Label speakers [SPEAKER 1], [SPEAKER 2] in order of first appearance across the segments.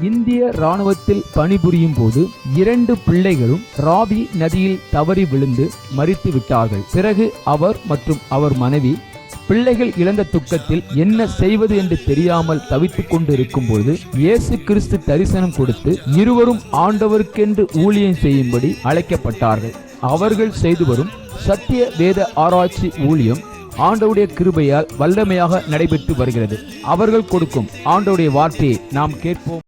[SPEAKER 1] இந்திய இராணுவத்தில் பணிபுரியும் போது 2 பிள்ளைகளும் ராவி நதியில் தவறி விழுந்து மரித்து விட்டார்கள். பிறகு அவர் மற்றும் அவர் மனைவி பிள்ளைகள் இழந்த துக்கத்தில் என்ன செய்வது என்று தெரியாமல் தவித்துக் கொண்டு இருக்கும் போது இயேசு கிறிஸ்து தரிசனம் கொடுத்து இருவரும் ஆண்டவருக்கென்று ஊழியம் செய்யும்படி அழைக்கப்பட்டார்கள். அவர்கள் செய்து வரும் சத்திய வேத ஆராய்ச்சி ஊழியம் ஆண்டவருடைய கிருபையால் வல்லமையாக நடைபெற்று வருகிறது. அவர்கள் கொடுக்கும் ஆண்டவருடைய வார்த்தையை நாம் கேட்போம்.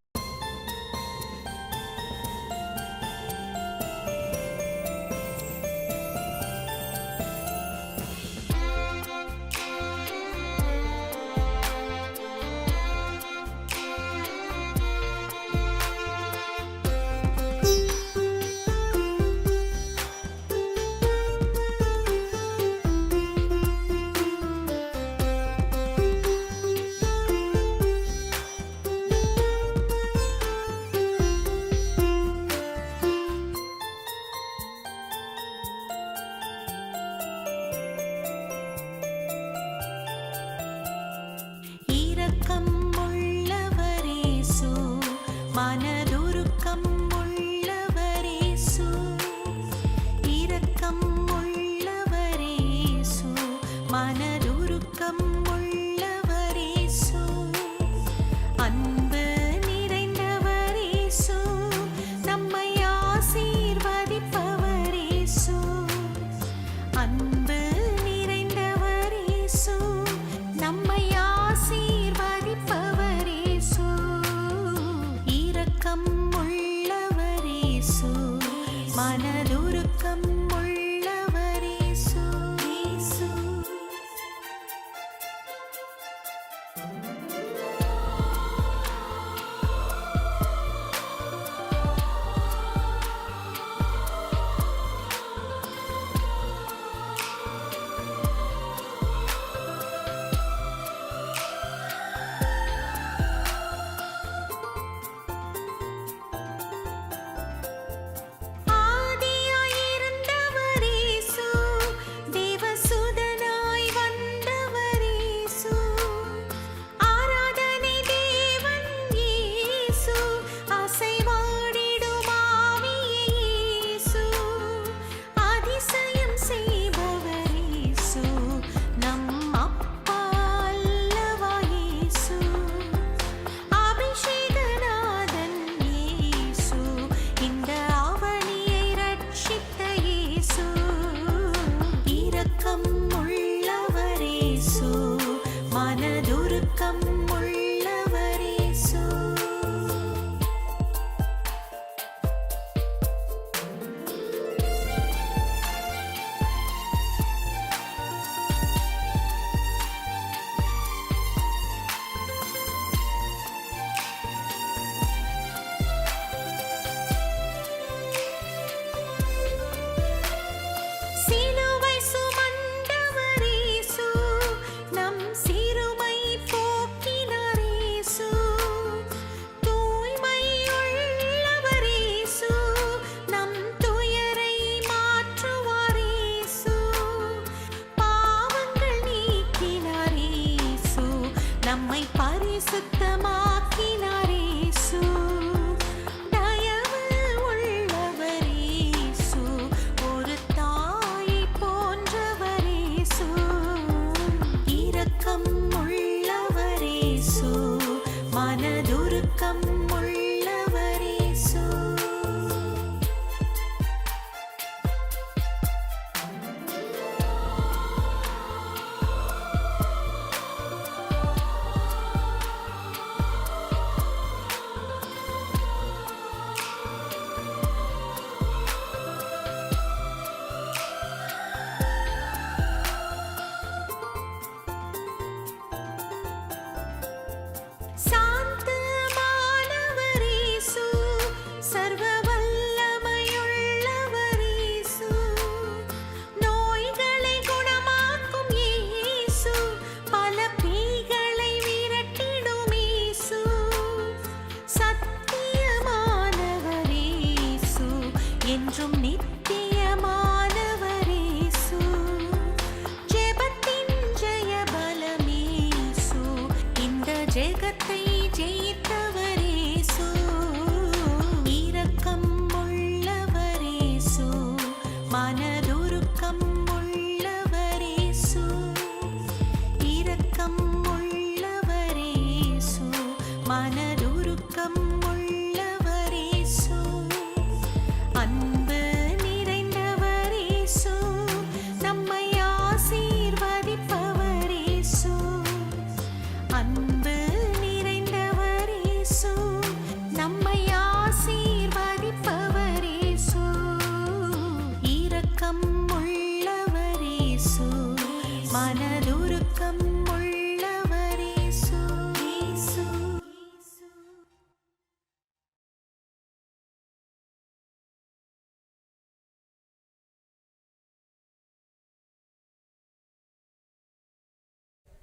[SPEAKER 2] ஜெகத்தை ஜெயித்தவரேசு.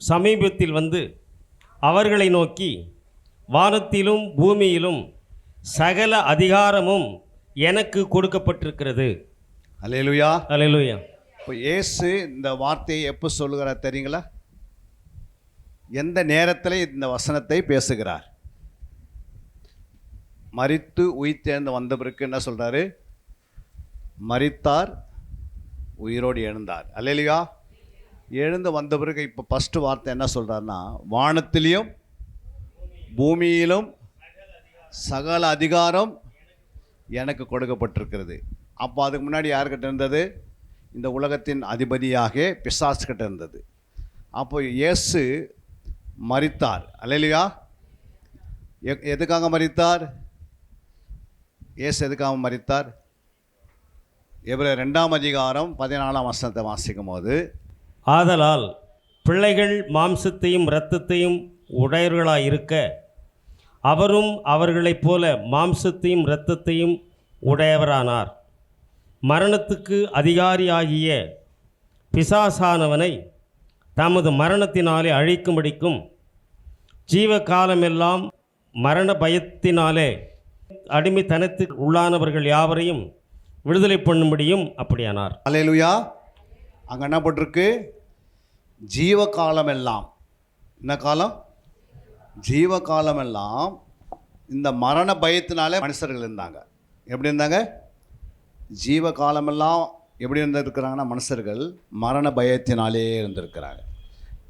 [SPEAKER 2] சமீபத்தில் வந்து அவர்களை நோக்கி, வானத்திலும் பூமியிலும் சகல அதிகாரமும் எனக்கு கொடுக்கப்பட்டிருக்கிறது.
[SPEAKER 3] அல்லேலூயா.
[SPEAKER 2] அல்லேலூயா.
[SPEAKER 3] இப்போ இயேசு இந்த வார்த்தையை எப்போ சொல்லுகிறார் தெரியுங்களா? எந்த நேரத்தில் இந்த வசனத்தை பேசுகிறார்? மரித்து உயிர்த்தெழுந்து வந்த பிறகு என்ன சொல்கிறாரு? மரித்தார், உயிரோடு எழுந்தார். அல்லேலூயா. எழுந்து வந்த பிறகு இப்போ ஃபஸ்ட்டு வார்த்தை என்ன சொல்கிறாருன்னா, வானத்திலையும் பூமியிலும் சகல அதிகாரம் எனக்கு கொடுக்கப்பட்டிருக்கிறது. அப்போ அதுக்கு முன்னாடி யார்கிட்ட இருந்தது? இந்த உலகத்தின் அதிபதியாக பிசாசுகிட்ட இருந்தது. அப்போ இயேசு மரித்தார். அல்லேலூயா. எதுக்காக மரித்தார்? இயேசு எதுக்காக மரித்தார்? எபிரேயர் 2:14 வாசிக்கும் போது,
[SPEAKER 2] ஆதலால் பிள்ளைகள் மாம்சத்தையும் இரத்தத்தையும் உடையவர்களாயிருக்க அவரும் அவர்களைப் போல மாம்சத்தையும் இரத்தத்தையும் உடையவரானார். மரணத்துக்கு அதிகாரியாகிய பிசாசானவனை தமது மரணத்தினாலே அழிக்கும்படிக்கும் ஜீவகாலமெல்லாம் மரண பயத்தினாலே அடிமைத்தனத்துக்கு உள்ளானவர்கள் யாவரையும் விடுதலை பண்ணும்படியும் அப்படியானார்.
[SPEAKER 3] அல்லேலூயா. அங்கே என்ன போட்டிருக்கு? ஜீவகாலம் எல்லாம். என்ன காலம்? ஜீவகாலம் எல்லாம் இந்த மரண பயத்தினாலே மனுஷர்கள் இருந்தாங்க. எப்படி இருந்தாங்க? ஜீவகாலமெல்லாம் எப்படி இருந்திருக்கிறாங்கன்னா, மனுஷர்கள் மரண பயத்தினாலே இருந்திருக்கிறாங்க.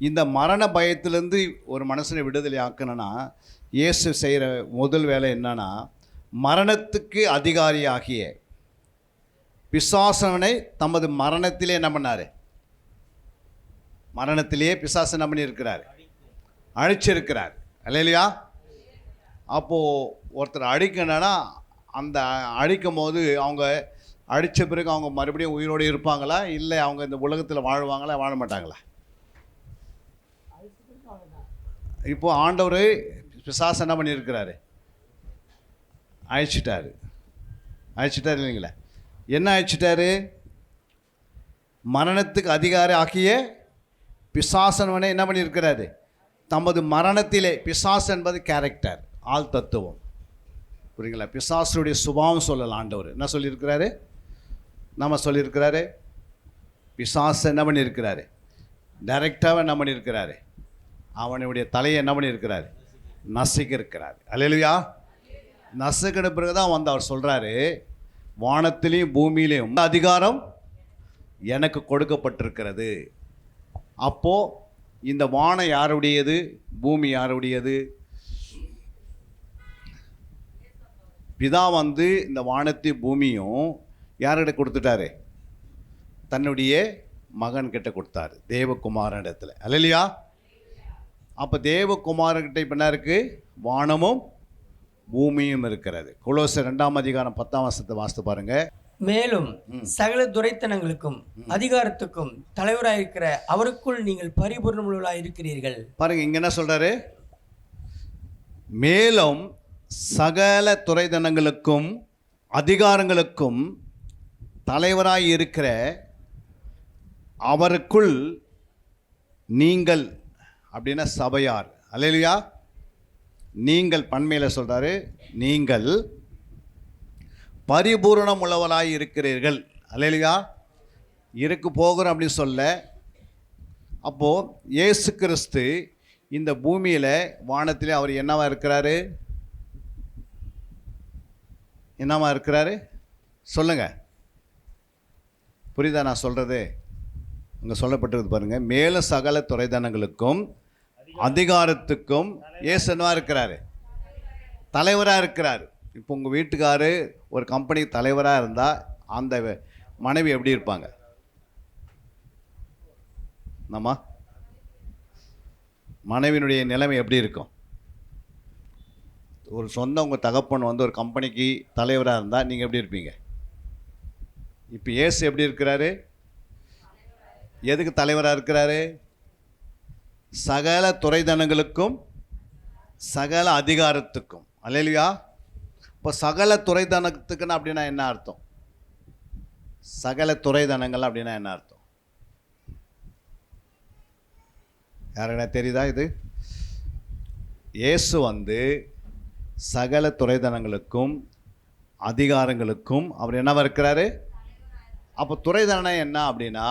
[SPEAKER 3] இந்த மரண பயத்திலேருந்து ஒரு மனுஷனை விடுதலை ஆக்கணும்னா இயேசு செய்கிற முதல் வேலை என்னன்னா, மரணத்துக்கு அதிகாரியாகிய பிசாசனை தமது மரணத்திலே என்ன பண்ணார்? மரணத்திலேயே பிசாசு என்ன பண்ணியிருக்கிறார்? அழிச்சிருக்கிறார். அல்லேலூயா. அப்போது ஒருத்தர் அழிக்கணும்னா அந்த அழிக்கும் போது அவங்க அழித்த பிறகு அவங்க மறுபடியும் உயிரோடு இருப்பாங்களா, இல்லை அவங்க இந்த உலகத்தில் வாழ்வாங்களா, வாழ மாட்டாங்களா? இப்போது ஆண்டவர் பிசாசு என்ன பண்ணியிருக்கிறாரு? அழிச்சிட்டாரு இல்லைங்களா? என்ன அழிச்சிட்டாரு? மரணத்துக்கு அதிகாரி ஆக்கிய பிசாசனவனை என்ன பண்ணியிருக்கிறாரு? தமது மரணத்திலே. பிசாசு என்பது கேரக்டர், ஆள் தத்துவம். புரியுங்களா? பிசாசுடைய சுபாவம் சொல்லலாம். ஆண்டவர் என்ன சொல்லியிருக்கிறாரு? நம்ம சொல்லியிருக்கிறாரு, பிசாசு என்ன பண்ணியிருக்கிறாரு? டைரெக்டாக என்ன பண்ணியிருக்கிறாரு? அவனுடைய தலையை என்ன பண்ணியிருக்கிறாரு? நசுக்கி இருக்கிறார். அல்லேலூயா. நசுக்கின பிறகு தான் வந்து அவர் சொல்கிறாரு, வானத்திலையும் பூமியிலையும் அதிகாரம் எனக்கு கொடுக்கப்பட்டிருக்கிறது. அப்போது இந்த வானம் யாருடையது? பூமி யாருடையது? பிதா வந்து இந்த வானத்தையும் பூமியும் யார்கிட்ட கொடுத்துட்டாரு? தன்னுடைய மகன்கிட்ட கொடுத்தாரு, தேவகுமாரனிடத்தில். அல்லேலூயா. அப்போ தேவகுமாரன்கிட்ட இப்போ என்ன இருக்குது? வானமும் பூமியும் இருக்கிறது. கொலோசர் 2:10 வாசித்து பாருங்க.
[SPEAKER 4] மேலும் சகல துரைத்தனங்களுக்கும் அதிகாரத்துக்கும் தலைவராயிருக்கிற அவருக்குள் நீங்கள் பரிபூர்ணமுள்ளவர்களாய் இருக்கிறீர்கள்.
[SPEAKER 3] பாருங்க, இங்க என்ன சொல்றாரு? மேலும் சகல துரைத்தனங்களுக்கும் அதிகாரங்களுக்கும் தலைவராய் இருக்கிற அவருக்குள் நீங்கள், அப்படின்னா சபையார். அல்லேலூயா. நீங்கள் பன்மையில் சொல்கிறாரு, நீங்கள் பரிபூரணம் உள்ளவராய் இருக்கிறீர்கள். அல்லேலூயா. இருக்கு போகிறோம் அப்படின்னு சொல்ல. அப்போது இயேசு கிறிஸ்து இந்த பூமியில் வானத்திலே அவர் என்னவா இருக்கிறாரு? என்னவா இருக்கிறாரு? சொல்லுங்க, புரியுதா நான் சொல்கிறது? அங்கே சொல்லப்பட்டிருக்கு பாருங்கள். மேலும் சகல துரைத்தனங்களுக்கும் அதிகாரத்துக்கும் இயேசு என்னவா இருக்கிறாரு? தலைவராக இருக்கிறார். இப்போ உங்கள் வீட்டுக்காரு ஒரு கம்பெனிக்கு தலைவராக இருந்தால் அந்த மனைவி எப்படி இருப்பாங்க? நம்ம மனைவியினுடைய நிலைமை எப்படி இருக்கும்? ஒரு சொந்த உங்கள் தகப்பன் வந்து ஒரு கம்பெனிக்கு தலைவராக இருந்தால் நீங்கள் எப்படி இருப்பீங்க? இப்போ இயேசு எப்படி இருக்கிறாரு? எதுக்கு தலைவராக இருக்கிறாரு? சகல துரைத்தனங்களுக்கும் சகல அதிகாரத்துக்கும். அல்லேலூயா. இப்போ சகல துரைத்தனத்துக்குன்னு அப்படின்னா என்ன அர்த்தம்? சகல துரைத்தனங்கள் அப்படின்னா என்ன அர்த்தம்? யாருன்னா தெரியுதா இது? இயேசு வந்து சகல துறைதனங்களுக்கும் அதிகாரங்களுக்கும் அவர் என்னவா இருக்கிறாரு? அப்போ துறைதனம் என்ன அப்படின்னா,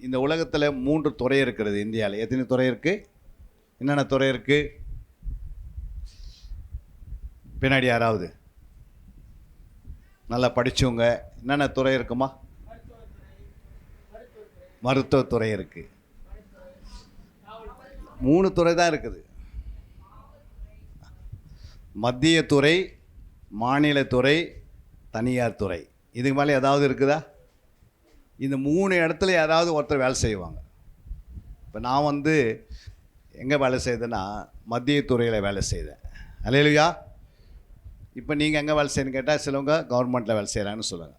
[SPEAKER 3] இந்த உலகத்தில் 3 துறை இருக்கிறது. இந்தியாவில் எத்தனை துறை இருக்குது? என்னென்ன துறை இருக்குது? பின்னாடி யாராவது நல்லா படித்தவங்க, என்னென்ன துறை இருக்குமா? மருத்துவத்துறை இருக்குது. 3 துறை தான் இருக்குது. மத்திய துறை, மாநில துறை, தனியார் துறை. இதுக்கு மேலே ஏதாவது இருக்குதா? இந்த 3 இடத்துல யாராவது ஒருத்தர் வேலை செய்வாங்க. இப்போ நான் வந்து எங்கே வேலை செய்தேன்னா மத்திய துறையில் வேலை செய்தேன். அல்லேலூயா. இப்போ நீங்கள் எங்கே வேலை செய்யணும்னு கேட்டால் சிலவங்க கவர்மெண்ட்டில் வேலை செய்கிறாங்கன்னு சொல்லுவாங்க.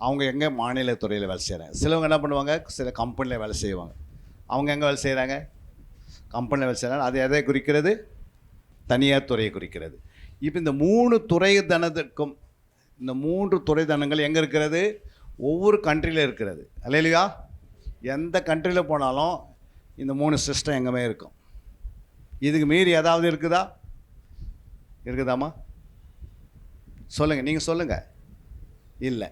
[SPEAKER 3] அவங்க எங்கே மாநில துறையில் வேலை செய்கிறாங்க. சிலவங்க என்ன பண்ணுவாங்க, சில கம்பெனியில் வேலை செய்வாங்க. அவங்க எங்கே வேலை செய்கிறாங்க? கம்பெனியில் வேலை செய்கிறாங்க. அது எதை குறிக்கிறது? தனியார் துறையை குறிக்கிறது. இப்போ இந்த 3 துறை தனத்துக்கும், இந்த 3 துறை தனங்கள் எங்கே இருக்கிறது? ஒவ்வொரு கண்ட்ரியில் இருக்கிறது. அல்லேலூயா. எந்த கண்ட்ரியில் போனாலும் இந்த 3 சிஸ்டம் எங்கேயுமே இருக்கும். இதுக்கு மீறி ஏதாவது இருக்குதா? இருக்குதாம்மா? சொல்லுங்கள், நீங்கள் சொல்லுங்கள். இல்லை.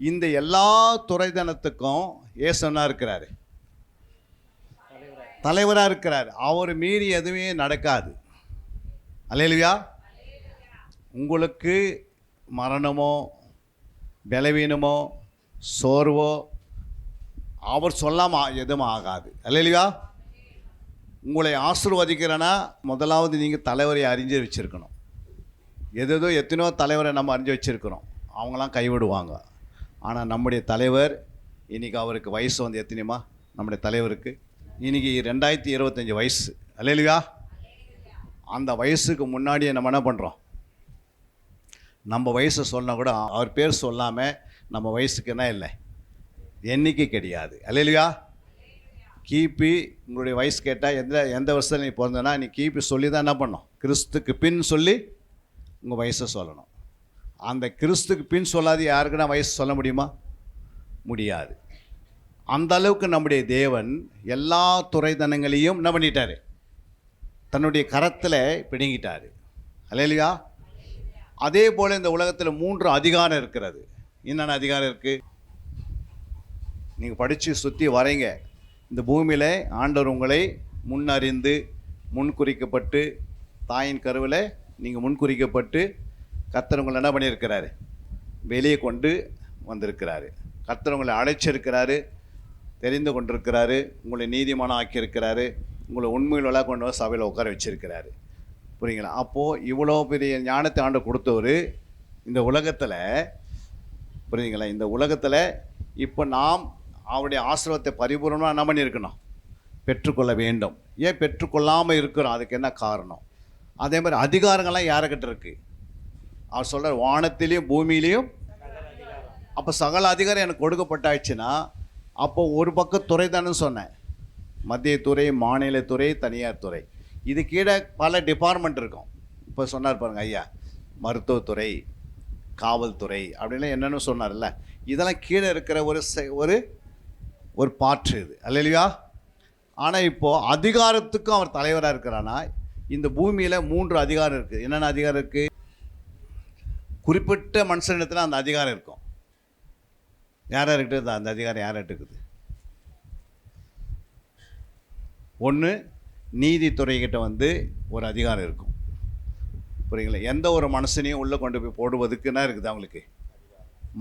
[SPEAKER 3] இந்த எல்லா துறைதனத்துக்கும் ஏசன்னா இருக்கிறாரு, தலைவராக இருக்கிறார். அவர் மீறி எதுவுமே நடக்காது. அல்லேலூயா. உங்களுக்கு மரணமோ பலவீனமோ சோர்வோ அவர் சொல்லாமல் எதுவும் ஆகாது. அல்லேலூயா. உங்களை ஆசீர்வதிக்கிறேன்னா முதலாவது நீங்கள் தலைவரை அறிஞ்சு வச்சுருக்கணும். எத்தனையோ தலைவரை நம்ம அறிஞ்சு வச்சுருக்கிறோம், அவங்களாம் கைவிடுவாங்க. ஆனால் நம்முடைய தலைவர் இன்றைக்கி, அவருக்கு வயசு வந்து எத்தனையுமா? நம்முடைய தலைவருக்கு இன்றைக்கி 2025 வயசு. அல்லேலூயா. அந்த வயசுக்கு முன்னாடியே நம்ம என்ன பண்ணுறோம்? நம்ம வயசு சொன்னால் கூட அவர் பேர் சொல்லாமல் நம்ம வயசுக்கு என்ன இல்லை, எண்ணிக்கை கிடையாது. அல்லேலூயா. கிபி உங்களுடைய வயசு கேட்டால் எந்த வருஷத்தில் நீ பிறந்தனா நீ கிபி சொல்லி தான் என்ன பண்ணணும்? கிறிஸ்துக்கு பின் சொல்லி உங்கள் வயசை சொல்லணும். அந்த கிறிஸ்துக்கு பின் சொல்லாது யாருக்குன்னா வயசு சொல்ல முடியுமா? முடியாது. அந்த அளவுக்கு நம்முடைய தேவன் எல்லா துறைதனங்களையும் என்ன பண்ணிட்டார்? தன்னுடைய கரத்தில் பிடுங்கிட்டார். அல்லேலூயா. அதே போல் இந்த உலகத்தில் 3 அதிகாரம் இருக்கிறது. என்னென்ன அதிகாரம் இருக்குது? நீங்கள் படித்து சுற்றி வரைங்க. இந்த பூமியில் ஆண்டவர் உங்களை முன்னறிந்து முன்குறிக்கப்பட்டு, தாயின் கருவில் நீங்கள் முன்குறிக்கப்பட்டு கர்த்தர் உங்களை என்ன பண்ணியிருக்கிறாரு? வெளியே கொண்டு வந்திருக்கிறாரு. கர்த்தர் உங்களை அழைச்சிருக்கிறாரு, தெரிந்து கொண்டிருக்கிறாரு, உங்களை நீதிமானம் ஆக்கியிருக்கிறாரு, உங்களை உண்மையிலெல்லாம் கொண்டு வந்து சபையில் உட்கார வச்சிருக்கிறாரு. புரியுங்களா? அப்போது இவ்வளோ பெரிய ஞானத்தை ஆண்டு கொடுத்தவர் இந்த உலகத்தில், புரியுதுங்களா, இந்த உலகத்தில் இப்போ நாம் அவருடைய ஆசீர்வாதத்தை பரிபூர்ணமாக என்ன பண்ணியிருக்கணும்? பெற்றுக்கொள்ள வேண்டும். ஏன் பெற்றுக்கொள்ளாமல் இருக்கிறோம்? அதுக்கு என்ன காரணம்? அதே மாதிரி அதிகாரங்கள்லாம் யாருக்கிட்ட இருக்குது? அவர் சொல்கிறார், வானத்திலையும் பூமியிலையும். அப்போ சகல அதிகாரம் எனக்கு கொடுக்கப்பட்டாச்சுன்னா, அப்போ ஒரு பக்கம் துறை தானே சொன்னேன், மத்திய துறை, மாநில துறை, தனியார் துறை. இது கீழே பல டிபார்ட்மெண்ட் இருக்கும். இப்போ சொன்னார் பாருங்கள் ஐயா, மருத்துவத்துறை, காவல்துறை அப்படின்லாம் என்னென்னு சொன்னார்ல, இதெல்லாம் கீழே இருக்கிற ஒரு பாற்று இது. அல்லேலூயா. ஆனால் இப்போது அதிகாரத்துக்கும் அவர் தலைவராக இருக்கிறான்னா, இந்த பூமியில் 3 அதிகாரம் இருக்குது. என்னென்ன அதிகாரம் இருக்குது? குறிப்பிட்ட மனுஷனிடத்தில் அந்த அதிகாரம் இருக்கும். யார்கிட்ட அந்த அதிகாரம் யார்கிட்ட இருக்குது? ஒன்று, நீதித்துறைக்கிட்ட வந்து ஒரு அதிகாரம் இருக்கும். புரியுங்களா? எந்த ஒரு மனுஷனையும் உள்ளே கொண்டு போய் போடுவதுக்கு என்ன இருக்குது? அவங்களுக்கு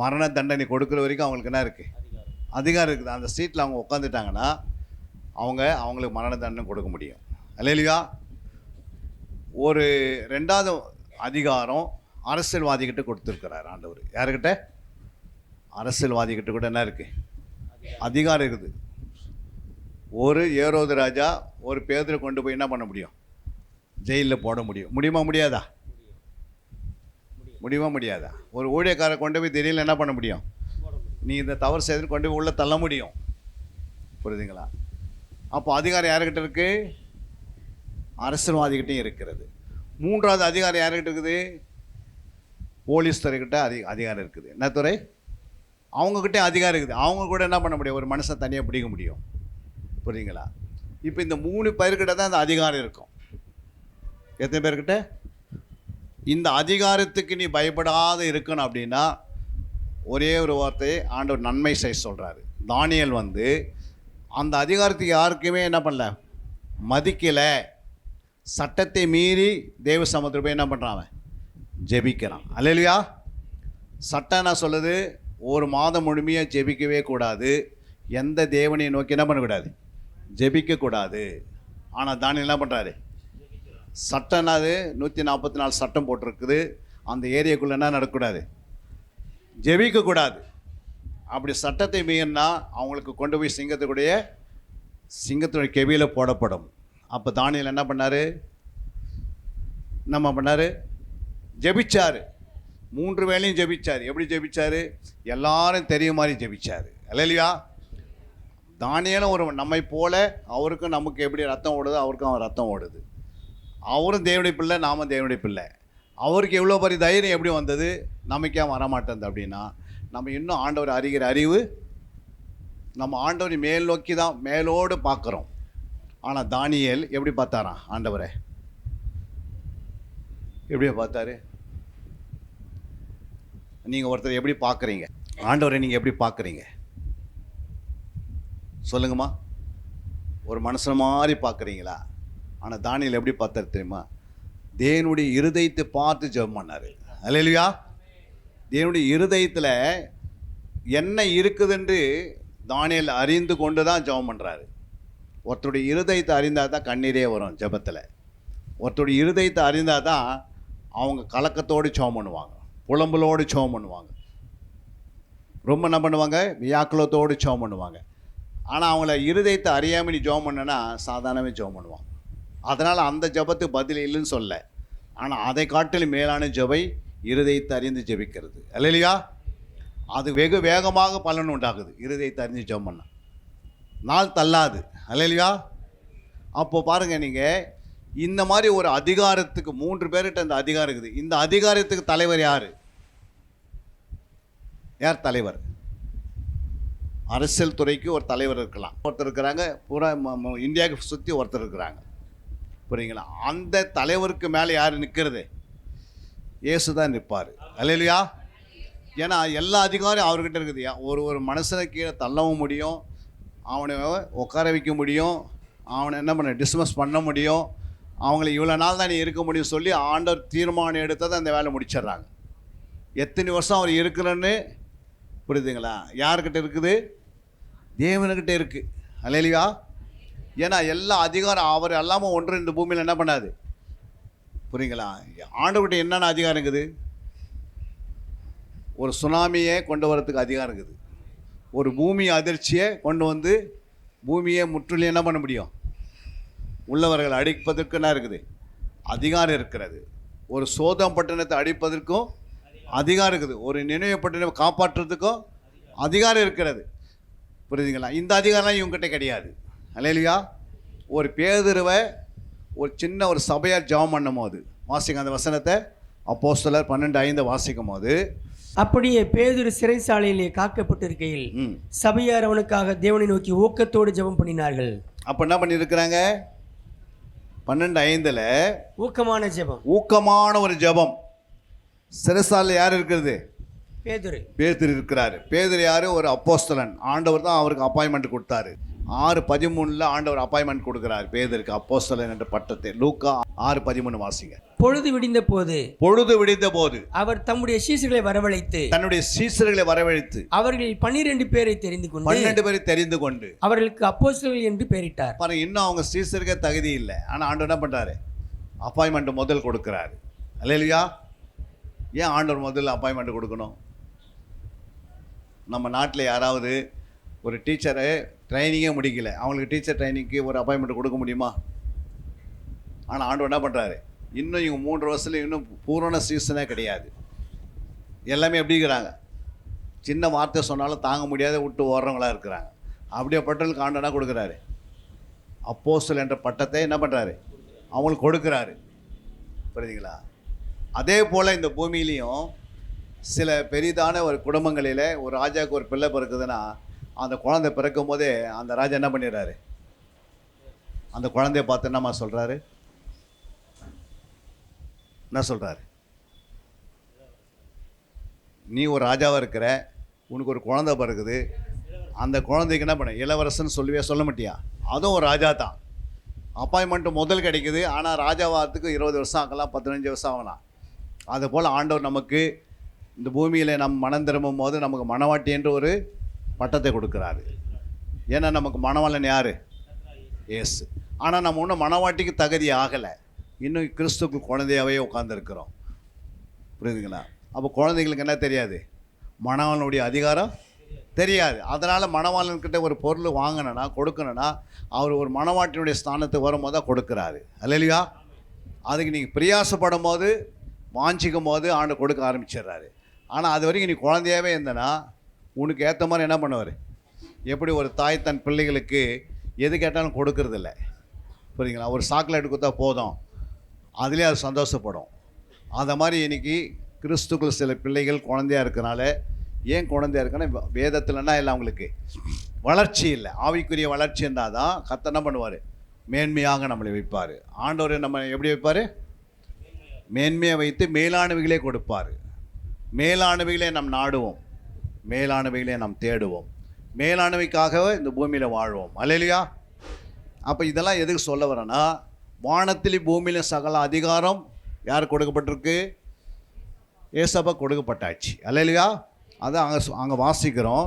[SPEAKER 3] மரண தண்டனை கொடுக்குற வரைக்கும் அவங்களுக்கு என்ன இருக்குது? அதிகாரம் இருக்குது. அந்த சீட்டில் அவங்க உட்காந்துட்டாங்கன்னா அவங்களுக்கு மரண தண்டனை கொடுக்க முடியும். அல்லேலூயா. ஒரு 2வது அதிகாரம் அரசியல்வாதிகிட்ட கொடுத்துருக்கிறார் ஆண்டவர். யாருக்கிட்ட? அரசியல்வாதிகிட்ட கூட என்ன இருக்குது? அதிகாரம் இருக்குது. ஒரு ஏரோது ராஜா ஒரு பேதுரை கொண்டு போய் என்ன பண்ண முடியும்? ஜெயிலில் போட முடியும். முடியுமா முடியாதா? முடியுமா முடியாதா? ஒரு ஊழியக்காரை கொண்டு போய் திடீர்னு என்ன பண்ண முடியும்? நீ இந்த தவறு செய்து கொண்டு போய் உள்ளே தள்ள முடியும். புரியுதுங்களா? அப்போ அதிகாரம் யாருக்கிட்ட இருக்குது? அரசியல்வாதிகிட்டையும் இருக்கிறது. 3வது அதிகாரம் யாருக்கிட்ட இருக்குது? போலீஸ் துறைக்கிட்ட அதிகாரம் இருக்குது. என்ன துறை? அவங்கக்கிட்டே அதிகாரம் இருக்குது. அவங்க கூட என்ன பண்ண முடியும்? ஒரு மனுஷன் தனியாக பிடிக்க முடியும். புரியுங்களா? இப்போ இந்த 3 பேர்கிட்ட தான் அந்த அதிகாரம் இருக்கும். எத்தனை பேர்கிட்ட? இந்த அதிகாரத்துக்கு நீ பயப்படாத இருக்கணும் அப்படின்னா ஒரே ஒரு வார்த்தையை ஆண்டவர் நன்மை செய்ய சொல்கிறாரு. தானியேல் அந்த அதிகாரத்துக்கு யாருக்குமே என்ன பண்ணல, மதிக்கலை. சட்டத்தை மீறி தேவ சமூகத்தில் போய் என்ன பண்ணுறான், அவன் ஜெபிக்கிறான். அல்லேலூயா. சட்டம் என்ன சொல்லுது? ஒரு மாதம் முழுமையாக ஜெபிக்கவே கூடாது, எந்த தேவனை நோக்கி என்ன பண்ணக்கூடாது, ஜெபிக்கக்கூடாது. ஆனால் தானியேல் என்ன பண்ணுறாரு? சட்டம் என்னது? 144 சட்டம் போட்டிருக்குது. அந்த ஏரியாக்குள்ளே என்ன நடக்கக்கூடாது, ஜெபிக்கக்கூடாது. அப்படி சட்டத்தை மீறினா அவங்களுக்கு கொண்டு போய் சிங்கத்துடைய கெவியில் போடப்படும். அப்போ தானியேல் என்ன பண்ணார்? ஜெபிச்சார். 3 வேளையும் ஜெபிச்சார். எப்படி ஜெபிச்சார்? எல்லாரும் தெரியும் மாதிரி ஜெபிச்சார். அல்லேலூயா. தானியேலும் ஒரு நம்மை போல, அவருக்கும் நமக்கு எப்படி ரத்தம் ஓடுது, அவருக்கும் அவன் ரத்தம் ஓடுது. அவரும் தேவனுடைய பிள்ளை, நாமும் தேவனுடைய பிள்ளை. அவருக்கு எவ்வளோ பெரிய தைரியம் எப்படி வந்தது, நமக்கே வரமாட்டேன் அப்படின்னா, நம்ம இன்னும் ஆண்டவர் அறிகிற அறிவு, நம்ம ஆண்டவரை மேல் நோக்கி தான் மேலோடு பார்க்குறோம். ஆனால் தானியேல் எப்படி பார்த்தாராம் ஆண்டவரை? எப்படியா பார்த்தாரு? நீங்கள் ஒருத்தர் எப்படி பார்க்குறீங்க? ஆண்டவரை நீங்கள் எப்படி பார்க்குறீங்க சொல்லுங்கம்மா. ஒரு மனுஷன் மாதிரி பார்க்குறீங்களா? ஆனால் தானியேல் எப்படி பார்த்தாரு தெரியுமா? தேவனுடைய இருதயத்தை பார்த்து ஜெபம் பண்ணார். அல்லேலூயா. தேவனுடைய இருதயத்தில் என்ன இருக்குதுன்று தானியேல் அறிந்து கொண்டு தான் ஜெபம் பண்ணுறாரு. ஒருத்தருடைய இருதயத்தை அறிந்தால் தான் கண்ணீரே வரும் ஜெபத்தில். ஒருத்தருடைய இருதயத்தை அறிந்தால் தான் அவங்க கலக்கத்தோடு ஜெபம் பண்ணுவாங்க, புலம்பலோடு ஜெபம் பண்ணுவாங்க, ரொம்ப என்ன பண்ணுவாங்க, வியாக்குலத்தோடு ஜெபம் பண்ணுவாங்க. ஆனால் அவங்கள இருதயத்தை அறியாமல் நீ ஜெபம் பண்ணனா சாதாரணமே ஜெபம் பண்ணுவாங்க. அதனால் அந்த ஜெபத்துக்கு பதில் இல்லைன்னு சொல்ல, ஆனால் அதை காட்டிலும் மேலான ஜெபை இருதயத்தை அறிந்து ஜெபிக்கிறது. அல்லேலூயா. அது வெகு வேகமாக பலன் உண்டாகுது. இருதயத்தை அறிந்து ஜெபம் பண்ண நாள் தள்ளாது. அல்லேலூயா. அப்போ பாருங்கள், நீங்கள் இந்த மாதிரி ஒரு அதிகாரத்துக்கு 3 பேர்கிட்ட இந்த அதிகாரம் இருக்குது. இந்த அதிகாரத்துக்கு தலைவர் யார்? யார் தலைவர்? அரசியல் துறைக்கு ஒரு தலைவர் இருக்கலாம், ஒருத்தர் இருக்கிறாங்க. பூரா இந்தியாவுக்கு சுற்றி ஒருத்தர் இருக்கிறாங்க. புரியுங்களா? அந்த தலைவருக்கு மேலே யார் நிற்கிறது? இயேசு தான் நிற்பார். அல்லேலூயா. ஏன்னா எல்லா அதிகாரம் அவர்கிட்ட இருக்குது. ஒரு மனுஷனை கீழே தள்ளவும் முடியும், அவனை உட்கார வைக்க முடியும், அவனை என்ன பண்ண டிஸ்மிஸ் பண்ண முடியும், அவங்கள இவ்வளோ நாள் தான் நீ இருக்க முடியும் சொல்லி ஆண்டவர் தீர்மானம் எடுத்ததை அந்த வேலை முடிச்சிடுறாங்க. எத்தனை வருஷம் அவர் இருக்கிறன்னு புரியுதுங்களா? யார்கிட்ட இருக்குது? தேவனுக்கிட்ட இருக்குது. அல்லேலூயா. ஏன்னா எல்லா அதிகாரம் அவர் எல்லாமே ஒன்று இந்த பூமியில் என்ன பண்ணாது. புரியுங்களா? ஆண்டவர்கிட்ட என்னென்ன அதிகாரம் இருக்குது? ஒரு சுனாமியை கொண்டு வரதுக்கு அதிகாரம் இருக்குது. ஒரு பூமி அதிர்ச்சியை கொண்டு வந்து பூமியை முற்றிலும் என்ன பண்ண முடியும், உள்ளவர்கள் அடிப்பதற்கு என்ன இருக்குது, அதிகாரம் இருக்கிறது. ஒரு சோதம் பட்டணத்தை அடிப்பதற்கும் அதிகாரம் இருக்குது. ஒரு நினைவு பட்டணம் காப்பாற்றுறதுக்கும் அதிகாரம் இருக்கிறது. புரியுதுங்களா? இந்த அதிகாரம்லாம் இவங்ககிட்ட கிடையாது. அல்லேலூயா. ஒரு பேதுருவை ஒரு சின்ன ஒரு சபையார் ஜெபம் பண்ணும் போது வாசிக்கும் அந்த வசனத்தை, அப்போஸ்தலர் 12:5 வாசிக்கும் போது,
[SPEAKER 4] அப்படியே பேதுரு சிறைச்சாலையிலே காக்கப்பட்டிருக்கையில் சபையார் அவனுக்காக தேவனை நோக்கி ஊக்கத்தோடு ஜெபம் பண்ணினார்கள்.
[SPEAKER 3] அப்போ என்ன பண்ணியிருக்கிறாங்க? 12:5
[SPEAKER 4] ஊக்கமான ஜெபம்,
[SPEAKER 3] ஊக்கமான ஒரு ஜெபம். சிறைச்சாலையில் யார் இருக்கிறது? பேதுரு இருக்கிறாரு. பேதுரு யார்? ஒரு அப்போஸ்தலன். ஆண்டவர் தான் அவருக்கு அப்பாயின்மெண்ட் கொடுத்தாரு. 6:13 ஆண்டவர் அப்பாயின்மெண்ட் கொடுக்கிறார் பேதுருக்கு அப்போஸ்தலன் என்ற பட்டத்தை. லூக்கா 6:13 வாசிங்க.
[SPEAKER 4] பொழுது விடிந்த போது அவர் தம்முடைய சீசர்களை வரவழைத்து அவர்களில் 12 பேரை தெரிந்து கொண்டு அவர்களுக்கு அப்போஸ்தலர்கள் என்று பெயரிட்டார்.
[SPEAKER 3] பாருங்க, இன்னும் அவங்க சீசருக்கே தகுதி இல்லை, ஆனால் ஆண்டவர் என்ன பண்றாரு? அப்பாயின்மெண்ட் முதல் கொடுக்கிறாரு. அல்லேலூயா. ஏன் ஆண்டவர் முதல்ல அப்பாயின்மெண்ட் கொடுக்கணும்? நம்ம நாட்டில் யாராவது ஒரு டீச்சரை ட்ரைனிங்கே முடிக்கல, அவங்களுக்கு டீச்சர் ட்ரைனிங்க்கு ஒரு அப்பாயின்மெண்ட் கொடுக்க முடியுமா? ஆனால் ஆண்டவர் என்ன பண்ணுறாரு? இன்னும் இவங்க 3 வருஷத்துல இன்னும் பூரண சீசனே கிடையாது. எல்லாமே எப்படி இருக்கிறாங்க? சின்ன வார்த்தை சொன்னாலும் தாங்க முடியாத விட்டு ஓடுறவங்களா இருக்கிறாங்க. அப்படியே பட்டலுக்கு ஆண்டவர் என்ன கொடுக்குறாரு? அப்போஸ்தலன் என்ற பட்டத்தை என்ன பண்ணுறாரு? அவங்களுக்கு கொடுக்குறாரு. புரியுதுங்களா? அதே போல் இந்த பூமியிலையும் சில பெரிதான ஒரு குடும்பங்களில் ஒரு ராஜாவுக்கு ஒரு பிள்ளை பிறக்குதுன்னா, அந்த குழந்தை பிறக்கும் போதே அந்த ராஜா என்ன பண்ணிடுறாரு? அந்த குழந்தைய பார்த்து என்னம்மா சொல்கிறாரு? என்ன சொல்கிறாரு? நீ ஒரு ராஜாவாக இருக்கிற, உனக்கு ஒரு குழந்தை பிறகுது, அந்த குழந்தைக்கு என்ன பண்ண? இளவரசன் சொல்ல மாட்டியா? அதுவும் ஒரு ராஜா தான். அப்பாயின்மெண்ட்டு முதல் கிடைக்குது, ஆனால் ராஜாவாகிறதுக்கு 20 வருஷம் ஆகலாம், 15 வருஷம் ஆகலாம். அதுபோல் ஆண்டவர் நமக்கு இந்த பூமியில் நம் மனம் திரும்பும் போது நமக்கு மணவாட்டி என்று ஒரு பட்டத்தை கொடுக்குறாரு. ஏன்னா நமக்கு மணவாளன் யார்? இயேசு. ஆனால் நம்ம ஒன்றும் மணவாட்டிக்கு தகுதி ஆகலை, இன்னும் கிறிஸ்துக்கு குழந்தையாகவே உட்காந்துருக்கிறோம். புரியுதுங்களா? அப்போ குழந்தைங்களுக்கு என்ன தெரியாது? மணவாளனுடைய அதிகாரம் தெரியாது. அதனால் மணவாளன்கிட்ட ஒரு பொருள் வாங்கணுன்னா, கொடுக்கணுன்னா, அவர் ஒரு மணவாட்டினுடைய ஸ்தானத்துக்கு வரும்போது தான் கொடுக்குறாரு. அல்லையா? அதுக்கு நீங்கள் பிரயாசப்படும் போது, வாஞ்சிக்கும் போது ஆண்டு கொடுக்க ஆரம்பிச்சிடுறாரு. ஆனால் அது வரைக்கும் நீ குழந்தையாகவே இருந்தனா உனக்கு ஏற்ற மாதிரி என்ன பண்ணுவார்? எப்படி ஒரு தாய் தன் பிள்ளைகளுக்கு எது கேட்டாலும் கொடுக்கறதில்ல. புரியுங்களா? ஒரு சாக்லேட் கொடுத்தா போதும், அதுலேயே அது சந்தோஷப்படும். அதை மாதிரி இன்றைக்கி கிறிஸ்துக்குள் சில பிள்ளைகள் குழந்தையாக இருக்கனால, ஏன் குழந்தையாக இருக்குன்னா வேதத்தில்னா இல்லை, அவங்களுக்கு வளர்ச்சி இல்லை. ஆவிக்குரிய வளர்ச்சி இருந்தால் தான் கர்த்தர் என்ன பண்ணுவார்? மேன்மையாக நம்மளை வைப்பார். ஆண்டவர் நம்ம எப்படி வைப்பார்? மேன்மையை வைத்து மேலானவைகளே கொடுப்பார். மேலானவைகளே நாம் நாடுவோம், மேலானவைகளே நாம் தேடுவோம், மேலானவைக்காகவே இந்த பூமியில் வாழ்வோம். அல்லேலூயா. அப்போ இதெல்லாம் எதுக்கு சொல்ல வரேன்னா, வானத்திலும் பூமியிலும் சகல அதிகாரம் யார் கொடுக்கப்பட்டிருக்கு? ஏசப்பா கொடுக்கப்பட்டாச்சு. அல்லேலூயா. அதான் அங்கே வாசிக்கிறோம்.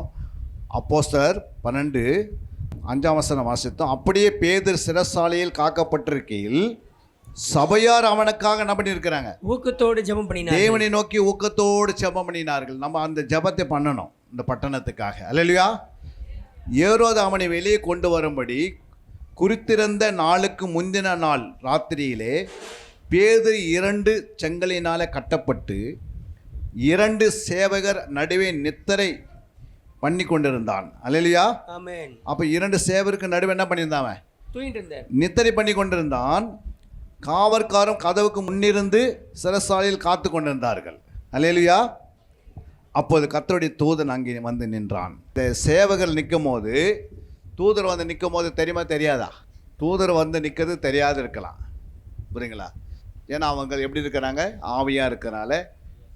[SPEAKER 3] அப்போஸ்தலர் 12:5 வாசித்தோம். அப்படியே பேதுரு சிறைச்சாலையில் காக்கப்பட்டிருக்கையில் சபையார் அவனுக்காக என்ன பண்ணியிருக்கிறாங்க?
[SPEAKER 4] ஊக்கத்தோடு ஜெபம் பண்ணினார்கள்.
[SPEAKER 3] தேவனை நோக்கி ஊக்கத்தோடு ஜெபம் பண்ணினார்கள். நம்ம அந்த ஜெபத்தை பண்ணணும் இந்த பட்டணத்துக்காக. அல்லேலூயா. ஏரோது அவனை வெளியே கொண்டு வரும்படி குறித்திருந்த நாளுக்கு முந்தின நாள் ராத்திரியிலே பேதுரு 2 செங்கலினாலே கட்டப்பட்டு 2 சேவகர் நடுவே நித்திரை பண்ணி கொண்டிருந்தான். அல்லேலூயா.
[SPEAKER 4] ஆமென்.
[SPEAKER 3] அப்போ 2 சேவருக்கு நடுவே என்ன பண்ணியிருந்தான்?
[SPEAKER 4] தூங்கிட்டு இருந்தார்.
[SPEAKER 3] நித்திரை பண்ணி கொண்டிருந்தான். காவற்காரும் கதவுக்கு முன்னிருந்து சிறைச்சாலையில் காத்து கொண்டிருந்தார்கள். அல்லேலூயா. அப்போது கர்த்தருடைய தூதன் அங்கே வந்து நின்றான். இந்த சேவகர் நிற்கும் போது, தூதர் வந்து நிற்கும் போது தெரியுமா தெரியாதா? தூதர் வந்து நிற்கிறது தெரியாது இருக்கலாம். புரியுங்களா? ஏன்னா அவங்க எப்படி இருக்கிறாங்க? ஆவியாக இருக்கிறனால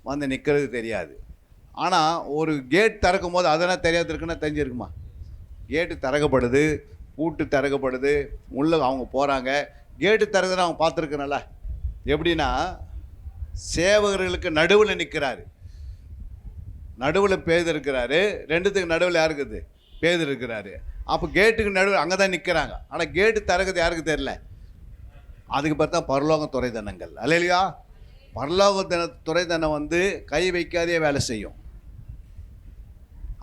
[SPEAKER 3] வந்து நிற்கிறது தெரியாது. ஆனால் ஒரு கேட் திறக்கும் போது அதெல்லாம் தெரியாது இருக்குன்னா தெரிஞ்சிருக்குமா? கேட்டு திறக்கப்படுது, பூட்டு திறக்கப்படுது, உள்ளே அவங்க போகிறாங்க. கேட்டு திறகுற அவங்க பார்த்துருக்கனால எப்படின்னா, சேவகர்களுக்கு நடுவில் நிற்கிறாரு. நடுவில் பேதர் இருக்கிறாரு, 2த்துக்கு நடுவில் யார் இருக்குது? பேதர் இருக்கிறாரு. அப்போ கேட்டுக்கு நடுவில் அங்கே தான் நிற்கிறாங்க. ஆனால் கேட்டு திறகுது யாருக்கு தெரியல. அதுக்கு பார்த்தா பரலோக துறைதனங்கள். அல்லேலூயா. பரலோக துறைதனம் வந்து கை வைக்காதே வேலை செய்யும்.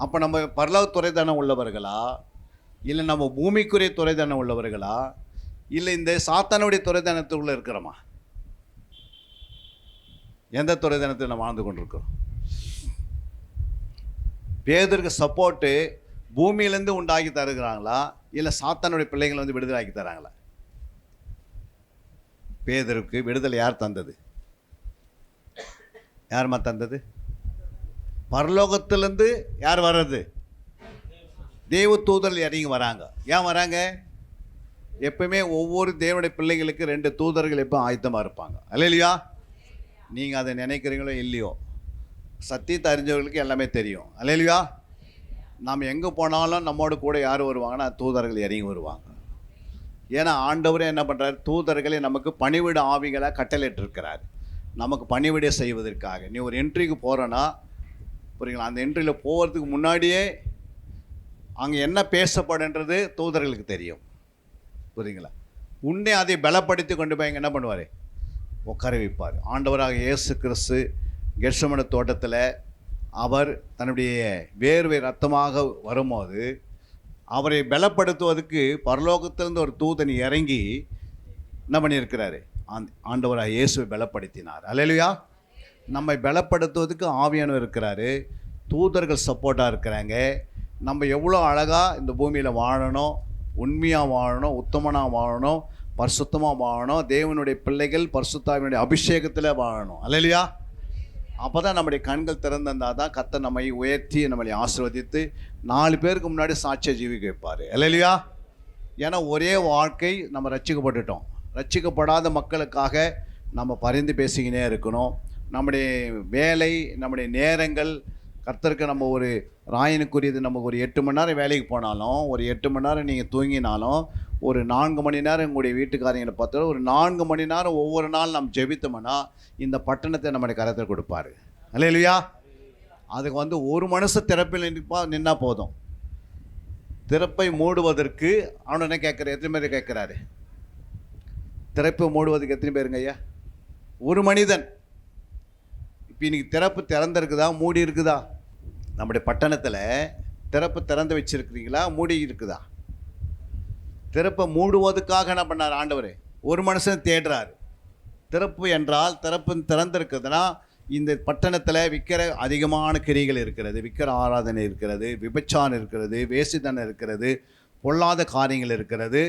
[SPEAKER 3] அப்போ நம்ம பரலோக துறைதனம் உள்ளவர்களா, இல்லை நம்ம பூமிக்குரிய துறைதனம் உள்ளவர்களா, இல்லை இந்த சாத்தானுடைய துறைதனத்துக்குள்ளே இருக்கிறோமா? எந்த துறைதனத்தை நம்ம வாழ்ந்து கொண்டிருக்கிறோம்? பேதருக்கு சப்போர்ட்டு பூமியிலேருந்து உண்டாக்கி தருகிறாங்களா, இல்லை சாத்தானுடைய பிள்ளைகளை வந்து விடுதலை ஆக்கி தராங்களா? பேதருக்கு விடுதலை யார் தந்தது? யாருமா தந்தது? பரலோகத்திலேருந்து யார் வர்றது? தேவ தூதர்கள் இறங்கி வராங்க. ஏன் வராங்க? எப்பவுமே ஒவ்வொரு தேவனுடைய பிள்ளைகளுக்கு 2 தூதர்கள் எப்போ ஆயத்தமாக இருப்பாங்க. அல்லேலூயா. நீங்கள் அதை நினைக்கிறீங்களோ இல்லையோ, சத்தியத்தை அறிஞ்சவர்களுக்கு எல்லாமே தெரியும். அல்லேலூயா. நாம் எங்கே போனாலும் நம்மோடு கூட யார் வருவாங்கன்னா தூதர்கள் இறங்கி வருவாங்க. ஏன்னா ஆண்டவரே என்ன பண்ணுறாரு? தூதர்களை நமக்கு பணிவிட ஆவிகளாக கட்டளையிட்டிருக்கிறார், நமக்கு பணிவிடை செய்வதற்காக. நீ ஒரு என்ட்ரிக்கு போகிறேன்னா, புரியுங்களா, அந்த என்ட்ரியில் போகிறதுக்கு முன்னாடியே அங்கே என்ன பேசப்படுன்றது தூதர்களுக்கு தெரியும். புரியுங்களா? உன்னை அதை பலப்படுத்தி கொண்டு போய் என்ன பண்ணுவார்? உட்கார வைப்பார். ஆண்டவராக இயேசு கிறிஸ்து கெத்செமனே தோட்டத்தில் அவர் தன்னுடைய வேர்வை ரத்தமாக வரும்போது அவரை பலப்படுத்துவதற்கு பரலோகத்திலிருந்து ஒரு தூதன் இறங்கி என்ன பண்ணியிருக்கிறாரு? ஆண்டவராக இயேசுவை பலப்படுத்தினார். அல்லேலூயா. நம்மை பலப்படுத்துவதற்கு ஆவியானவர் இருக்கிறாரு, தூதர்கள் சப்போர்ட்டாக இருக்கிறாங்க. நம்ம எவ்வளோ அழகாக இந்த பூமியில் வாழணும், உண்மையாக வாழணும், உத்தமனாக வாழணும், பரிசுத்தமாக வாழணும், தேவனுடைய பிள்ளைகள் பரிசுத்தாவினுடைய அபிஷேகத்தில் வாழணும். அல்லேலூயா. அப்போ தான் நம்முடைய கண்கள் திறந்திருந்தால் தான் கர்த்தர் நம்மை உயர்த்தி நம்மளை ஆசீர்வதித்து 4 பேருக்கு முன்னாடி சாட்சியை ஜீவிக்க வைப்பார். அல்லேலூயா. ஏன்னா ஒரே வாழ்க்கை, நம்ம ரட்சிக்கப்பட்டுட்டோம். ரட்சிக்கப்படாத மக்களுக்காக நம்ம பரிந்து பேசிக்கினே இருக்கணும். நம்முடைய வேலை, நம்முடைய நேரங்கள், கர்த்தருக்கு நம்ம ஒரு ராயனுக்குரியது. நமக்கு ஒரு 8 மணி நேரம் வேலைக்கு போனாலும், ஒரு 8 மணி நேரம் நீங்கள் தூங்கினாலும், ஒரு 4 மணி நேரம் உங்களுடைய வீட்டுக்காரங்களை பார்த்தாலும், ஒரு 4 மணி நேரம் ஒவ்வொரு நாள் நம்ம ஜெபித்தோம்னா இந்த பட்டணத்தை நம்முடைய கரத்தில் கொடுப்பாரு. அல்லேலூயா. அதுக்கு வந்து ஒரு மனுஷன் திறப்பில் நின்னா போதும். திறப்பை மூடுவதற்கு அவன் என்ன கேட்குற, எத்தனை பேர் கேட்குறாரு? திறப்பை மூடுவதற்கு எத்தனை பேருங்க ஐயா? ஒரு மனிதன். இப்போ இன்னைக்கு திறப்பு திறந்திருக்குதா, மூடி இருக்குதா? நம்முடைய பட்டணத்தில் திறப்பு திறந்து வச்சிருக்கிறீங்களா, மூடி இருக்குதா? திறப்பை மூடுவதற்காக என்ன பண்ணார் ஆண்டவர்? ஒரு மனுஷன் தேடுறாரு. திறப்பு என்றால் திறப்பு திறந்திருக்குதுன்னா இந்த பட்டணத்தில் விற்கிற அதிகமான கிரிகள் இருக்கிறது, விற்கிற ஆராதனை இருக்கிறது, விபச்சாரம் இருக்கிறது, வேசித்தனம் இருக்கிறது, பொல்லாத காரியங்கள் இருக்கிறது,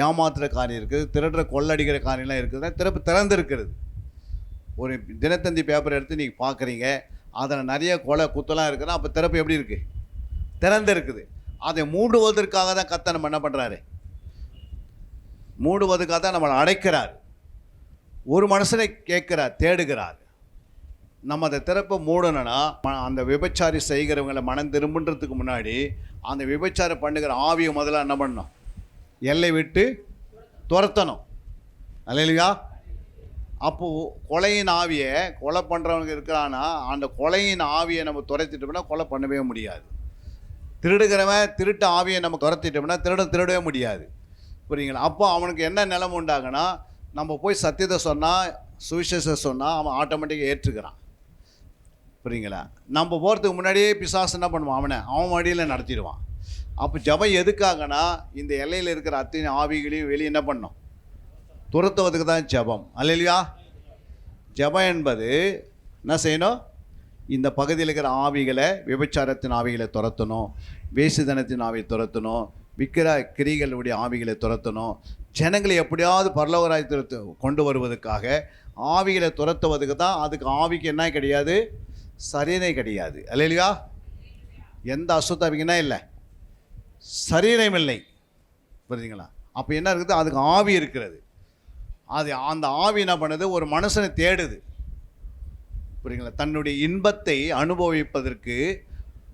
[SPEAKER 3] ஏமாத்துகிற காரியம் இருக்குது, திருடுற கொள்ளடிக்கிற காரியம்லாம் இருக்குதுன்னா திறப்பு திறந்திருக்கிறது. ஒரு தினத்தந்தி பேப்பர் எடுத்து நீங்கள் பார்க்குறீங்க, அதில் நிறைய கொலை குத்தலாம் இருக்குன்னா அப்போ திறப்பு எப்படி இருக்குது? திறந்திருக்குது. அதை மூடுவதற்காக தான் கர்த்தர் நம்ம என்ன பண்ணுறாரு? மூடுவதற்காக தான் நம்மளை அடைக்கிறார். ஒரு மனுஷனை கேட்குறார், தேடுகிறார். நம்ம அந்த திறப்பை மூடணும்னா அந்த விபச்சாரி செய்கிறவங்களை மனம் திரும்புன்றதுக்கு முன்னாடி அந்த விபச்சாரம் பண்ணுகிற ஆவியை முதல்ல என்ன பண்ணணும்? எல்லை விட்டு துரத்தணும். அல்லேலூயா. அப்போது கொலையின் ஆவியை, கொலை பண்ணுறவங்க இருக்கிறான்னா அந்த கொலையின் ஆவியை நம்ம துரத்திட்டோம்னா கொலை பண்ணவே முடியாது. திருடுகிறவன் திருட்டு ஆவியை நம்ம துரத்திட்டோம்னா திருடவே முடியாது. புரியுங்களா? அப்போ அவனுக்கு என்ன நிலைமை உண்டாகுன்னா, நம்ம போய் சத்தியத்தை சொன்னால், சுவிசேஷம் சொன்னால் அவன் ஆட்டோமேட்டிக்காக ஏற்றுக்கிறான். புரியுங்களா? நம்ம போகிறதுக்கு முன்னாடியே பிசாசு என்ன பண்ணுவான்? அவன் வழியில் நடத்திடுவான். அப்போ ஜபம் எதுக்காகனா, இந்த எல்லையில் இருக்கிற அத்தனை ஆவிகளையும் வெளியே என்ன பண்ணணும்? துரத்துவதுக்கு தான் ஜபம். அல்லேலூயா. ஜபம் என்பது என்ன செய்யணும்? இந்த பகுதியில் இருக்கிற ஆவிகளை, விபச்சாரத்தின் ஆவிகளை துரத்தணும், வேசித்தனத்தின் ஆவியை துரத்தணும், விற்கிற கிரிகளுடைய ஆவிகளை துரத்தணும். ஜனங்களை எப்படியாவது பரலோக ராஜ்யத்தை கொண்டு வருவதற்காக ஆவிகளை துரத்துவதுக்கு தான். அதுக்கு ஆவிக்கு என்ன கிடையாது? சரீரை கிடையாது. அல்லேலூயா. எந்த அசுத்தாவிக்குன்னா இல்லை, சரீரம் இல்லை. புரியுதுங்களா? அப்போ என்ன இருக்குது? அதுக்கு ஆவி இருக்கிறது. அது அந்த ஆவி என்ன பண்ணுது? ஒரு மனுஷனை தேடுது. புரியுங்களா? தன்னுடைய இன்பத்தை அனுபவிப்பதற்கு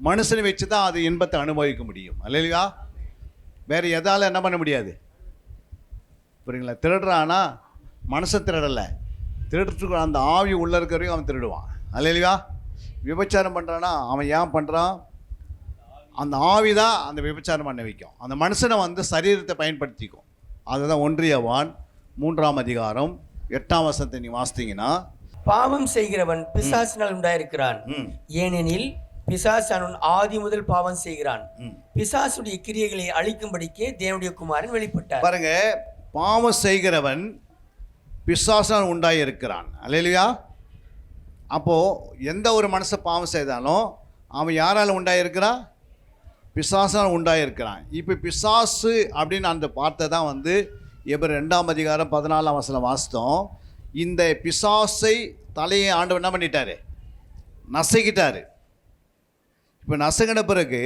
[SPEAKER 3] மனுஷனை வச்சு தான் அது இன்பத்தை அனுபவிக்க முடியும். அல்லேலூயா. வேறு எதால் என்ன பண்ண முடியாது. புரியுங்களா? திருடுறான்னா மனுஷன் திருடலை, திருடுறதுக்கு அந்த ஆவி உள்ளே இருக்கிறவரையும் அவன் திருடுவான். அல்லேலூயா. விபச்சாரம் பண்ணுறான்னா அவன் ஏன் பண்ணுறான்? அந்த ஆவி தான் அந்த விபச்சாரம் பண்ண வைக்கும். அந்த மனுஷனை வந்து சரீரத்தை பயன்படுத்திக்கும். அதுதான் 1 யோவான் 3ஆம் அதிகாரம் 8ஆம் வசனத்தை நீ வாசித்தீங்கன்னா,
[SPEAKER 4] பாவம் செய்கிறவன் பிசாசினால் உண்டாயிருக்கிறான், ஏனெனில் பிசாசு அவன் ஆதி முதல் பாவம் செய்கிறான். பிசாசுடைய கிரியைகளை அழிக்கும்படிக்கே தேவனுடைய குமாரன் வெளிப்பட்டார்.
[SPEAKER 3] பாருங்க, பாவம் செய்கிறவன் பிசாசால் உண்டாயிருக்கிறான். அல்லேலூயா. அப்போது எந்த ஒரு மனுஷன் பாவம் செய்தாலும் அவன் யாரால் உண்டாயிருக்கிறான்? பிசாசால் உண்டாயிருக்கிறான். இப்போ பிசாசு அப்படின்னு அந்த வார்த்தை தான் வந்து எபிரேயர் 2ஆம் அதிகாரம் 14ஆம் வசனம் வாசித்தோம். இந்த பிசாசை தலையை ஆண்டவர் என்ன பண்ணிட்டாரு? நசுக்கிட்டாரு. இப்போ நசுங்கின பிறகு,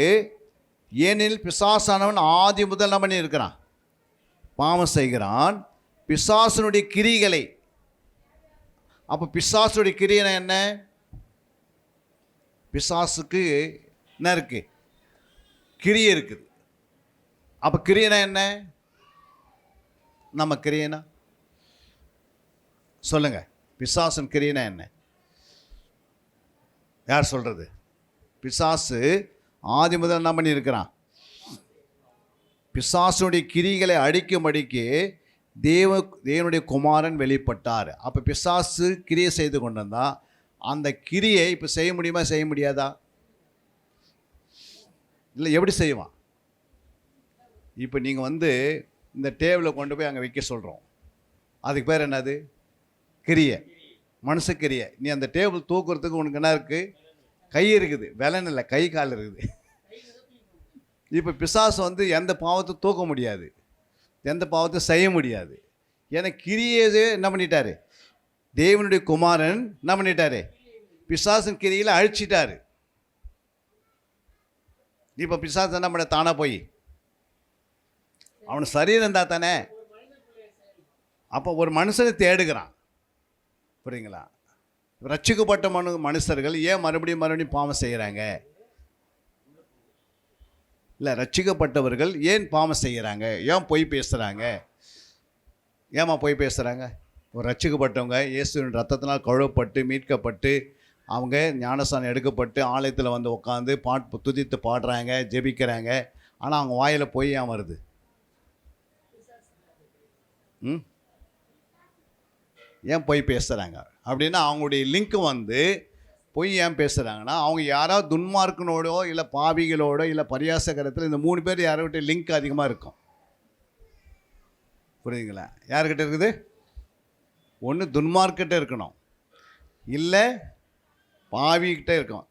[SPEAKER 3] ஏனெனில் பிசாசானவன் ஆதி முதல் என்ன பண்ணி இருக்கிறான்? பாவம் செய்கிறான். பிசாசனுடைய கிரிகளை. அப்போ பிசாசுடைய கிரியனை என்ன? பிசாசுக்கு என்ன இருக்கு? கிரியை இருக்குது. அப்போ கிரியனா என்ன? நம்ம கிரியனா சொல்லுங்க. பிசாசன் கிரியனா என்ன? யார் சொல்றது? பிசாசு ஆதி முதல் என்ன பண்ணி இருக்கிறான்? பிசாசுடைய கிரிகளை அடிக்கும்படிக்கு தேவனுடைய குமாரன் வெளிப்பட்டார். அப்போ பிசாசு கிரியை செய்து கொண்டு வந்தா அந்த கிரியை இப்போ செய்ய முடியுமா, செய்ய முடியாதா? இல்லை, எப்படி செய்வான்? இப்போ நீங்கள் வந்து இந்த டேபிளை கொண்டு போய் அங்கே வைக்க சொல்கிறோம். அதுக்கு பேர் என்னது? கிரியை, மனுஷ கிரியை. நீ அந்த டேபிள் தூக்குறதுக்கு உனக்கு என்ன இருக்குது? கை இருக்குது, விலன் இல்லை, கை கால் இருக்குது. இப்போ பிசாசு வந்து எந்த பாவத்தை தூக்க முடியாது, எந்த பாவத்தை செய்ய முடியாது. ஏன்னா கிரியையே என்ன பண்ணிட்டாரு? தேவனுடைய குமாரன் என்ன பண்ணிட்டாரு? பிசாசின் கிரியில் அழிச்சிட்டாரு. இப்போ பிசாசு என்ன பண்ண? தானா போய் அவன் சரீரம் இருந்தால் தானே. அப்போ ஒரு மனுஷனை தேடுகிறான். புரியுங்களா? ரட்சிக்கப்பட்ட மனுஷர்கள் ஏன் மறுபடியும் பாவம் செய்கிறாங்க? இல்லை, ரட்சிக்கப்பட்டவர்கள் ஏன் பாவம் செய்கிறாங்க? ஏன் பொய் பேசுகிறாங்க? ஏமா பொய் பேசுகிறாங்க? ஒரு ரட்சிக்கப்பட்டவங்க இயேசுவின் ரத்தத்தினால் கழுவப்பட்டு மீட்கப்பட்டு அவங்க ஞானஸ்தானம் எடுக்கப்பட்டு ஆலயத்தில் வந்து உட்காந்து துதித்து பாடுறாங்க, ஜெபிக்கிறாங்க. ஆனால் அவங்க வாயில் பொய் ஏன் வருது? ஏன் பொய் பேசுகிறாங்க அப்படின்னா அவங்களுடைய லிங்க் வந்து பொய் ஏன் பேசுகிறாங்கன்னா அவங்க யாராவது துன்மார்க்கனோடோ இல்லை பாவிகளோடோ இல்லை பரியாசகரத்தில் இந்த 3 பேர் யார்கிட்ட லிங்க் அதிகமாக இருக்கும். புரியுதுங்களா? யார்கிட்ட இருக்குது? ஒன்று துன்மார்க்கிட்ட இருக்கணும், இல்லை பாவிக்கிட்ட இருக்கும்,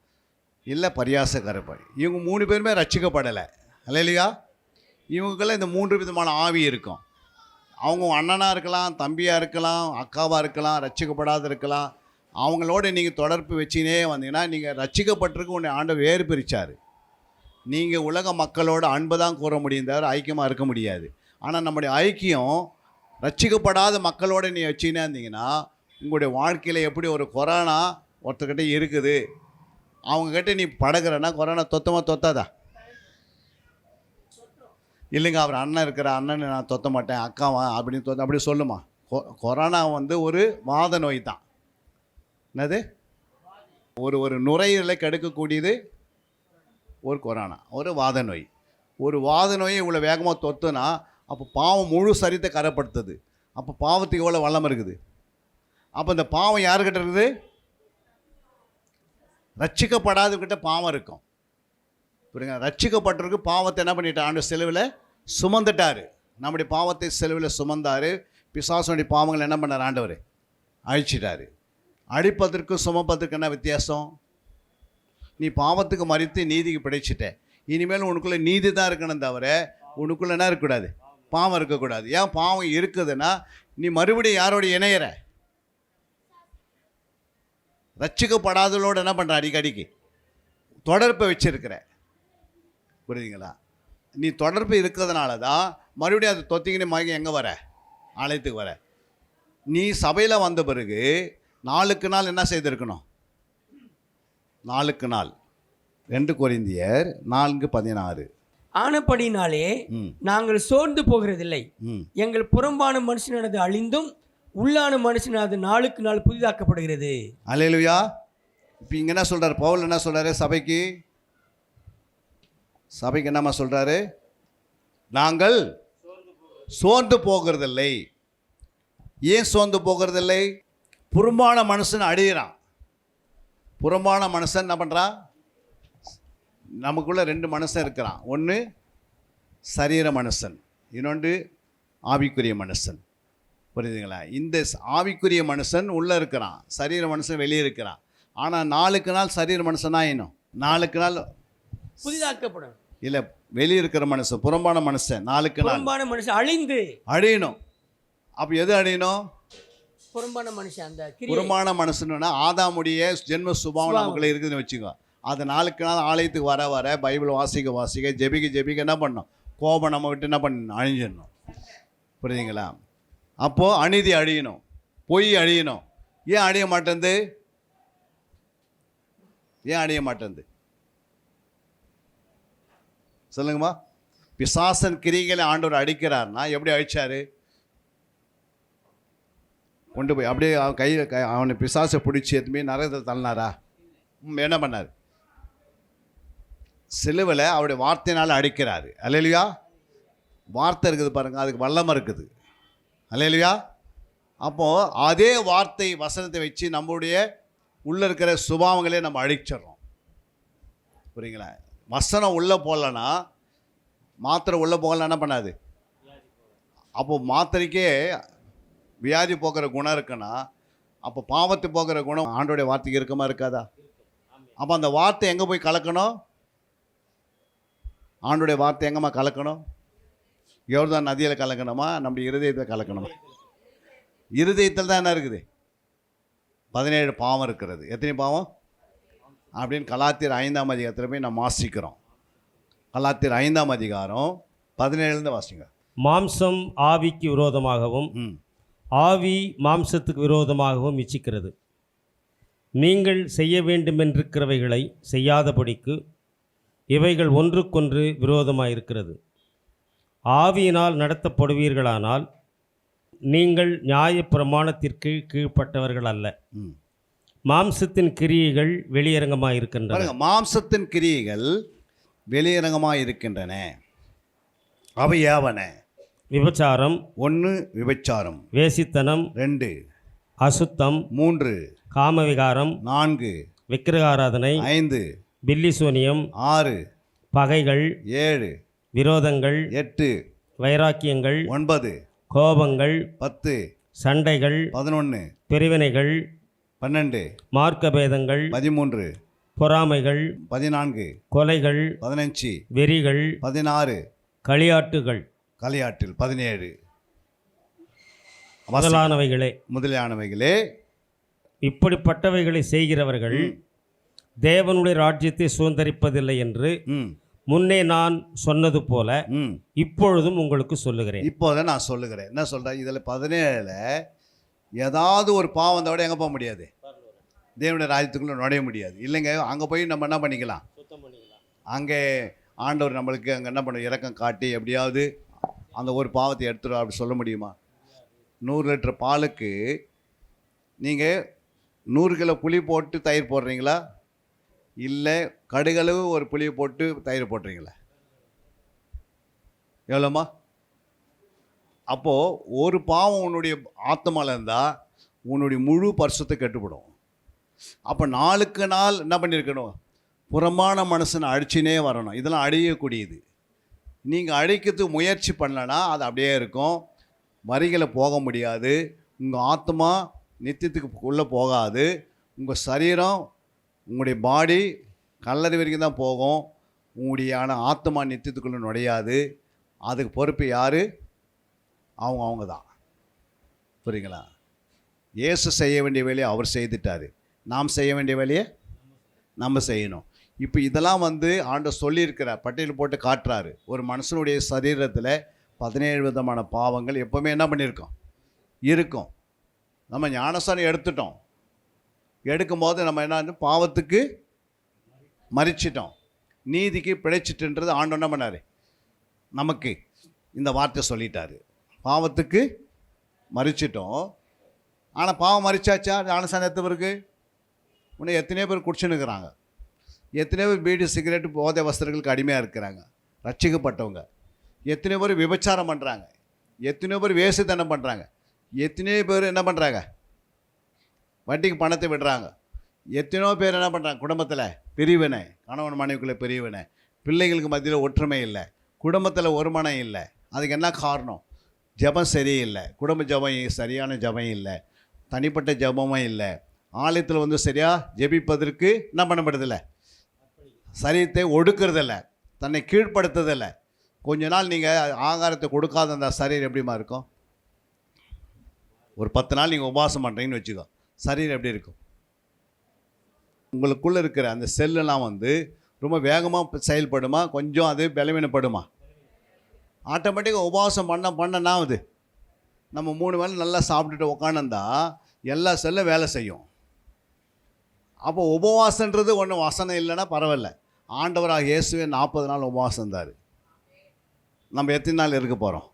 [SPEAKER 3] இல்லை பரியாசகரப்படி. இவங்க 3 பேருமே ரட்சிக்கப்படலை. இல்லையா? இவங்களுக்கெல்லாம் இந்த 3 விதமான ஆவி இருக்கும். அவங்க அண்ணனாக இருக்கலாம், தம்பியாக இருக்கலாம், அக்காவாக இருக்கலாம், ரட்சிக்கப்படாத இருக்கலாம். அவங்களோட நீங்கள் தொடர்பு வச்சினே வந்தீங்கன்னா நீங்கள் ரட்சிக்கப்பட்டிருக்கு உன்னை ஆண்டவர் வேறு பிரித்தார். நீங்கள் உலக மக்களோட அன்பு தான் கூற முடியும் தவிர ஐக்கியமாக இருக்க முடியாது. ஆனால் நம்முடைய ஐக்கியம் ரட்சிக்கப்படாத மக்களோட நீ வச்சினே இருந்தீங்கன்னா உங்களுடைய வாழ்க்கையில் எப்படி ஒரு கொரோனா ஒருத்தர்கிட்ட இருக்குது, அவங்கக்கிட்ட நீ பழகிறன்னா கொரோனா தொத்தாதா? இல்லைங்க, அவர் அண்ணன் இருக்கிற அண்ணன் நான் தொத்த மாட்டேன், அக்காவா அப்படின்னு அப்படி சொல்லுமா? கொரோனா வந்து ஒரு வாத நோய் தான். என்னது? ஒரு நுரையீரலை கெடுக்கக்கூடியது ஒரு கொரோனா, ஒரு வாத நோய். ஒரு வாத நோயை இவ்வளோ வேகமாக தொத்துனா அப்போ பாவம் முழு சரீரத்தை கரைப்படுத்துது. அப்போ பாவத்துக்கு எவ்வளோ வல்லம் இருக்குது? அப்போ இந்த பாவம் யாருக்கிட்ட இருக்குது? ரட்சிக்கப்படாதவங்கிட்ட பாவம் இருக்கும். புரியுங்க? ரட்சிக்கப்பட்டிருக்கு பாவத்தை என்ன பண்ணிட்டார்? ஆண்டு சிலுவையில் சுமந்துட்டார். நம்முடைய பாவத்தை சிலுவையில் சுமந்தார். பிசாசுடைய பாவங்களை என்ன பண்ணார்? ஆண்டவர் அழிச்சிட்டார். அழிப்பதற்கும் சுமப்பதற்கு என்ன வித்தியாசம்? நீ பாவத்துக்கு மறித்து நீதிக்கு பிடிச்சிட்ட. இனிமேல் உனக்குள்ளே நீதி தான் இருக்கணும் தவிர உனக்குள்ளே என்ன இருக்கக்கூடாது? பாவம் இருக்கக்கூடாது. ஏன் பாவம் இருக்குதுன்னா நீ மறுபடியும் யாரோட இணையிற? ரட்சிக்கப்படாதவளோடு என்ன பண்ணுற? அடிக்கடிக்கு தொடர்பை வச்சுருக்கிற. புரியுதுங்களா? நீ தொடர்பு இருக்கிறதுனால தான் மறுபடியும் அது தொத்திக்கின்னு மயக்கம் எங்கே வர? ஆலயத்துக்கு வர. நீ சபையில் வந்த பிறகு நாளுக்கு நாள் என்ன செய்திருக்கணும்? நாளுக்கு நாள் 2 கொரிந்தியர் 4:16.
[SPEAKER 4] ஆனபடினாலே நாங்கள் சோர்ந்து போகிறதில்லை. எங்கள் புறம்பான மனுஷனானது அழிந்தும் உள்ளான மனுஷனானது நாளுக்கு நாள் புதிதாக்கப்படுகிறது.
[SPEAKER 3] அல்லேலூயா. இப்போ இங்கே என்ன சொல்கிறார் பவுல்? என்ன சொல்கிறாரு? சபைக்கு என்னம்மா சொல்கிறாரு? நாங்கள் சோர்ந்து போகிறதில்லை. ஏன் சோர்ந்து போகிறதில்லை? புறம்பான மனுஷன் அழியிறான். புறம்பான மனுஷன் என்ன பண்ணுறான்? நமக்குள்ளே 2 மனுஷன் இருக்கிறான். ஒன்று சரீர மனுஷன், இன்னொன்று ஆவிக்குரிய மனுஷன். புரியுதுங்களா? இந்த ஆவிக்குரிய மனுஷன் உள்ளே இருக்கிறான், சரீர மனுஷன் வெளியே இருக்கிறான். ஆனால் நாளுக்கு நாள் சரீர மனுஷனா இன்னும் நாளுக்கு நாள்
[SPEAKER 4] புதிதாக்கப்படும்.
[SPEAKER 3] இல்லை, வெளியே இருக்கிற மனுஷன் புறம்பான மனுஷன் நாளுக்கு நாள்
[SPEAKER 4] புறம்பான மனுஷன்
[SPEAKER 3] அழியணும். அப்போ எது அழியணும்?
[SPEAKER 4] புறம்பான மனுஷன். அந்த
[SPEAKER 3] புறம்பான மனுஷன்னா ஆதாமுடைய ஜென்ம சுபாவம் நமக்குள்ள இருக்குதுன்னு வச்சுக்கோ. அது நாளுக்கு நாள் ஆலயத்துக்கு வர வர பைபிள் வாசிக்க ஜெபிக்க என்ன பண்ணணும்? கோபம் நம்ம விட்டு என்ன பண்ணணும்? அழிஞ்சிடணும். புரியுதுங்களா? அப்போது அநீதி அழியணும், பொய் அழியணும். ஏன் அழிய மாட்டேங்குது? ஏன் அழிய மாட்டேங்குது சொல்லுங்கம்மா. பிசாசன் கிரிகளை ஆண்டவர் அடிக்கிறார்னா எப்படி அழிச்சாரு? கொண்டு போய் அப்படியே கையில் அவனை பிசாசை பிடிச்சி எதுவுமே நரகத்தில் தள்ளினாரா? என்ன பண்ணார்? சிலுவையில் அவருடைய வார்த்தையினால் அடிக்கிறாரு. அல்லேலூயா. வார்த்தை இருக்குது பாருங்கள், அதுக்கு வல்லமை இருக்குது. அல்லேலூயா. அப்போது அதே வார்த்தை வசனத்தை வச்சு நம்மளுடைய உள்ளே இருக்கிற சுபாவங்களே நம்ம அழிச்சிடறோம். புரியுங்களா? வசனம் உள்ளே போகலன்னா, மாத்திரை உள்ளே போகலாம் என்ன பண்ணாது? அப்போது மாத்திரைக்கே வியாதி போக்குற குணம் இருக்குன்னா அப்போ பாவத்தை போக்குற குணம் ஆண்டோடைய வார்த்தைக்கு இருக்கமா இருக்காதா? அப்போ அந்த வார்த்தை எங்கே போய் கலக்கணும்? ஆண்டோடைய வார்த்தை எங்கம்மா கலக்கணும்? யோர்தான் நதியில் கலக்கணுமா? நம்ம இருதயத்தை கலக்கணுமா? இருதயத்தில் தான் என்ன இருக்குது? 17 பாவம் இருக்கிறது. எத்தனை பாவம் அப்படின்னு கலாத்தியர் 5ஆம் அதிகாரத்தில் போய் நம்ம வாசிக்கிறோம். கலாத்தியர் 5ஆம் அதிகாரம் 17 வாசிங்க.
[SPEAKER 2] மாம்சம் ஆவிக்கு விரோதமாகவும்
[SPEAKER 3] ம்
[SPEAKER 2] ஆவி மாம்சத்துக்கு விரோதமாகவும் இச்சிக்கிறது. நீங்கள் செய்ய வேண்டுமென்றிருக்கிறவைகளை செய்யாதபடிக்கு இவைகள் ஒன்றுக்கொன்று விரோதமாயிருக்கிறது. ஆவியினால் நடத்தப்படுவீர்களானால் நீங்கள் நியாய பிரமாணத்திற்கு கீழ்ப்பட்டவர்கள் அல்ல.
[SPEAKER 3] ம்
[SPEAKER 2] மாம்சத்தின் கிரியைகள் வெளியரங்கமாயிருக்கின்றன.
[SPEAKER 3] பாருங்க, மாம்சத்தின் கிரியைகள் வெளியரங்கமாக இருக்கின்றன. அவை யாவன?
[SPEAKER 2] விபச்சாரம்,
[SPEAKER 3] 1 விபச்சாரம்,
[SPEAKER 2] வேசித்தனம்,
[SPEAKER 3] 2
[SPEAKER 2] அசுத்தம்,
[SPEAKER 3] 3
[SPEAKER 2] காமவிகாரம்,
[SPEAKER 3] 4
[SPEAKER 2] விக்கிரகாராதனை,
[SPEAKER 3] 5
[SPEAKER 2] பில்லிசூனியம்,
[SPEAKER 3] 6
[SPEAKER 2] பகைகள்,
[SPEAKER 3] 7
[SPEAKER 2] விரோதங்கள்,
[SPEAKER 3] 8
[SPEAKER 2] வைராக்கியங்கள்,
[SPEAKER 3] 9
[SPEAKER 2] கோபங்கள்,
[SPEAKER 3] 10
[SPEAKER 2] சண்டைகள்,
[SPEAKER 3] 11
[SPEAKER 2] பிரிவினைகள்,
[SPEAKER 3] 12
[SPEAKER 2] மார்க்கபேதங்கள்,
[SPEAKER 3] 13
[SPEAKER 2] பொறாமைகள்,
[SPEAKER 3] 14
[SPEAKER 2] கொலைகள்,
[SPEAKER 3] 15
[SPEAKER 2] வெறிகள்,
[SPEAKER 3] 16
[SPEAKER 2] களியாட்டுகள்
[SPEAKER 3] களியாட்டில் 17
[SPEAKER 2] முதலானவைகளே. இப்படிப்பட்டவைகளை செய்கிறவர்கள் தேவனுடைய ராஜ்யத்தை சுதந்தரிப்பதில்லை என்று
[SPEAKER 3] ம்
[SPEAKER 2] முன்னே நான் சொன்னது போல
[SPEAKER 3] ம்
[SPEAKER 2] இப்பொழுதும் உங்களுக்கு சொல்லுகிறேன்.
[SPEAKER 3] இப்போதான் நான் சொல்லுகிறேன். என்ன சொல்கிறேன்? இதில் 17 ஏதாவது ஒரு பாவம் வந்தோட எங்கே போக முடியாது? தேவனுடைய ராஜ்யத்துக்குள்ளே நுழைய முடியாது. இல்லைங்க, அங்கே போய் நம்ம என்ன பண்ணிக்கலாம்? அங்கே ஆண்டவர் நம்மளுக்கு அங்கே என்ன பண்ண இரக்கம் காட்டி எப்படியாவது அந்த ஒரு பாவத்தை எடுத்துடும் அப்படி சொல்ல முடியுமா? 100 லிட்டர் பாலுக்கு நீங்கள் 100 கிலோ புளி போட்டு தயிர் போடுறீங்களா? இல்லை கடுகளவு ஒரு புளியை போட்டு தயிர் போடுறீங்களா? எவ்வளோம்மா? அப்போது ஒரு பாவம் உன்னுடைய ஆத்மாவில் இருந்தால் உன்னுடைய முழு பரிசுத்தை கெட்டுப்படும். அப்போ நாளுக்கு நாள் என்ன பண்ணியிருக்கணும்? புறமான மனுஷனை அழிச்சினே வரணும். இதெல்லாம் அழியக்கூடியது. நீங்கள் அழிக்கிறதுக்கு முயற்சி பண்ணலன்னா அது அப்படியே இருக்கும். வரிகளை போக முடியாது. உங்கள் ஆத்மா நித்தியத்துக்கு உள்ளே போகாது. உங்கள் சரீரம், உங்களுடைய பாடி கல்லறை வரைக்கும் தான் போகும். உங்களுடைய ஆத்மா நித்தியத்துக்குள்ளே நுழையாது. அதுக்கு பொறுப்பு யார்? அவங்க தான். புரியுங்களா? இயேசு செய்ய வேண்டிய வேலையை அவர் செய்துட்டார். நாம் செய்ய வேண்டிய வேலையை நம்ம செய்யணும். இப்போ இதெல்லாம் ஆண்டவர் சொல்லியிருக்கிறார், பட்டியல் போட்டு காட்டுறாரு. ஒரு மனுஷனுடைய சரீரத்தில் 17 விதமான பாவங்கள் எப்போவுமே என்ன பண்ணியிருக்கோம்? இருக்கும். நம்ம ஞானஸ்தானம் எடுத்துட்டோம். எடுக்கும்போது நம்ம என்ன பாவத்துக்கு மறிச்சிட்டோம், நீதிக்கு பிழைச்சிட்டுன்றது ஆண்டவர் என்ன பண்ணார்? நமக்கு இந்த வார்த்தை சொல்லிட்டாரு. பாவத்துக்கு மறிச்சிட்டோம். ஆனால் பாவம் மறிச்சாச்சா? ஞானஸ்தானம் எடுத்த பிறகு இன்னும் எத்தனையோ பேர் குடிச்சுன்னு இருக்கிறாங்க. எத்தனையோ பேர் பீடி சிகரெட்டு போதை வஸ்திரங்களுக்கு அடிமையாக இருக்கிறாங்க, ரட்சிக்கப்பட்டவங்க. எத்தனையோ பேர் விபச்சாரம் பண்ணுறாங்க, எத்தனையோ பேர் வேசித்தனம் பண்ணுறாங்க, எத்தனையோ பேர் என்ன பண்ணுறாங்க? வட்டிக்கு பணத்தை விடுறாங்க. எத்தனையோ பேர் என்ன பண்ணுறாங்க? குடும்பத்தில் பிரிவினை, கணவன் மனைவிக்குள்ளே பிரிவினை, பிள்ளைகளுக்கு மத்தியில் ஒற்றுமை இல்லை, குடும்பத்தில் ஒருமனம் இல்லை. அதுக்கு என்ன காரணம்? ஜபம் சரியில்லை. குடும்ப ஜபம் சரியான ஜபம் இல்லை, தனிப்பட்ட ஜபமும் இல்லை. ஆலயத்தில் சரியாக ஜெபிப்பதற்கு என்ன பண்ணப்படுதில்லை? சரீரத்தை ஒடுக்கிறதில்லை, தன்னை கீழ்ப்படுத்துறதில்லை. கொஞ்ச நாள் நீங்கள் ஆகாரத்தை கொடுக்காத அந்த சரீரம் எப்படிமா இருக்கும்? ஒரு 10 நாள் நீங்கள் உபவாசம் பண்ணுறீங்கன்னு வச்சுக்கோ, சரீரம் எப்படி இருக்கும்? உங்களுக்குள்ளே இருக்கிற அந்த செல்லெல்லாம் ரொம்ப வேகமாக செயல்படுமா? கொஞ்சம் அது பலவீனப்படுமா? ஆட்டோமேட்டிக்காக உபவாசம் பண்ணனா நம்ம 3 வேளை நல்லா சாப்பிட்டுட்டு உட்காந்துருந்தா எல்லா செல்லும் வேலை செய்யும். அப்போ உபவாசன்றது ஒன்றும் வசனம் இல்லைன்னா பரவாயில்ல. ஆண்டவராக இயேசுவே 40 நாள் உபவாசம் இருந்தார். நம்ம எத்தனை நாள் இருக்க போகிறோம்?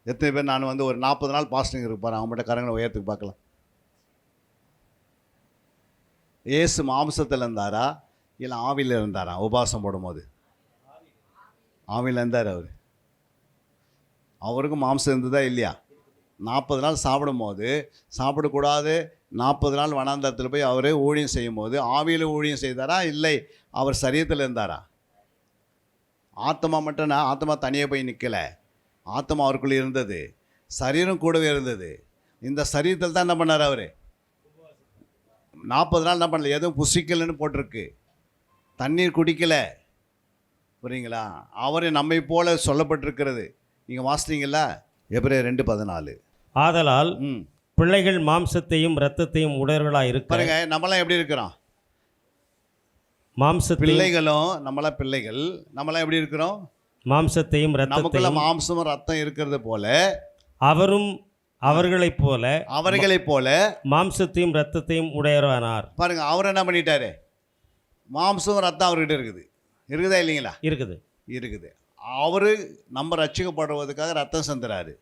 [SPEAKER 3] எத்தனை பேர் நான் ஒரு 40 நாள் பாஸ்டிங் இருக்க போகிறேன்? அவங்க மட்டும் கரங்களை உயரத்துக்கு பார்க்கலாம். இயேசு மாம்சத்தில் இருந்தாரா இல்லை ஆவியில் இருந்தாரா? உபவாசம் போடும்போது ஆவியில் இருந்தார். அவருக்கும் மாம்சம் இருந்ததா இல்லையா? 40 நாள் சாப்பிடும்போது சாப்பிடக்கூடாது, 40 நாள் வனாந்தரத்தில் போய் அவரே ஊழியம் செய்யும் போது ஆவியில் ஊழியம் செய்தாரா இல்லை அவர் சரீரத்தில் இருந்தாரா? ஆத்மா மட்டும் ஆத்மா தனியாக போய் நிற்கலை, ஆத்மா அவருக்குள்ளே இருந்தது, சரீரம் கூடவே இருந்தது. இந்த சரீரத்தில் தான் என்ன பண்ணார் அவர்? 40 நாள் என்ன பண்ணல, எதுவும் புசிக்கலைன்னு போட்டிருக்கு, தண்ணீர் குடிக்கலை. புரியுங்களா? அவரை நம்மை போல சொல்லப்பட்டிருக்கிறது. நீங்கள் வாசித்தீங்களா? எபிரேயர் 2:14.
[SPEAKER 2] ஆதலால் பிள்ளைகள் மாம்சத்தையும் இரத்தத்தையும் உடையவர்களாக இருக்க.
[SPEAKER 3] பாருங்க, நம்மளாம் எப்படி இருக்கிறோம்?
[SPEAKER 2] மாம்ச
[SPEAKER 3] பிள்ளைகளும் நம்மளாம் பிள்ளைகள், நம்மளாம் எப்படி இருக்கிறோம்?
[SPEAKER 2] மாம்சத்தையும்
[SPEAKER 3] நமக்குள்ள
[SPEAKER 2] இரத்தத்தையும்
[SPEAKER 3] மாம்சமும் ரத்தம் இருக்கிறது போல
[SPEAKER 2] அவரும் அவர்களைப் போல மாம்சத்தையும் இரத்தத்தையும் உடையவனார்.
[SPEAKER 3] பாருங்க, அவர் என்ன பண்ணிட்டாரு? மாம்சம் ரத்தம் அவர்கிட்ட இருக்குது. இருக்குதா இல்லைங்களா?
[SPEAKER 2] இருக்குது.
[SPEAKER 3] இருக்குது. அவர் நம்ம ரட்சிக்கப்படுவதற்காக ரத்தம் சந்துறாரு.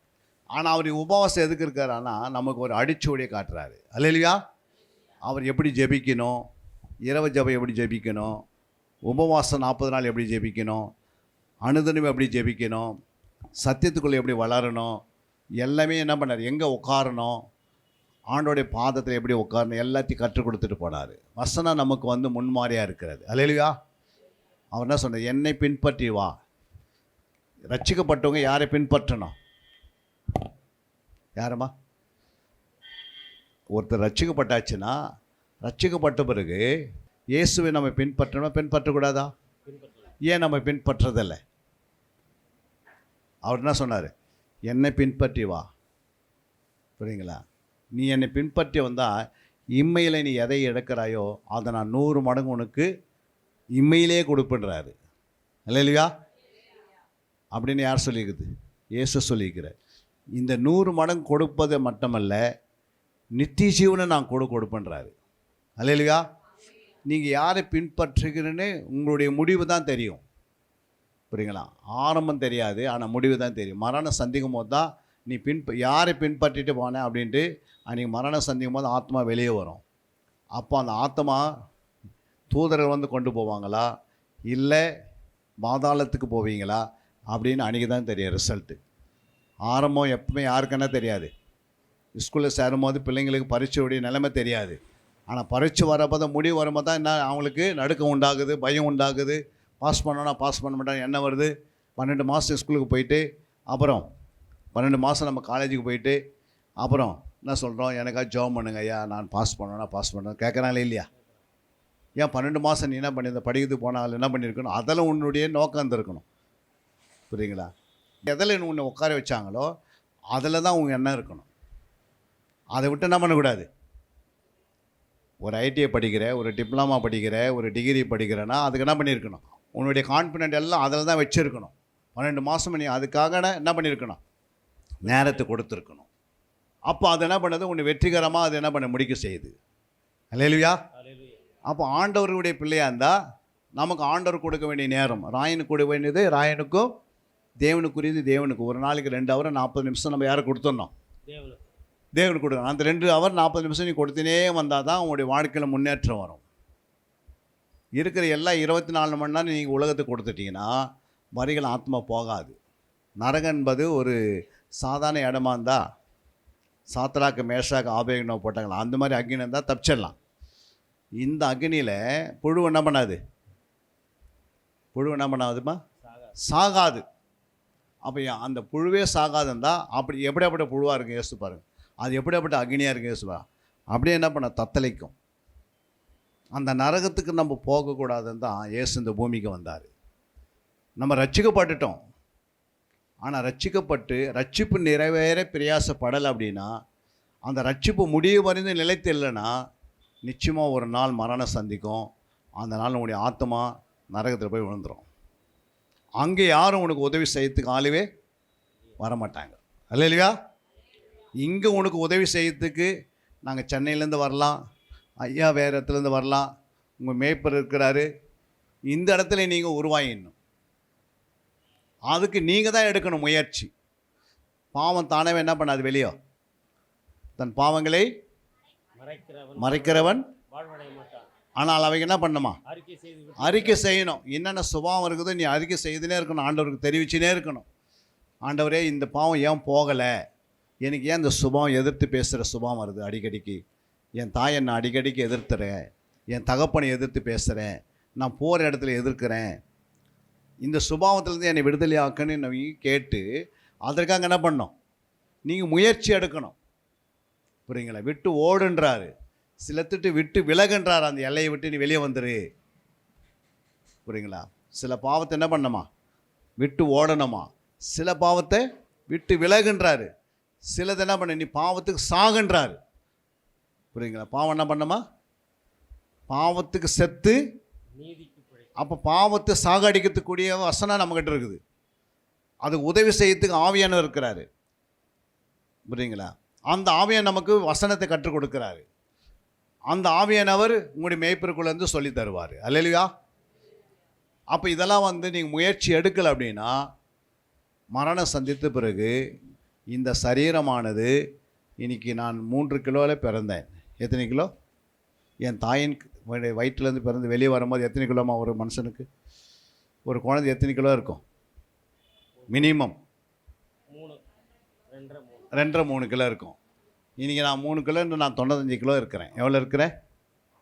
[SPEAKER 3] ஆனால் அவர் உபவாசம் எதுக்கு இருக்காருன்னா நமக்கு ஒரு அடிச்சுவடியை காட்டுறாரு. அல்லையா? அவர் எப்படி ஜெபிக்கணும், இரவு ஜெபம் எப்படி ஜெபிக்கணும், உபவாசம் 40 நாள் எப்படி ஜெபிக்கணும், அனுதினம் எப்படி ஜெபிக்கணும், சத்தியத்துக்குள்ளே எப்படி வளரணும், எல்லாமே என்ன பண்ணார்? எங்கே உட்காரணும், ஆண்டோடைய பாதத்தில் எப்படி உட்காரணும், எல்லாத்தையும் கற்றுக் கொடுத்துட்டு போனார். வசனம் நமக்கு வந்து முன்மாதிரியாக இருக்கிறது. அல்லையா? அவர் என்ன சொன்னார்? என்னை பின்பற்றி வா. ரட்சிக்கப்பட்டவங்க யாரை பின்பற்றணும்? யாரம்மா? ஒருத்தர் ரட்சிக்கப்பட்டாச்சுன்னா ரட்சிக்கப்பட்ட பிறகு இயேசுவை நம்ம பின்பற்றணும், பின்பற்றக்கூடாதா? ஏன் நம்ம பின்பற்றதில்லை? அவர் என்ன சொன்னார்? என்னை பின்பற்றி வா. புரியுங்களா? நீ என்னை பின்பற்றி வந்தால் இம்மையில் நீ எதை இழக்கிறாயோ அதை நான் 100 மடங்கு உனக்கு இம்மையிலே கொடுப்பேன்றாரு. இல்லையா? அப்படின்னு யார் சொல்லியிருக்குது? இயேசு சொல்லியிருக்கிறார். இந்த 100 மடங்கு கொடுப்பது மட்டுமல்ல, நித்திய ஜீவனை நான் கொடுப்பேன்றாரு. அல்லையா? நீங்கள் யாரை பின்பற்றுகிறேன்னு உங்களுடைய முடிவு தான் தெரியும். புரியுங்களா? ஆரம்பம் தெரியாது, ஆனால் முடிவு தான் தெரியும். மரணம் சந்திக்கும் போது தான் நீ யாரை பின்பற்றிட்டு போனேன் அப்படின்ட்டு அன்றைக்கி மரணம் சந்திக்கும் போது ஆத்மா வெளியே வரும். அப்போ அந்த ஆத்மா தூதர்கள் வந்து கொண்டு போவாங்களா இல்லை பாதாளத்துக்கு போவீங்களா அப்படின்னு அன்றைக்கி தான் தெரியும் ரிசல்ட்டு. ஆரம்பம் எப்பவுமே யாருக்குன்னா தெரியாது. ஸ்கூலில் சேரும்போது பிள்ளைங்களுக்கு பரீட்சையுடைய நிலைமை தெரியாது. ஆனால் பரீட்சை வரப்போ தான் முடிவு வரும்போது தான் என்ன அவங்களுக்கு நடுக்கம் உண்டாகுது, பயம் உண்டாகுது. பாஸ் பண்ணோன்னா பாஸ் பண்ண மாட்டாங்க, என்ன வருது? 12 மாதம் ஸ்கூலுக்கு போயிட்டு அப்புறம் 12 மாதம் நம்ம காலேஜுக்கு போயிட்டு அப்புறம் என்ன சொல்கிறோம்? எனக்காக ஜாப் பண்ணுங்க ஐயா, நான் பாஸ் பண்ணோன்னா பாஸ் பண்ணணும் கேட்குறாங்களே இல்லையா? ஏன் 12 மாதம் நீ என்ன பண்ணியிருந்த? படிக்கிறதுக்கு போனால் என்ன பண்ணியிருக்கணும்? அதில் உன்னுடைய நோக்கம் இருந்திருக்கணும். புரியுங்களா? எதில் உன்னை உட்கார வச்சாங்களோ அதில் தான் உங்கள் எண்ணம் இருக்கணும். அதை விட்டு என்ன பண்ணக்கூடாது? ஒரு ஐடிஐ படிக்கிற, ஒரு டிப்ளமா படிக்கிற, ஒரு டிகிரி படிக்கிறேன்னா அதுக்கு என்ன பண்ணியிருக்கணும்? உன்னுடைய கான்ஃபிடென்ட் எல்லாம் அதில் தான் வச்சுருக்கணும். 12 மாதம் நீ அதுக்காக என்ன பண்ணியிருக்கணும்? நேரத்தை கொடுத்துருக்கணும். அப்போ அது என்ன பண்ணுது? உன்னை வெற்றிகரமாக அது என்ன பண்ண முடிக்க செய்யுது. அல்லேலூயா. அப்போ ஆண்டவருடைய பிள்ளையாக இருந்தால் நமக்கு ஆண்டவர் கொடுக்க வேண்டிய நேரம், ராயனுக்கு கொடுக்க வேண்டியது ராயனுக்கும், தேவனுக்குரியது தேவனுக்கு. ஒரு நாளைக்கு 2 ஹவர் 40 நிமிஷம் நம்ம யாரை கொடுத்துடணும்? தேவனுக்கு கொடுக்கணும். அந்த 2 ஹவர் 40 நிமிஷம் நீ கொடுத்துனே வந்தால் தான் உங்களுடைய வாழ்க்கையில் முன்னேற்றம் வரும். இருக்கிற எல்லாம் 24 மணி நேரம் நீங்கள் உலகத்துக்கு கொடுத்துட்டிங்கன்னா வரிகள் ஆத்மா போகாது. நரகம் என்பது ஒரு சாதாரண இடமா இருந்தால் சாத்ராக்கு மேஷாக்கு ஆபேகனோ போட்டாங்களா, அந்த மாதிரி அக்னி இருந்தால் தப்பிச்சிடலாம். இந்த அக்னியில் புழு என்ன பண்ணாது? புழு என்ன பண்ணாதுமா? சாகாது. அப்போ அந்த புழுவே சாகாதுன்னா அப்படி எப்படியாப்பட்ட புழுவாக இருக்குது யோசிச்சு பாருங்கள். அது எப்படியாப்பட்ட அக்னியாக இருக்குது யோசிச்சு பாருங்க. அப்படியே என்ன பண்ண தத்தளிக்கும். அந்த நரகத்துக்கு நம்ம போகக்கூடாதுன்னு தான் இயேசு இந்த பூமிக்கு வந்தார். நம்ம ரட்சிக்கப்பட்டுட்டோம். ஆனால் ரட்சிக்கப்பட்டு ரட்சிப்பு நிறைவேற பிரயாசப்படலை அப்படின்னா, அந்த ரட்சிப்பு முடிவு வரைந்து நிலைத்து இல்லைன்னா நிச்சயமாக ஒரு நாள் மரணம் சந்திக்கும். அந்த நாள் உங்களுடைய ஆத்மா நரகத்தில் போய் விழுந்துடும். அங்கே யாரும் உனக்கு உதவி செய்யறதுக்கு ஆளுவே வரமாட்டாங்க. அல்லையா? இங்கே உனக்கு உதவி செய்யறதுக்கு நாங்கள் சென்னையிலேருந்து வரலாம், ஐயா வேறு இடத்துலேருந்து வரலாம், உங்கள் மேய்ப்பர் இருக்கிறாரு. இந்த இடத்துல நீங்கள் உருவாகிடணும். அதுக்கு நீங்கள் தான் எடுக்கணும் முயற்சி. பாவம் தானே என்ன பண்ணாது? வெளியோ தன் பாவங்களை மறைக்கிறவன். ஆனால் அவங்க என்ன பண்ணணுமா? அறிக்கை செய்யணும். என்னென்ன சுபாவம் இருக்குதோ நீ அறிக்கை செய்துனே இருக்கணும். ஆண்டவருக்கு தெரிவிச்சுனே இருக்கணும். ஆண்டவரே, இந்த பாவம் ஏன் போகலை? எனக்கு ஏன் இந்த சுபாவம் எதிர்த்து பேசுகிற சுபாவம் வருது அடிக்கடிக்கு? என் தாயை நான் அடிக்கடிக்கு எதிர்த்துறேன், என் தகப்பனை எதிர்த்து பேசுகிறேன், நான் போகிற இடத்துல எதிர்க்கிறேன். இந்த சுபாவத்திலேருந்து என்னை விடுதலையாக்குன்னு நீங்கள் கேட்டு அதற்காக என்ன பண்ணணும்? நீங்கள் முயற்சி எடுக்கணும். புரியுங்களா? விட்டு ஓடுன்றாரு, சிலத்துட்டு விட்டு விலகுன்றார். அந்த எல்லையை விட்டு நீ வெளியே வந்துரு. புரியுங்களா? சில பாவத்தை என்ன பண்ணணுமா? விட்டு ஓடணுமா? சில பாவத்தை விட்டு விலகுன்றாரு. சிலது என்ன பண்ண? நீ பாவத்துக்கு சாகுன்றாரு. புரியுங்களா? பாவம் என்ன பண்ணணுமா? பாவத்துக்கு செத்து அப்போ பாவத்தை சாகடிக்கக்கூடிய வசனம் நம்மக்கிட்ட இருக்குது. அது உதவி செய்யறதுக்கு ஆவியானவர் இருக்கிறாரு. புரியுங்களா? அந்த ஆவியானவர் நமக்கு வசனத்தை கற்றுக் கொடுக்கிறாரு. அந்த ஆவியானவர் உங்களுடைய மேய்ப்பருக்குள்ளேருந்து சொல்லி தருவார். அல்லேலூயா. அப்போ இதெல்லாம் நீங்கள் முயற்சி எடுக்கலை அப்படின்னா மரணம் சந்தித்த பிறகு இந்த சரீரமானது இன்னைக்கு நான் 3 கிலோவில் பிறந்தேன். எத்தனை கிலோ? என் தாயின் வயிற்றுலேருந்து பிறந்து வெளியே வரும்போது எத்தனை கிலோமா ஒரு மனுஷனுக்கு? ஒரு குழந்தை எத்தனை கிலோ இருக்கும்? மினிமம் 2.5-3 கிலோ இருக்கும். இன்றைக்கி நான் 3 கிலோ, நான் 95 கிலோ இருக்கிறேன். எவ்வளோ இருக்கிறேன்?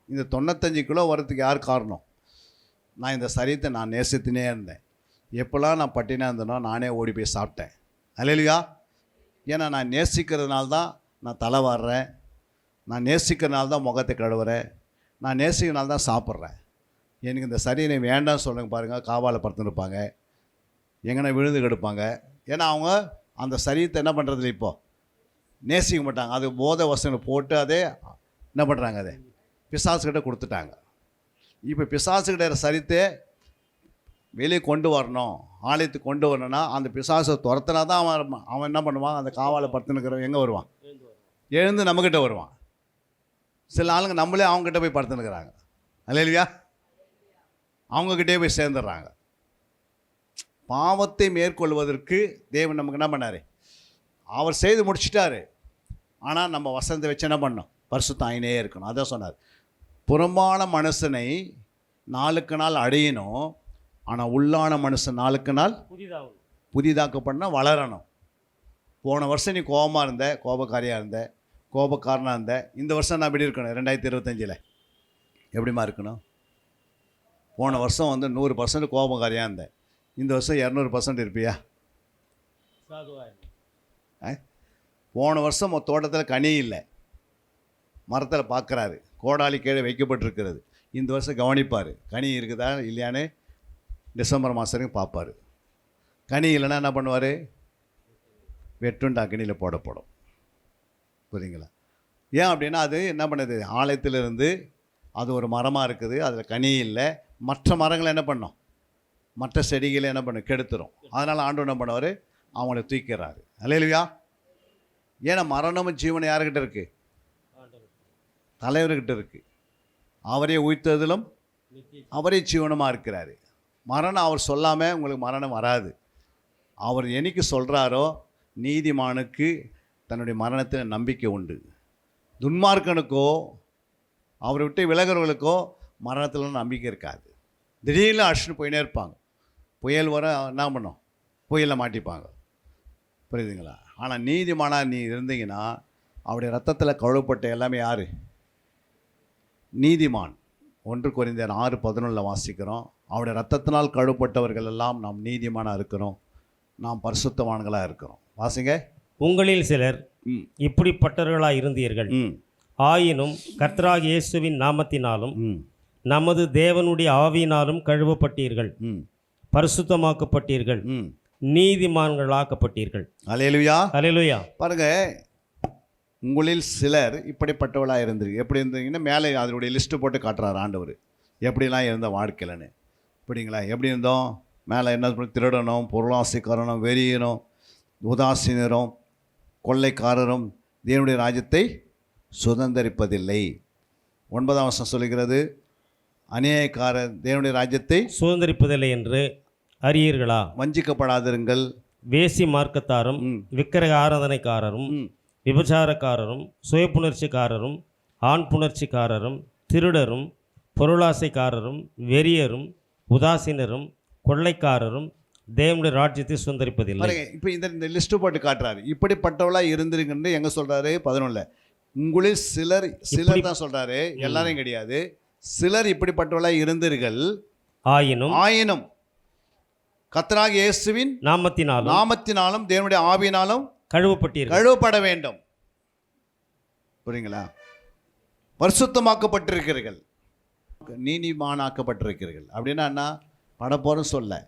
[SPEAKER 3] இந்த 95 கிலோ வரத்துக்கு யார் காரணம்? நான் இந்த சரீரத்தை நான் நேசித்துனே இருந்தேன். எப்போல்லாம் நான் பட்டினா இருந்தேனோ நானே ஓடி போய் சாப்பிட்டேன். அல்லேலூயா. ஏன்னா நான் நேசிக்கிறதுனால தான் நான் தலை வாடுறேன், நான் நேசிக்கிறதுனால தான் முகத்தை கழுவுறேன், நான் நேசிக்கிறதுனால தான் சாப்பிட்றேன். எனக்கு இந்த சரீரம் வேண்டாம்னு சொல்லுங்க பாருங்கள், காவால் படுத்துருப்பாங்க, எங்கன்னா விழுந்து கெடுப்பாங்க. ஏன்னா அவங்க அந்த சரீரத்தை என்ன பண்ணுறதில்ல, இப்போது நேசிக்க மாட்டாங்க. அது போதை வசனம் போட்டு அதே என்ன பண்ணுறாங்க, அதை பிசாசுக்கிட்ட கொடுத்துட்டாங்க. இப்போ பிசாசுக்கிட்ட சரீரத்தை வெளியே கொண்டு வரணும், ஆலயத்துக்கு கொண்டு வரணும்னா அந்த பிசாசை துரத்தினா தான் அவன் என்ன பண்ணுவான், அந்த காவால் படுத்துனுக்கிறவன் எங்கே வருவான்? எழுந்து நம்மக்கிட்ட வருவான். சில ஆளுங்க நம்மளே அவங்ககிட்ட போய் படுத்துனுக்கிறாங்க. அல்லேலூயா. அவங்கக்கிட்டே போய் சேர்ந்துடுறாங்க. பாவத்தை மேற்கொள்வதற்கு தேவன் நமக்கு என்ன பண்ணார்? அவர் செய்து முடிச்சிட்டாரு. ஆனால் நம்ம வசனத்தை வச்சு என்ன பண்ணணும்? பரிசுத்தம் ஆயினே இருக்கணும். அதான் சொன்னார், புறம்பான மனுஷனை நாளுக்கு நாள் அடையணும், ஆனால் உள்ளான மனுஷன் நாளுக்கு நாள் புதிதாக்கப்படனா வளரணும். போன வருஷம் நீ கோபமாக இருந்த, கோபக்காரியாக இருந்த, கோபக்காரனாக இருந்த, இந்த வருஷம் நான் எப்படி இருக்கணும்? 2025 எப்படிமா இருக்கணும்? போன வருஷம் 100% கோபக்காரியாக இருந்தேன், இந்த வருஷம் 200% இருப்பியா? போன வருஷம் தோட்டத்தில் கனி இல்லை, மரத்தில் பார்க்குறாரு, கோடாலி கீழே வைக்கப்பட்டிருக்கிறது. இந்த வருஷம் கவனிப்பார், கனி இருக்குதா இல்லையான்னு டிசம்பர் மாதம் வரைக்கும் பார்ப்பார். கனி இல்லைன்னா என்ன பண்ணுவார்? வெட்டுண்டா கனியில் போடப்படும். புரியுங்களா? ஏன் அப்படின்னா அது என்ன பண்ணுது, ஆலயத்திலிருந்து அது ஒரு மரமாக இருக்குது, அதில் கனி இல்லை, மற்ற மரங்களை என்ன பண்ணோம், மற்ற செடிகளை என்ன பண்ண கெடுத்துரும். அதனால் ஆண்டவர் என்ன பண்ணுவார், அவங்கள தூக்கிறாரு. அல்லேலூயா. ஏன்னா மரணமும் ஜீவனம் யாருக்கிட்ட இருக்குது? தலைவர்கிட்ட இருக்குது. அவரே உயிர்த்ததிலும் அவரே ஜீவனமாக இருக்கிறாரு. மரணம் அவர் சொல்லாமல் உங்களுக்கு மரணம் வராது. அவர் என்னைக்கு சொல்கிறாரோ நீதிமானுக்கு தன்னுடைய மரணத்தில் நம்பிக்கை உண்டு. துன்மார்க்கனுக்கோ அவரை விட்டு விலகிறவர்களுக்கோ மரணத்தில் நம்பிக்கை இருக்காது. திடீர்னு அடிச்சுட்டு போயினே இருப்பாங்க. புயல் வர என்ன பண்ணோம், புயலில் மாட்டிப்பாங்க. புரியுதுங்களா? ஆனால் நீதிமானாக நீ இருந்தீங்கன்னா அவருடைய ரத்தத்தில் கழுவப்பட்ட எல்லாமே யார்? நீதிமான். 1 கொரிந்தியர் 6:11 வாசிக்கிறோம், அவருடைய ரத்தத்தினால் கழுவப்பட்டவர்கள் எல்லாம் நாம் நீதிமானாக இருக்கிறோம், நாம் பரிசுத்தவான்களாக இருக்கிறோம். வாசிங்க.
[SPEAKER 2] உங்களில் சிலர் இப்படிப்பட்டவர்களாக இருந்தீர்கள், ஆயினும் கர்த்தராகிய இயேசுவின் நாமத்தினாலும் நமது தேவனுடைய ஆவியினாலும் கழுவப்பட்டீர்கள், பரிசுத்தமாக்கப்பட்டீர்கள், நீதிமான்களாக்கப்பட்டீர்கள்.
[SPEAKER 3] அல்லேலூயா.
[SPEAKER 2] அல்லேலூயா.
[SPEAKER 3] பாருங்க, உங்களில் சிலர் இப்படிப்பட்டவளாக இருந்திருக்கு. எப்படி இருந்தீங்கன்னா மேலே அதனுடைய லிஸ்ட்டு போட்டு காட்டுறாரு ஆண்டவர், எப்படிலாம் இருந்த வாழ்க்கையிலன்னு. இப்படிங்களா? எப்படி இருந்தோம்? மேலே என்ன திருடனும், பொருளாசைக்காரனும், வெறியனும், உதாசீனரும், கொள்ளைக்காரரும் தேவனுடைய ராஜ்யத்தை சுதந்தரிப்பதில்லை. 9ஆம் வசனம் சொல்லுகிறது, அநியாயக்காரர் தேவனுடைய ராஜ்யத்தை
[SPEAKER 2] சுதந்தரிப்பதில்லை என்று அறியீர்களா?
[SPEAKER 3] வஞ்சிக்கப்படாதிருங்கள்.
[SPEAKER 2] வேசி மார்க்கத்தாரும், விக்கிரக ஆராதனைக்காரரும், விபச்சாரக்காரரும், சுயப்புணர்ச்சிக்காரரும், ஆண் புணர்ச்சிக்காரரும், திருடரும், பொருளாசைக்காரரும், வெறியரும், உதாசீனரும், கொள்ளைக்காரரும் தேவனுடைய ராஜ்யத்தை சுதந்தரிப்பதில்லை.
[SPEAKER 3] இப்போ இந்த லிஸ்ட்டு போட்டு காட்டுறாரு. இப்படிப்பட்டவளாக இருந்திருக்குன்னு எங்கே சொல்கிறாரு? 11. உங்களில் சிலர், சிலர் தான் சொல்கிறாரு, எல்லாரையும் கிடையாது. சிலர் இப்படிப்பட்டவளாக இருந்தீர்கள், ஆயினும் கர்த்தராகிய இயேசுவின் நாமத்தினாலும் தேவனுடைய ஆவியினாலும் கழுவப்பட வேண்டும். புரியுங்களா? பரிசுத்தமாக்கப்பட்டிருக்கிறீர்கள், நீதிமானாக்கப்பட்டிருக்கிறீர்கள். அப்படின்னா என்ன? படப்போரும் சொல்ல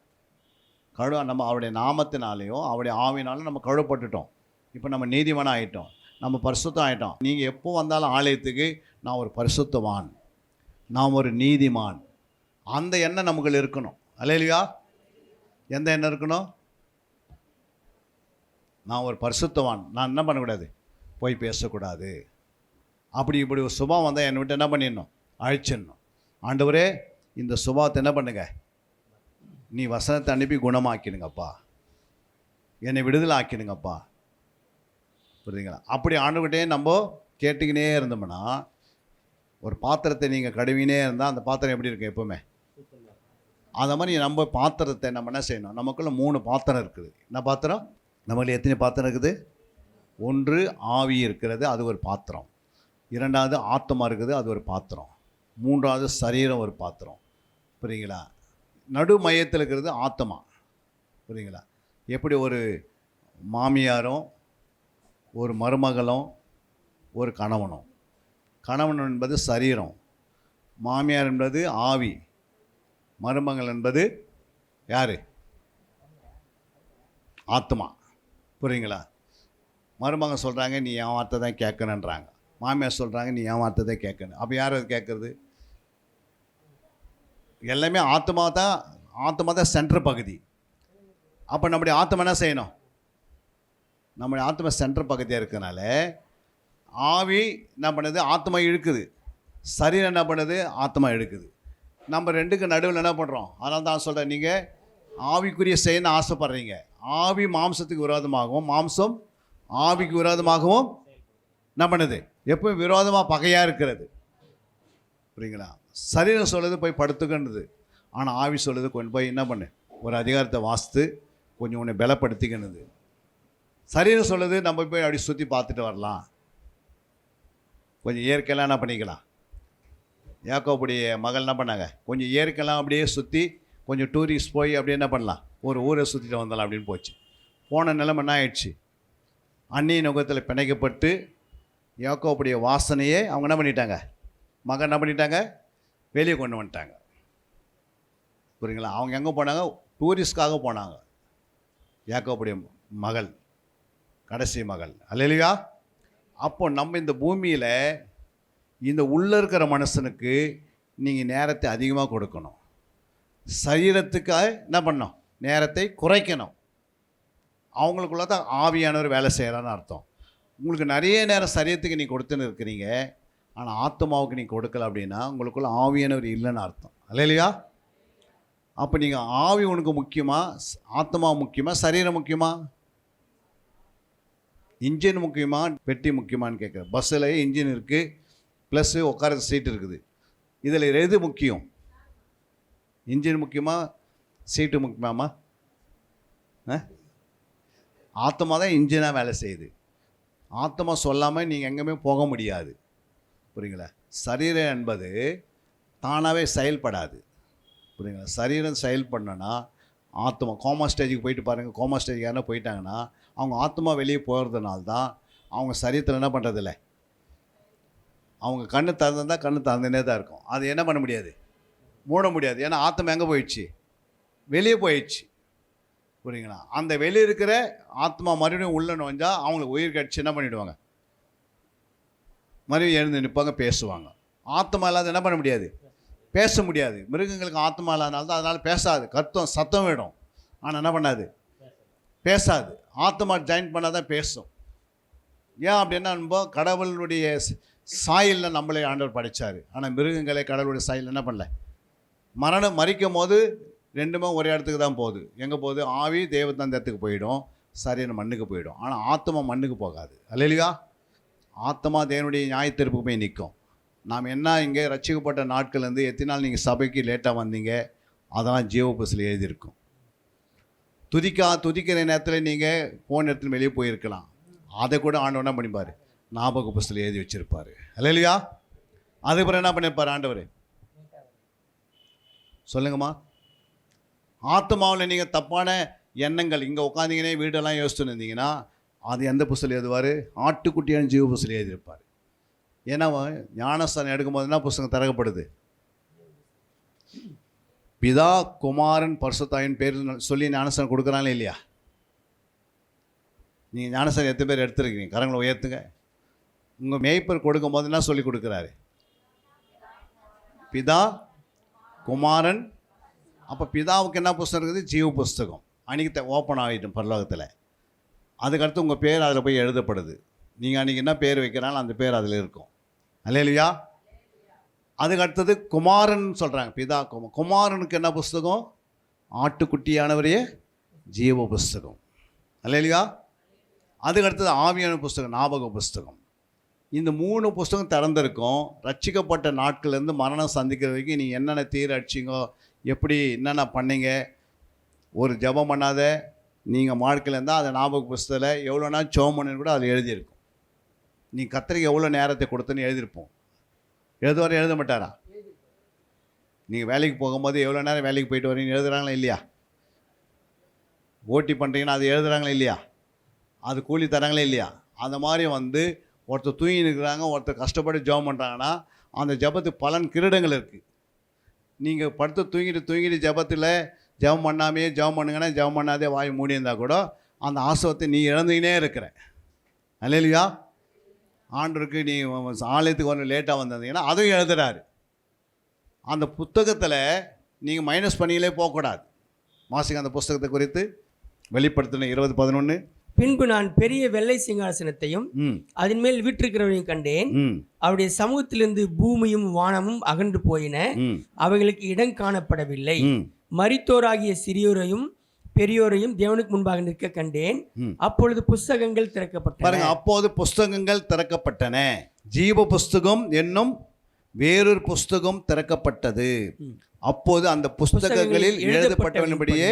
[SPEAKER 3] நம்ம அவருடைய நாமத்தினாலேயும் அவருடைய ஆவினாலும் நம்ம கழுவப்பட்டுட்டோம். இப்போ நம்ம நீதிமானாக ஆகிட்டோம், நம்ம பரிசுத்தம் ஆகிட்டோம். நீங்கள் எப்போ வந்தாலும் ஆலயத்துக்கு நான் ஒரு பரிசுத்தவான், நான் ஒரு நீதிமான், அந்த எண்ணம் நமக்கு இருக்கணும். அல்லேலூயா. எந்த எண்ணம் இருக்கணும்? நான் ஒரு பரிசுத்தவான், நான் என்ன பண்ணக்கூடாது, போய் பேசக்கூடாது. இப்படி ஒரு சுபாவம் வந்தால் என்னை விட்டு என்ன பண்ணிடணும், அழிச்சிடணும். ஆண்டவரே இந்த சுபாவத்தை என்ன பண்ணுங்க, நீ வசனத்தை அனுப்பி குணமாக்கிடுங்கப்பா, என்னை விடுதலை ஆக்கிடுங்கப்பா. புரியுதுங்களா? அப்படி ஆண்டுகிட்டே நம்ம கேட்டுக்கினே இருந்தோம்னா, ஒரு பாத்திரத்தை நீங்கள் கழுவினே இருந்தால் அந்த பாத்திரம் எப்படி இருக்கும் எப்போவுமே. அந்த மாதிரி நம்ம பாத்திரத்தை நம்ம என்ன செய்யணும், நமக்குள்ள 3 பாத்திரம் இருக்குது. என்ன பாத்திரம்? நம்மள எத்தனை பாத்திரம் இருக்குது? 1 ஆவி இருக்கிறது, அது ஒரு பாத்திரம். 2வது ஆத்மா இருக்குது, அது ஒரு பாத்திரம். 3வது சரீரம் ஒரு பாத்திரம். புரியுங்களா? நடு மையத்தில் இருக்கிறது ஆத்மா. புரியுங்களா? எப்படி ஒரு மாமியாரும் ஒரு மருமகளும் ஒரு கணவனும். கணவன் என்பது சரீரம், மாமியார் என்பது ஆவி, மருமகள் என்பது யார்? ஆத்மா. புரியுங்களா? மருமகன் சொல்கிறாங்க நீ என் வார்த்தை தான் கேட்கணுன்றாங்க, மாமியார் சொல்கிறாங்க நீ என் வார்த்தை தான் கேட்கணும். அப்போ யார் அது கேட்குறது? எல்லாமே ஆத்மா தான் சென்டர் பகுதி. அப்போ நம்முடைய ஆத்மா என்ன செய்யணும்? நம்முடைய ஆத்மா சென்டர் பகுதியாக இருக்கிறதுனால ஆவி என்ன பண்ணுது, ஆத்மா இழுக்குது. சரீரம் என்ன பண்ணுது, ஆத்மா இழுக்குது. நம்ம 2க்கு நடுவில் என்ன பண்ணுறோம்? அதனால தான் சொல்கிறேன், நீங்கள் ஆவிக்குரிய செய்யணும்னு ஆசைப்படுறீங்க. ஆவி மாம்சத்துக்கு விரோதமாகவும் மாம்சம் ஆவிக்கு விரோதமாகவும் என்ன பண்ணுது, எப்பவும் விரோதமாக பகையாக இருக்கிறது. புரியுங்களா? சரீரம் சொல்லுது போய் படுத்துக்கின்றது, ஆனால் ஆவி சொல்லுது கொஞ்சம் போய் என்ன பண்ணு, ஒரு அதிகாரத்தை வாசித்து கொஞ்சம் உன்னை பலப்படுத்திக்கின்றது. சரீரம் சொல்லுது நம்ம போய் அப்படி சுற்றி பார்த்துட்டு வரலாம், கொஞ்சம் இயற்கையெல்லாம் என்ன பண்ணிக்கலாம். யாக்கோபுடைய மகள் என்ன பண்ணாங்க, கொஞ்சம் இயற்கையெல்லாம் அப்படியே சுற்றி கொஞ்சம் டூரிஸ்ட் போய் அப்படியே என்ன பண்ணலாம், ஒரு ஊரை சுற்றிட்டு வந்தலாம் அப்படின்னு போச்சு. போன நிலைமை என்ன ஆயிடுச்சு, அந்நிய நுகத்தில் பிணைக்கப்பட்டு யாக்கோபுடைய வாசனையே அவங்க என்ன பண்ணிட்டாங்க, மகன் என்ன பண்ணிட்டாங்க, வெளியே கொண்டு வந்துட்டாங்க. புரியுங்களா? அவங்க எங்கே போனாங்க, டூரிஸ்ட்காக போனாங்க. யாக்கோபுடைய மகள், கடைசி மகள். அல்லேலூயா. அப்போ நம்ம இந்த பூமியில் இந்த உள்ளே இருக்கிற மனுஷனுக்கு நீங்கள் நேரத்தை அதிகமாக கொடுக்கணும். சரீரத்துக்காக என்ன பண்ணணும், நேரத்தை குறைக்கணும். அவங்களுக்குள்ள தான் ஆவியானவர் வேலை செய்கிறான்னு அர்த்தம். உங்களுக்கு நிறைய நேரம் சரீரத்துக்கு நீங்கள் கொடுத்துன்னு இருக்கிறீங்க, ஆனால் ஆத்மாவுக்கு நீங்கள் கொடுக்கல அப்படின்னா உங்களுக்குள்ள ஆவியானவர் இல்லைன்னு அர்த்தம். அல்லேலூயா. அப்போ நீங்கள் ஆவி உனக்கு முக்கியமா, ஆத்மா முக்கியமா, சரீரம் முக்கியமா, இன்ஜின் முக்கியமா, பெட்டி முக்கியமானு கேட்குறேன். பஸ்ஸில் இன்ஜின் இருக்குது, ப்ளஸ்ஸு உட்கார சீட் இருக்குது. இதில் எது முக்கியம்? இன்ஜின் முக்கியமா, சீட்டு முக்கியமாம்மா? ஆத்மா தான் இன்ஜினாக வேலை செய்யுது. ஆத்மா சொல்லாமல் நீங்கள் எங்கேயுமே போக முடியாது. புரியுங்களா? சரீரம் என்பது தானாகவே செயல்படாது. புரியுங்களா? சரீரம் செயல்படணுன்னா ஆத்மா கோமா ஸ்டேஜுக்கு போயிட்டு பாருங்கள். கோமா ஸ்டேஜுக்கு யாரும் போயிட்டாங்கன்னா அவங்க ஆத்மா வெளியே போகிறதுனால தான் அவங்க சரீரத்தில் என்ன பண்ணுறதில்ல, அவங்க கண்ணு திறந்தால் கண்ணு திறந்துனே தான் இருக்கும். அது என்ன பண்ண முடியாது, மூட முடியாது. ஏன்னா ஆத்மா எங்கே போயிடுச்சு, வெளியே போயிடுச்சு. புரியுங்களா? அந்த வெளியே இருக்கிற ஆத்மா மறுபடியும் உள்ள நுழைஞ்சால் அவங்களுக்கு உயிர் கட்சி என்ன பண்ணிவிடுவாங்க, மறுபடியும் எழுந்து நிற்பாங்க, பேசுவாங்க. ஆத்மா இல்லாத என்ன பண்ண முடியாது, பேச முடியாது. மிருகங்களுக்கு ஆத்மா இல்லாதனால தான் அதனால் பேசாது, கத்தும் சத்தம் விடும், ஆனால் என்ன பண்ணாது, பேசாது. ஆத்மா ஜாயின் பண்ணால் தான் பேசும். ஏன் அப்படின்னா நம்ம கடவுளுடைய சாயலில் நம்மளே ஆண்டவர் படைத்தார். ஆனால் மிருகங்களை கடவுளுடைய சாயல் என்ன பண்ணல, மரிக்கும் போது ரெண்டுமே ஒரே இடத்துக்கு தான் போகுது. எங்கே போகுது, ஆவி தேவதந்தத்துக்கு போயிடும், சரீரம் மண்ணுக்கு போயிடும். ஆனால் ஆத்மா மண்ணுக்கு போகாது. அல்லேலூயா. ஆத்மா தேவனுடைய நியாயத்தீர்ப்புக்கு போய் நிற்கும். நாம் என்ன இங்கே ரட்சிக்கப்பட்ட நாட்கள்லேருந்து எத்தனை நாள் நீங்கள் சபைக்கு லேட்டாக வந்தீங்க, அதெல்லாம் ஜீவ புஸ்தகத்தில் எழுதியிருக்கும். துதிக்கிற நேரத்தில் நீங்கள் போன இடத்துல வெளியே போயிருக்கலாம், அதை கூட ஆண்டவர் என்ன பண்ணிப்பார், ஞாபக புஸ்தகத்தில் எழுதி வச்சுருப்பார். அல்லேலூயா. அதுக்கப்புறம் என்ன பண்ணியிருப்பார் ஆண்டவர், சொல்லுங்கம்மா. ஆத்மாவில் நீங்கள் தப்பான எண்ணங்கள் இங்கே உட்காந்திங்கன்னே வீடெல்லாம் யோசிச்சுன்னு இருந்தீங்கன்னா அது எந்த புஸ்தகம் எழுதுவார், ஆட்டுக்குட்டியான ஜீவ புஸ்தகம் எழுதியிருப்பார். ஏன்னா ஞானஸ்தானம் எடுக்கும்போது என்ன புஸ்தகம் திறக்கப்படுது, பிதா குமாரன் பரிசுத்தாவின் பேர் சொல்லி ஞானஸ்தானம் கொடுக்குறாங்களே இல்லையா? நீங்கள் ஞானஸ்தானம் எத்தனை பேர் எடுத்துருக்கீங்க, கரங்களை உயர்த்துங்க. உங்கள் மேய்ப்பர் கொடுக்கும்போது என்ன சொல்லி கொடுக்குறாரு, பிதா குமாரன். அப்போ பிதாவுக்கு என்ன புஸ்தகம் இருக்குது, ஜீவ புஸ்தகம். அன்றைக்கி ஓப்பன் ஆகிட்டோம் பரலோகத்தில். அதுக்கடுத்து உங்கள் பேர் அதில் போய் எழுதப்படுது. நீங்கள் அன்றைக்கி என்ன பேர் வைக்கிறாலும் அந்த பேர் அதில் இருக்கும். அல்லேலூயா. அதுக்கு அடுத்தது குமாரன் சொல்கிறாங்க, பிதா குமாரனுக்கு என்ன புஸ்தகம்? ஆட்டுக்குட்டியானவரையே ஜீவ புஸ்தகம். அல்லேலூயா. அதுக்கு அடுத்தது ஆவியான புஸ்தகம், ஞாபக புஸ்தகம். இந்த 3 புஸ்தகம் திறந்திருக்கும். ரட்சிக்கப்பட்ட நாட்கள்லேருந்து மரணம் சந்திக்கிற வரைக்கும் நீங்கள் என்னென்ன தீர அடிச்சிங்கோ, எப்படி என்னென்ன பண்ணீங்க, ஒரு ஜெபம் பண்ணாத நீங்கள் வாழ்க்கையில் இருந்தால் அந்த ஞாபக புஸ்தகத்தில் எவ்வளோ நாள் ஜெபம் பண்ணுன்னு கூட அதில் எழுதியிருக்கும். நீ கர்த்தருக்கு எவ்வளோ நேரத்தை கொடுத்தன்னு எழுதியிருப்போம். எழுதுவார் எழுத மாட்டாரா? நீங்கள் வேலைக்கு போகும்போது எவ்வளோ நேரம் வேலைக்கு போயிட்டு வரீங்கன்னு எழுதுகிறாங்களா இல்லையா? ஓட்டி பண்ணுறீங்கன்னா அது எழுதுகிறாங்களா இல்லையா? அது கூலி தராங்களே இல்லையா? அந்த மாதிரி ஒருத்தர் தூங்கி இருக்கிறாங்க, ஒருத்தர் கஷ்டப்பட்டு ஜெபம் பண்ணுறாங்கன்னா அந்த ஜெபத்துக்கு பலன் கிரீடங்கள் இருக்குது. நீங்கள் படுத்து தூங்கிட்டு ஜெபத்தில் ஜெபம் பண்ணாமே ஜெபம் பண்ணுங்கன்னா ஜெபம் பண்ணாதே வாய் மூடி இருந்தால் கூட அந்த ஆசவத்தை நீ இழந்துக்கினே இருக்கிற. அல்லேலூயா. ஆண்டருக்கு நீ ஆலயத்துக்கு வந்து லேட்டாக வந்தீங்கன்னா அதையும் எழுதுறாரு. அந்த புத்தகத்தில் நீங்கள் மைனஸ் பண்ணிங்களே போகக்கூடாது. மாசிங்க அந்த புஸ்தகத்தை குறித்து வெளிப்படுத்தின 20:11.
[SPEAKER 4] பின்பு நான் பெரிய வெள்ளை சிங்காசனத்தையும் அதன் மேல் வீற்றிருக்கிறவரையும் கண்டேன். அவருடைய சமூகத்திலிருந்து பூமியும் வானமும் அகன்று போயின, அவைகளுக்கு இடம் காணப்படவில்லை. மரித்தோராகிய சிறியோரையும் பெரியோரையும் தேவனுக்கு முன்பாக நிற்க கண்டேன். அப்பொழுது புஸ்தகங்கள் திறக்கப்பட்டன.
[SPEAKER 3] பாருங்க, அப்போது புஸ்தகங்கள் திறக்கப்பட்டன. ஜீவ புஸ்தகம் என்னும் வேறொரு புஸ்தகம் திறக்கப்பட்டது. அப்போது அந்த புஸ்தகங்களில் எழுதப்பட்டவன்படியே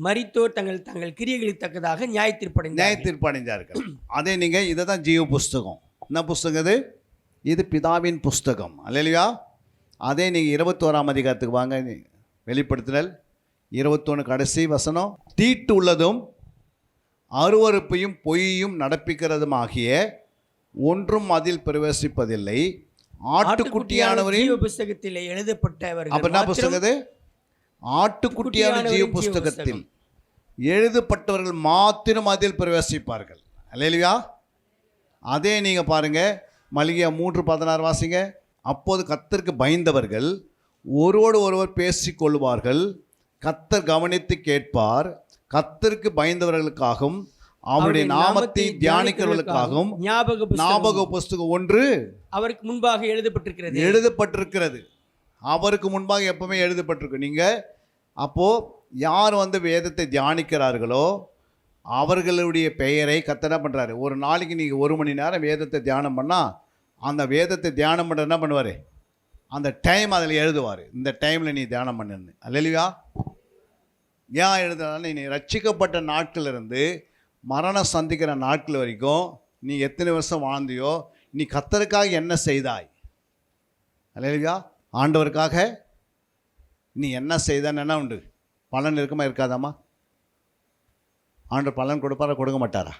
[SPEAKER 4] மரித்தோர் தங்கள் தங்கள் கிரியைகளுக்கு தக்கதாக
[SPEAKER 3] நியாயத்தீர்ப்படைந்தார்கள். அதே நீங்கள் இதை தான் ஜீவ புஸ்தகம். என்ன புஸ்தகம் இது? இது பிதாவின் புஸ்தகம். அல்லேலூயா. அதே நீங்கள் 21ஆம் அதிகாரத்துக்கு வாங்க. வெளிப்படுத்துதல் 21 கடைசி வசனம். தீட்டு உள்ளதும் அருவருப்பையும் பொய்யும் நடப்பிக்கிறதும் ஆகிய ஒன்றும் அதில் பிரவேசிப்பதில்லை. ஆட்டுக்குட்டியானவரின்
[SPEAKER 4] புஸ்தகத்தில் எழுதப்பட்டவர்கள்.
[SPEAKER 3] அப்ப என்ன புஸ்தகம் இது? ஆட்டுக்குட்டியான ஜீவ புஸ்தகத்தில் எழுதப்பட்டவர்கள் மாத்திரம் அதில் பிரவேசிப்பார்கள். அல்லேலூயா. அதே நீங்கள் பாருங்கள், மல்கியா 3:16 வாசிங்க. அப்போது கர்த்தருக்கு பயந்தவர்கள் ஒருவோடு ஒருவர் பேசிக்கொள்வார்கள், கர்த்தர் கவனித்து கேட்பார். கர்த்தருக்கு பயந்தவர்களுக்காகவும் அவருடைய நாமத்தை தியானிக்கிறவர்களுக்காகவும் ஞாபக புஸ்தகம் ஒன்று
[SPEAKER 4] அவருக்கு முன்பாக
[SPEAKER 3] எழுதப்பட்டிருக்கிறது. அவருக்கு முன்பாக எப்பவுமே எழுதப்பட்டிருக்கு. நீங்கள் அப்போது யார் வேதத்தை தியானிக்கிறார்களோ அவர்களுடைய பெயரை கர்த்தர் என்ன பண்ணுறாரு? ஒரு நாளைக்கு நீங்கள் 1 மணி நேரம் வேதத்தை தியானம் பண்ணால் அந்த வேதத்தை தியானம் பண்ணுற என்ன பண்ணுவார்? அந்த டைம் அதில் எழுதுவார். இந்த டைமில் நீ தியானம் பண்ணுன்னு. அல்லேலூயா. ஏன் எழுதுனாலும் நீ ரட்சிக்கப்பட்ட நாட்களிலிருந்து மரணம் சந்திக்கிற நாட்கள் வரைக்கும் நீ எத்தனை வருஷம் வாழ்ந்தியோ, நீ கர்த்தருக்காக என்ன செய்தாய்? அல்லேலூயா. ஆண்டவருக்காக நீ என்ன செய்தான்னு என்ன உண்டு? பலன் இருக்குமா இருக்காதாம்மா? ஆண்டவர் பலன் கொடுப்பாரா கொடுக்க மாட்டாரா?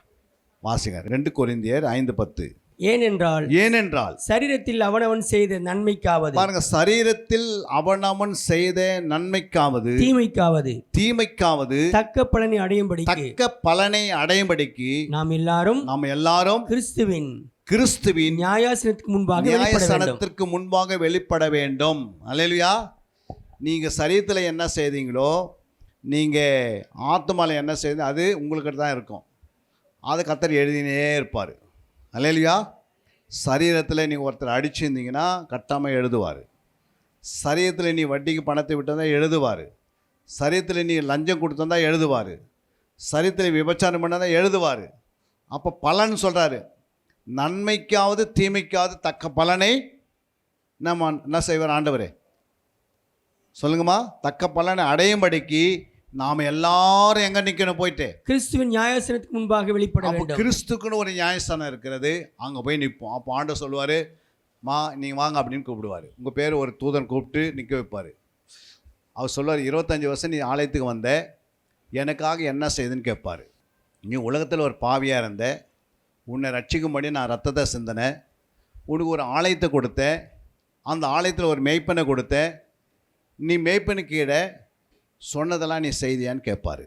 [SPEAKER 3] வாசிங்க 2 கொரிந்தியர் 5:10. ஏனென்றால்
[SPEAKER 4] சரீரத்தில் அவனவன் செய்த நன்மைக்காவது,
[SPEAKER 3] பாருங்க, சரீரத்தில் அவனவன் செய்த நன்மைக்காவது தீமைக்காவது
[SPEAKER 4] தக்க பலனை அடையும்படிக்கு நாம் எல்லாரும் கிறிஸ்துவின்
[SPEAKER 3] நியாயாசனத்திற்கு முன்பாக வெளிப்பட வேண்டும். அல்லேலூயா. நீங்கள் சரீரத்தில் என்ன செய்தீங்களோ, நீங்கள் ஆத்மாவில் என்ன செய்து அது உங்களுக்கு தான் இருக்கும். அதை கர்த்தர் எழுதினே இருப்பார். அல்லேலூயா. சரீரத்தில் நீங்கள் ஒருத்தர் அடிச்சிருந்தீங்கன்னா கட்டாமல் எழுதுவார். சரீரத்தில் நீ வட்டிக்கு பணத்தை விட்டதா எழுதுவார். சரீரத்தில் நீ லஞ்சம் கொடுத்தா எழுதுவார். சரீரத்தில் விபச்சாரம் பண்ணதான் எழுதுவார். அப்போ பலன் சொல்கிறாரு, நன்மைக்காவது தீமைக்காவது தக்க பலனை நம்ம என்ன செய்வார் ஆண்டவரே? சொல்லுங்கம்மா. தக்க பலனை அடையும்படிக்கு நாம் எல்லாரும் எங்கே நிற்கணும்? போயிட்டு
[SPEAKER 4] கிறிஸ்துவின் நியாயாசனத்துக்கு முன்பாக வெளிப்பட வேண்டும்.
[SPEAKER 3] கிறிஸ்துக்குன்னு ஒரு நியாயஸ்தானம் இருக்கிறது, அங்கே போய் நிற்போம். அப்போ ஆண்டவர் சொல்லுவார், நீங்கள் வாங்க அப்படின்னு கூப்பிடுவார். உங்கள் பேர் ஒரு தூதன் கூப்பிட்டு நிற்க வைப்பார். அவர் சொல்லுவார், 25 வருஷம் நீ ஆலயத்துக்கு வந்த, எனக்காக என்ன செய்யுதுன்னு கேட்பார். நீ உலகத்தில் ஒரு பாவியாக இருந்த, உன்னை ரட்சிக்கும்படி நான் ரத்தத்தை சிந்தினேன், உனக்கு ஒரு ஆலயத்தை கொடுத்தேன், அந்த ஆலயத்தில் ஒரு மேய்ப்பனை கொடுத்தேன், நீ மேய்ப்பனுக்கு கீழே சொன்னதெல்லாம் நீ செய்தியான்னு கேட்பார்.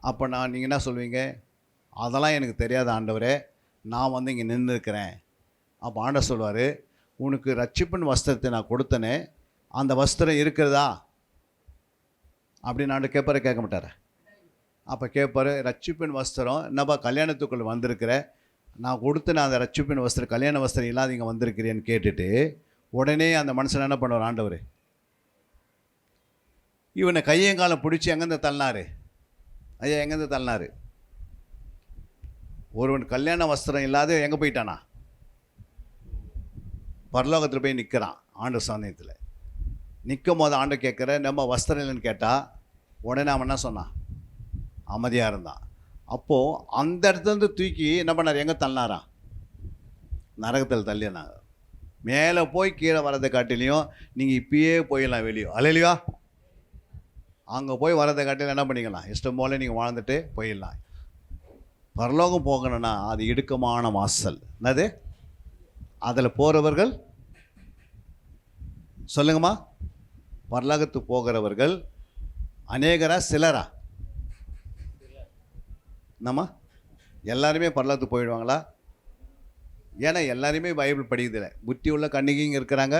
[SPEAKER 3] அப்போ நீங்கள் என்ன சொல்வீங்க? அதெல்லாம் எனக்கு தெரியாத ஆண்டவரே, நான் இங்கே நின்று இருக்கிறேன். அப்போ ஆண்டவர் சொல்வார், உனக்கு ரட்சிப்பின் வஸ்திரத்தை நான் கொடுத்தனே, அந்த வஸ்திரம் இருக்கிறதா அப்படின்னு ஆண்டு கேட்பார கேட்க மாட்டார? அப்போ கேட்பார், ரட்சிப்பின் வஸ்திரம் என்னப்பா கல்யாணத்துக்குள்ளே வந்திருக்கிற, நான் கொடுத்து நான் அந்த ரட்சிப்பின் வஸ்திரம் கல்யாண வஸ்திரம் இல்லாத இங்கே வந்திருக்கிறேன்னு கேட்டுட்டு உடனே அந்த மனுஷன் என்ன பண்ணுவார் ஆண்டவர், இவனை கையங்காலம் பிடிச்சி எங்கேருந்து தள்ளினார், ஐயா எங்கேருந்து தள்ளினார்? ஒருவன் கல்யாண வஸ்திரம் இல்லாத எங்கே போயிட்டானா? பரலோகத்தில் போய் நிற்கிறான். ஆண்டு சமயத்தில் நிற்கும் போது ஆண்டு கேட்குற, நம்ம வஸ்திரம் இல்லைன்னு கேட்டால் உடனே அவன் என்ன சொன்னான்? அமைதியாக இருந்தான். அப்போது அந்த இடத்துலேருந்து தூக்கி என்ன பண்ணார், எங்கே தள்ளினாரா? நரகத்தில் தள்ளினாங்க. மேலே போய் கீழே வரதை காட்டிலையும் நீங்கள் இப்பயே போயிடலாம் வெளியே, அலையிலையா அங்கே போய் வரதை காட்டிலும் என்ன பண்ணிக்கலாம், இஷ்டம் போல் நீங்கள் வாழ்ந்துட்டு போயிடலாம். பரலோகம் போகணுன்னா அது இடுக்கமான வாசல். என்னது? அதில் போகிறவர்கள் சொல்லுங்கம்மா, பரலோகத்துக்கு போகிறவர்கள் அநேகரா சிலரா? என்னம்மா, எல்லாருமே பரலோகத்துக்கு போயிடுவாங்களா? ஏன்னா எல்லாருமே பைபிள் படிக்கிறதில்ல. புத்தி உள்ள கன்னிகைங்க இருக்கிறாங்க,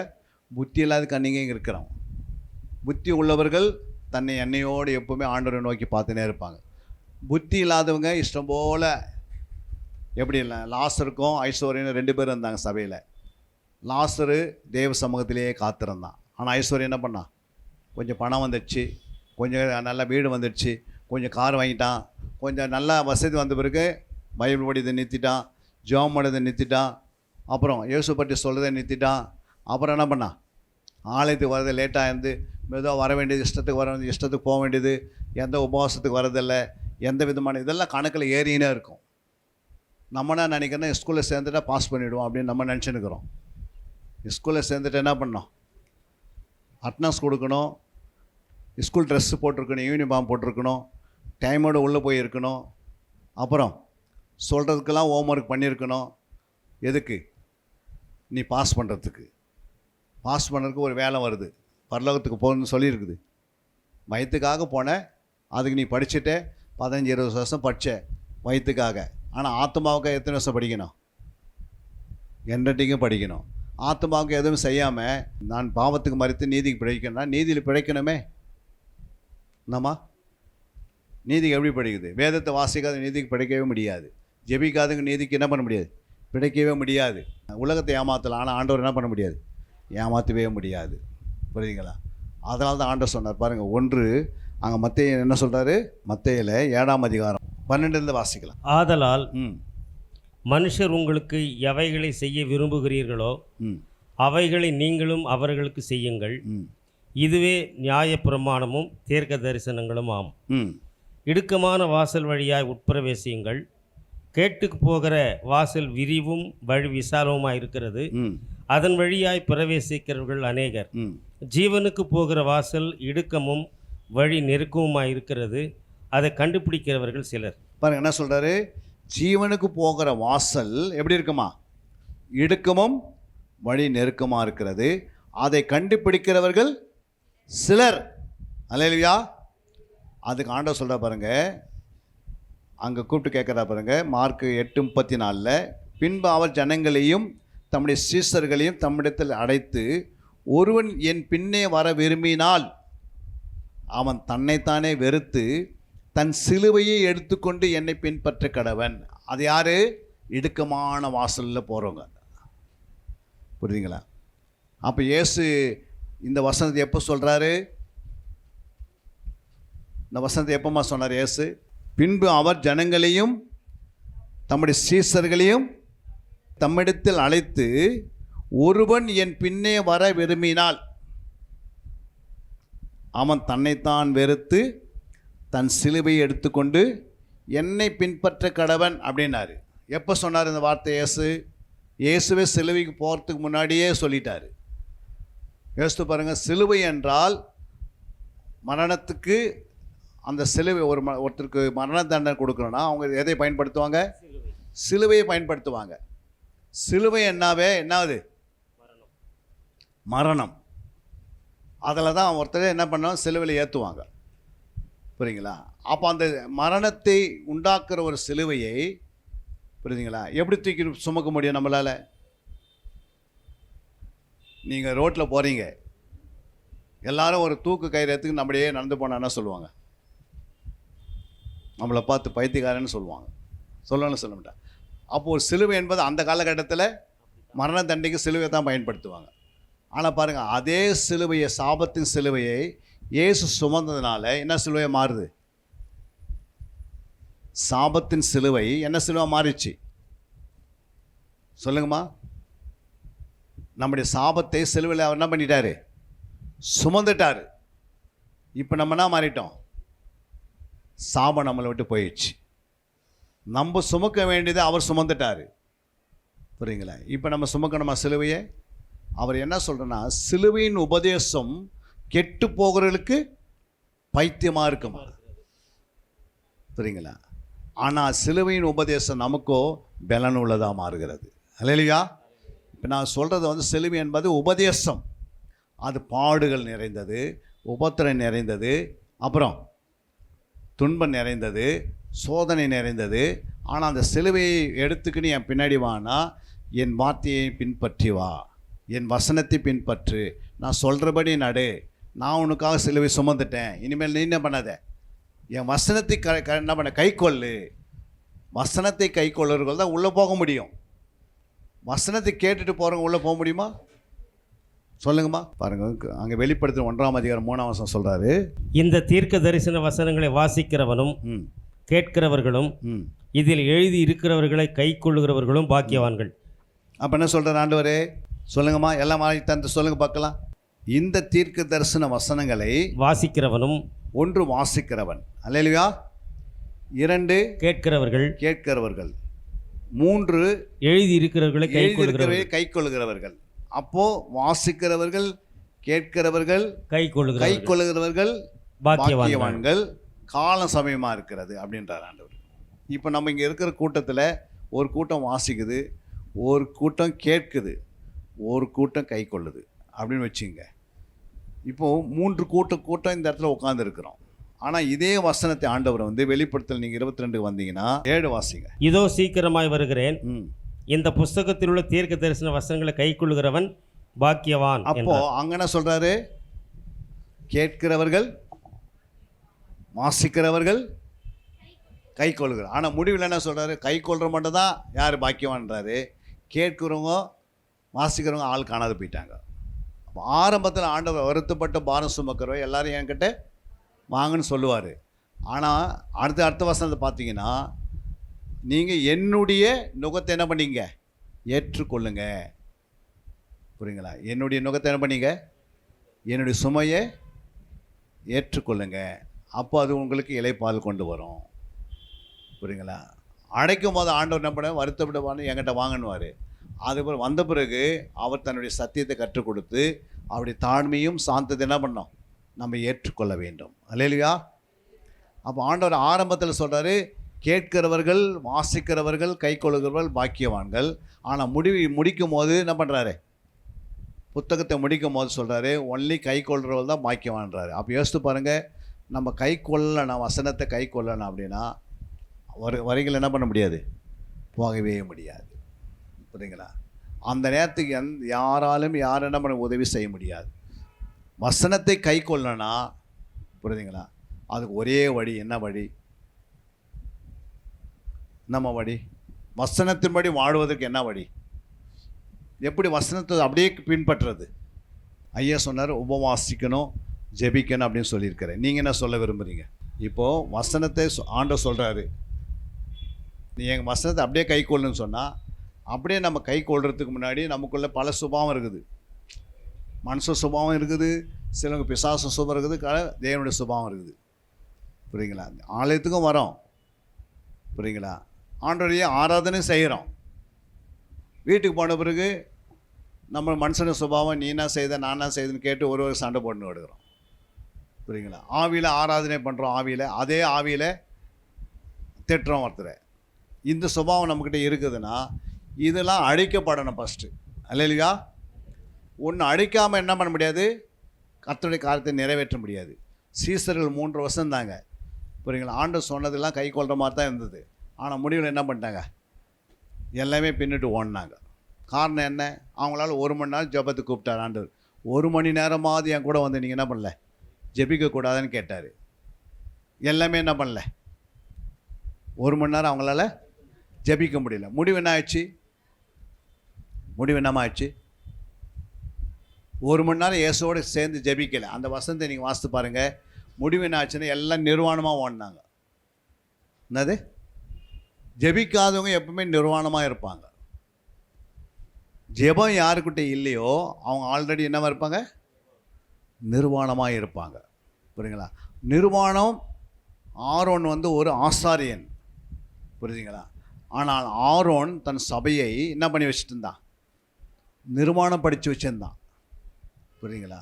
[SPEAKER 3] புத்தி இல்லாத கன்னிகைங்க இருக்கிறோம். புத்தி உள்ளவர்கள் தன்னை எண்ணெயோடு எப்பவுமே ஆண்டவரை நோக்கி பார்த்துனே இருப்பாங்க. புத்தி இல்லாதவங்க இஷ்டம் போல் எப்படி இல்லை, லாசருக்கும் ஐஸ்வர்யனும் 2 பேர் இருந்தாங்க சபையில். லாசரு தேவ சமூகத்திலேயே காத்திருந்தான். ஆனால் ஐஸ்வர்யம் என்ன பண்ணான், கொஞ்சம் பணம் வந்துடுச்சு, கொஞ்சம் நல்ல வீடு வந்துடுச்சு, கொஞ்சம் கார் வாங்கிட்டான், கொஞ்சம் நல்லா வசதி வந்த பிறகு பைபிள் படித்தை நிறுத்திட்டான், ஜெபம் பண்ணதை நிறுத்திட்டான், அப்புறம் இயேசு பற்றி சொல்கிறதை நிறுத்திட்டான். அப்புறம் என்ன பண்ணான், ஆலயத்துக்கு வரது லேட்டாக இருந்து மெதுவாக வர வேண்டியது, இஷ்டத்துக்கு வர வேண்டியது, இஷ்டத்துக்கு போக வேண்டியது, எந்த உபவாசத்துக்கு வரதில்லை, எந்த விதமான இதெல்லாம் கணக்கில் ஏறினே இருக்கும். நம்மனா நினைக்கிறோம் ஸ்கூலில் சேர்ந்துட்டா பாஸ் பண்ணிவிடுவோம் அப்படின்னு நம்ம நினச்சின்னுக்கிறோம். ஸ்கூலில் சேர்ந்துட்டு என்ன பண்ணோம், அட்டனன்ஸ் கொடுக்கணும், ஸ்கூல் ட்ரெஸ்ஸு போட்டிருக்கணும், யூனிஃபார்ம் போட்டிருக்கணும், டைமோடு உள்ளே போய் இருக்கணும், அப்புறம் சொல்கிறதுக்கெல்லாம் ஹோம்ஒர்க் பண்ணியிருக்கணும். எதுக்கு? நீ பாஸ் பண்ணுறதுக்கு. பாஸ் பண்ணுறதுக்கு ஒரு வேலை வருது, பரலோகத்துக்கு போகணுன்னு சொல்லியிருக்குது. வயிற்றுக்காக போனேன், அதுக்கு நீ படிச்சுட்டு 15-20 வருஷம் படித்த வயிற்றுக்காக. ஆனால் ஆத்மாவுக்கு எத்தனை வருஷம் படிக்கணும்? என்றைக்கும் படிக்கணும். ஆத்மாவுக்கு எதுவும் செய்யாமல் நான் பாவத்துக்கு மறித்து நீதிக்கு பிழைக்கணும்னா நீதியில் பிழைக்கணுமே. என்னம்மா, நீதிக்கு எப்படி படிக்குது? வேதத்தை வாசிக்காத நீதிக்கு பிழைக்கவே முடியாது. ஜெபிக்காதங்க நீதிக்கு என்ன பண்ண முடியாது, பிழைக்கவே முடியாது. உலகத்தை ஏமாற்றலாம், ஆனால் ஆண்டவர் என்ன பண்ண முடியாது, ஏமாற்றவே முடியாது. புரியுதுங்களா? அதனால தான் ஆண்டவர் சொன்னார் பாருங்கள். ஒன்று அங்கே மத்தேயு என்ன சொல்கிறாரு, மத்தேயுல 7ஆம் அதிகாரம் 12 வாசிக்கலாம்.
[SPEAKER 2] ஆதலால் மனுஷர் உங்களுக்கு எவைகளை செய்ய விரும்புகிறீர்களோ அவைகளை நீங்களும் அவர்களுக்கு செய்யுங்கள். இதுவே நியாயப்பிரமாணமும் தீர்க்க தரிசனங்களும் ஆம். இடுக்கமான வாசல் வழியாய் உட்பிரவேசியுங்கள். கேட்டுக்கு போகிற வாசல் விரிவும் வழி விசாலவுமாய் இருக்கிறது, அதன் வழியாய் பிரவேசிக்கிறவர்கள் அநேகர். ஜீவனுக்கு போகிற வாசல் இடுக்கமும் வழி நெருக்கமுமாய் இருக்கிறது, அதை கண்டுபிடிக்கிறவர்கள் சிலர்.
[SPEAKER 3] பாருங்க என்ன சொல்கிறாரு, ஜீவனுக்கு போகிற வாசல் எப்படி இருக்குமா, இடுக்கமும் வழி நெருக்கமாக இருக்கிறது, அதை கண்டுபிடிக்கிறவர்கள் சிலர். அல்லேலூயா. அதுக்கு ஆண்டவர் சொல்கிறா பாருங்க, அங்கே கூப்பிட்டு கேட்குறா பாருங்க, மார்க் 8:34. பின்பு அவர் ஜனங்களையும் தம்முடைய சீசர்களையும் தம்மிடத்தில் அடைத்து, ஒருவன் என் பின்னே வர விரும்பினால் அவன் தன்னைத்தானே வெறுத்து தன் சிலுவையை எடுத்துக்கொண்டு என்னை பின்பற்ற கடவன். அது யார்? இடுக்கமான வாசலில் போகிறவங்க. புரியுதுங்களா? அப்போ இயேசு இந்த வசனத்தை எப்போ சொல்கிறாரு? இந்த வசனத்தை எப்போமா சொன்னார் இயேசு? பின்பு அவர் ஜனங்களையும் தம்முடைய சீசர்களையும் தம்மிடத்தில் அழைத்து, ஒருவன் என் பின்னே வர விரும்பினால் அவன் தன்னைத்தான் வெறுத்து தன் சிலுவையை எடுத்துக்கொண்டு என்னை பின்பற்ற கடவன் அப்படின்னாரு. எப்போ சொன்னார் இந்த வார்த்தை இயேசு? இயேசுவே சிலுவைக்கு போகிறதுக்கு முன்னாடியே சொல்லிட்டார். யோசித்து பாருங்கள், சிலுவை என்றால் மரணத்துக்கு அந்த சிலுவை ஒருத்தருக்கு மரண தண்டனை கொடுக்கணும்னா அவங்க எதை பயன்படுத்துவாங்க? சிலுவையை பயன்படுத்துவாங்க. சிலுவை என்னாவது மரணம். அதில் தான் ஒருத்தர் என்ன பண்ணோம், சிலுவையில் ஏற்றுவாங்க. புரியுங்களா? அப்போ அந்த மரணத்தை உண்டாக்குற ஒரு சிலுவையை, புரியுதுங்களா, எப்படி தூக்கி சுமக்க முடியும் நம்மளால்? நீங்கள் ரோட்டில் போகிறீங்க, எல்லாரும் ஒரு தூக்கு கயிறு எடுத்துக்கு நம்மளையே நடந்து போனால் என்ன சொல்லுவாங்க? நம்மளை பார்த்து பைத்தியக்காரன்னு சொல்லுவாங்க. சொல்லணும்னு சொல்ல மாட்டேன். அப்போது ஒரு சிலுவை என்பது அந்த காலகட்டத்தில் மரண தண்டைக்கு சிலுவை தான் பயன்படுத்துவாங்க. ஆனால் பாருங்கள், அதே சிலுவையை, சாபத்தின் சிலுவையை இயேசு சுமந்ததுனால என்ன சிலுவையை மாறுது? சாபத்தின் சிலுவை என்ன சிலுவை மாறிச்சு? சொல்லுங்கம்மா. நம்முடைய சாபத்தை சிலுவையில் அவர் என்ன பண்ணிட்டாரு? சுமந்துட்டார். இப்போ நம்ம என்ன மாறிட்டோம்? சாபம் நம்மளை விட்டு போயிடுச்சு. நம்ம சுமக்க வேண்டியதை அவர் சுமந்துட்டார். புரியுங்களா? இப்போ நம்ம சுமக்கணுமா சிலுவையை? அவர் என்ன சொல்கிறேன்னா, சிலுவையின் உபதேசம் கெட்டு போகிறவர்களுக்கு பைத்தியமாக இருக்குமா? புரியுங்களா? ஆனால் சிலுவையின் உபதேசம் நமக்கோ பலனுள்ளதாக மாறுகிறது. அல்லேலூயா. இப்போ நான் சொல்கிறது சிலுவை என்பது உபதேசம். அது பாடுகள் நிறைந்தது, உபத்திரம் நிறைந்தது, அப்புறம் துன்பம் நிறைந்தது, சோதனை நிறைந்தது. ஆனால் அந்த சிலுவையை எடுத்துக்கின்னு என் பின்னாடி வானா, என் வார்த்தையை பின்பற்றி வா, என் வசனத்தை பின்பற்று, நான் சொல்கிறபடி நடு, நான் உனக்காக சிலுவை சுமந்துட்டேன், இனிமேல் நீ என்ன பண்ணாத, என் வசனத்தை என்ன பண்ண கை கொள்ளு. வசனத்தை கை கொள்ளுறவர்கள் தான் உள்ளே போக முடியும். வசனத்தை கேட்டுட்டு போகிறவங்க உள்ளே போக முடியுமா? சொல்லுங்கம்மா. பாருங்க, அங்கே வெளிப்படுத்தும் 1ஆம் அதிகாரம் 3ஆம் வசனம் சொல்கிறாரு, இந்த
[SPEAKER 2] தீர்க்க தரிசன வசனங்களை வாசிக்கிறவனும் கேட்கிறவர்களும் இதில் எழுதி இருக்கிறவர்களை கை கொள்ளுகிறவர்களும் பாக்கியவான்கள்.
[SPEAKER 3] அப்போ என்ன சொல்கிறார் ஆண்டவரே? சொல்லுங்கம்மா, எல்லாம் வாங்கி தந்து சொல்லுங்க பார்க்கலாம். இந்த தீர்க்க தரிசன வசனங்களை
[SPEAKER 2] வாசிக்கிறவனும்,
[SPEAKER 3] 1 வாசிக்கிறவன், அல்லேலூயா, 2 கேட்கிறவர்கள், 3
[SPEAKER 2] எழுதி இருக்கிறவர்களை
[SPEAKER 3] கை கொள்ளுகிறவர்கள். அப்போது வாசிக்கிறவர்கள், கேட்கிறவர்கள், கை கொள்ளுகிறவர்கள் பாக்கியவான்கள், காலம் சமயமாக இருக்கிறது அப்படின்றார் ஆண்டவர். இப்போ நம்ம இங்கே இருக்கிற கூட்டத்தில் ஒரு கூட்டம் வாசிக்குது, ஒரு கூட்டம் கேட்குது, ஒரு கூட்டம் கை கொள்ளுது அப்படின்னு வச்சுங்க. இப்போது 3 கூட்டம் இந்த இடத்துல உட்காந்துருக்குறோம். ஆனால் இதே வசனத்தை ஆண்டவர் வெளிப்படுத்தல் நீங்கள் 22 வந்தீங்கன்னா 7 வாசிங்க.
[SPEAKER 2] இதோ சீக்கிரமாய் வருகிறேன், இந்த புஸ்தகத்தில் உள்ள தீர்க்க தரிசன வசனங்களை கை கொள்ளுகிறவன் பாக்கியவான்.
[SPEAKER 3] அப்போ அங்க என்ன சொல்றாரு? கேட்கிறவர்கள், வாசிக்கிறவர்கள், கை கொள்ளுகிறார். ஆனால் முடிவில் என்ன சொல்றாரு? கை கொள்ற மட்டும் தான் யார் பாக்கியவான்றாரு. கேட்கிறவங்க, வாசிக்கிறவங்க ஆள் காணாது போயிட்டாங்க. அப்போ ஆரம்பத்தில் ஆண்டவர் வருத்தப்பட்ட பாரம் சுமக்கிறவங்க எல்லாரும் என்கிட்ட வாங்கன்னு சொல்லுவார். ஆனால் அடுத்த வசனத்தை பார்த்தீங்கன்னா, நீங்கள் என்னுடைய நுகத்தை என்ன பண்ணீங்க? ஏற்றுக்கொள்ளுங்க. புரியுங்களா? என்னுடைய நுகத்தை என்ன பண்ணீங்க? என்னுடைய சுமையை ஏற்றுக்கொள்ளுங்க. அப்போ அது உங்களுக்கு இளைப்பால் கொண்டு வரும். புரியுங்களா? அடைக்கும் போது ஆண்டவர் என்ன பண்ண, வருத்தப்பட்டு என்கிட்ட வாங்கினுவார். அதுக்கப்புறம் வந்த பிறகு அவர் தன்னுடைய சத்தியத்தை கற்றுக் கொடுத்து அவருடைய தாழ்மையும் சாந்தத்தை என்ன பண்ணோம்? நம்ம ஏற்றுக்கொள்ள வேண்டும். அல்லேலூயா. அப்போ ஆண்டவர் ஆரம்பத்தில் சொல்கிறாரு, கேட்கிறவர்கள், வாசிக்கிறவர்கள், கை கொள்ளுகிறவர்கள் பாக்கியவான்கள். ஆனால் முடிக்கும் போது என்ன பண்ணுறாரு? புத்தகத்தை முடிக்கும் போது சொல்கிறாரு, ஒன்லி கை கொள்கிறவர்கள் தான் பாக்கியவான்றாரு. அப்போ யோசித்து பாருங்கள், நம்ம கை கொள்ளலாம், வசனத்தை கை கொள்ளலாம் அப்படின்னா வரிகள் என்ன பண்ண முடியாது? போகவே முடியாது. புரியுங்களா? அந்த நேரத்துக்கு யாராலும் என்ன பண்ண உதவி செய்ய முடியாது. வசனத்தை கை கொள்ளனா, புரியுதுங்களா? அதுக்கு ஒரே வழி. என்ன வழி? நம்ம வழி வசனத்தின்படி வாழ்வதற்கு என்ன வழி? எப்படி வசனத்தை அப்படியே பின்பற்றுறது? ஐயா சொன்னார், உபவாசிக்கணும், ஜெபிக்கணும் அப்படின்னு சொல்லியிருக்கிறேன். நீங்கள் என்ன சொல்ல விரும்புகிறீங்க? இப்போது வசனத்தை ஆண்டவர் சொல்கிறாரு, நீ எங்கள் வசனத்தை அப்படியே கை கொள்ளணும்னு சொன்னால், அப்படியே நம்ம கை கொள்றதுக்கு முன்னாடி நமக்குள்ளே பல சுபாவம் இருக்குது. மனுஷ சுபாவம் இருக்குது, சிலவங்க பிசாசு சுபாவம் இருக்குது, தேவனுடைய சுபாவம் இருக்குது. புரியுங்களா? ஆலயத்துக்கும் வரோம், புரியுங்களா? ஆண்டவரையே ஆராதனை செய்கிறோம். வீட்டுக்கு போன பிறகு நம்ம மனுஷன சுபாவம், நீனா செய்த நானா செய்தன்னு கேட்டு ஒரு சண்டை போட்டுன்னு எடுக்கிறோம். புரியுங்களா? ஆவியில் ஆராதனை பண்ணுறோம், அதே ஆவியில் திட்டுறோம் ஒருத்தரை. இந்த சுபாவம் நம்மக்கிட்ட இருக்குதுன்னா இதெல்லாம் அழிக்கப்படணும் ஃபஸ்ட்டு. அல்லேலூயா. ஒன்று அழிக்காமல் என்ன பண்ண முடியாது? கர்த்தருடைய காரியத்தை நிறைவேற்ற முடியாது. சீசர்கள் 3 வருஷம் தாங்க, புரியுங்களா? ஆண்டவர் சொன்னதெல்லாம் கை கொள்கிற மாதிரி தான் இருந்தது. ஆனால் முடிவில் என்ன பண்ணிட்டாங்க? எல்லாமே பின்னிட்டு ஓடினாங்க. காரணம் என்ன? அவங்களால 1 மணி நேரம் ஜெபத்துக்கு கூப்பிட்டார் ஆண்டவர். 1 மணி நேரமாவது என் கூட வந்து நீங்கள் என்ன பண்ணல, ஜெபிக்கக்கூடாதுன்னு கேட்டார். எல்லாமே என்ன பண்ணல, 1 மணி நேரம் அவங்களால ஜெபிக்க முடியல. முடிவு என்ன ஆயிடுச்சு? என்னமா ஆயிடுச்சு? 1 மணி நேரம் இயேசுவோடு சேர்ந்து ஜெபிக்கலை. அந்த வசனத்தை நீங்கள் வாசித்து பாருங்கள். முடிவு என்ன ஆச்சுன்னா எல்லாம் நிர்வாணமாக ஓடினாங்க. என்னது? ஜெபிக்காதவங்க எப்பவுமே நிர்வாணமாக இருப்பாங்க. ஜெபம் யாருக்கிட்ட இல்லையோ அவங்க ஆல்ரெடி என்னவா இருப்பாங்க? நிர்வாணமாக இருப்பாங்க. புரியுங்களா? நிர்வாணம். ஆரோன் ஒரு ஆசாரியன், புரியுதுங்களா? ஆனால் ஆரோன் தன் சபையை என்ன பண்ணி வச்சுட்டு இருந்தான்? நிர்வாணம் படித்து வச்சுருந்தான். புரியுதுங்களா?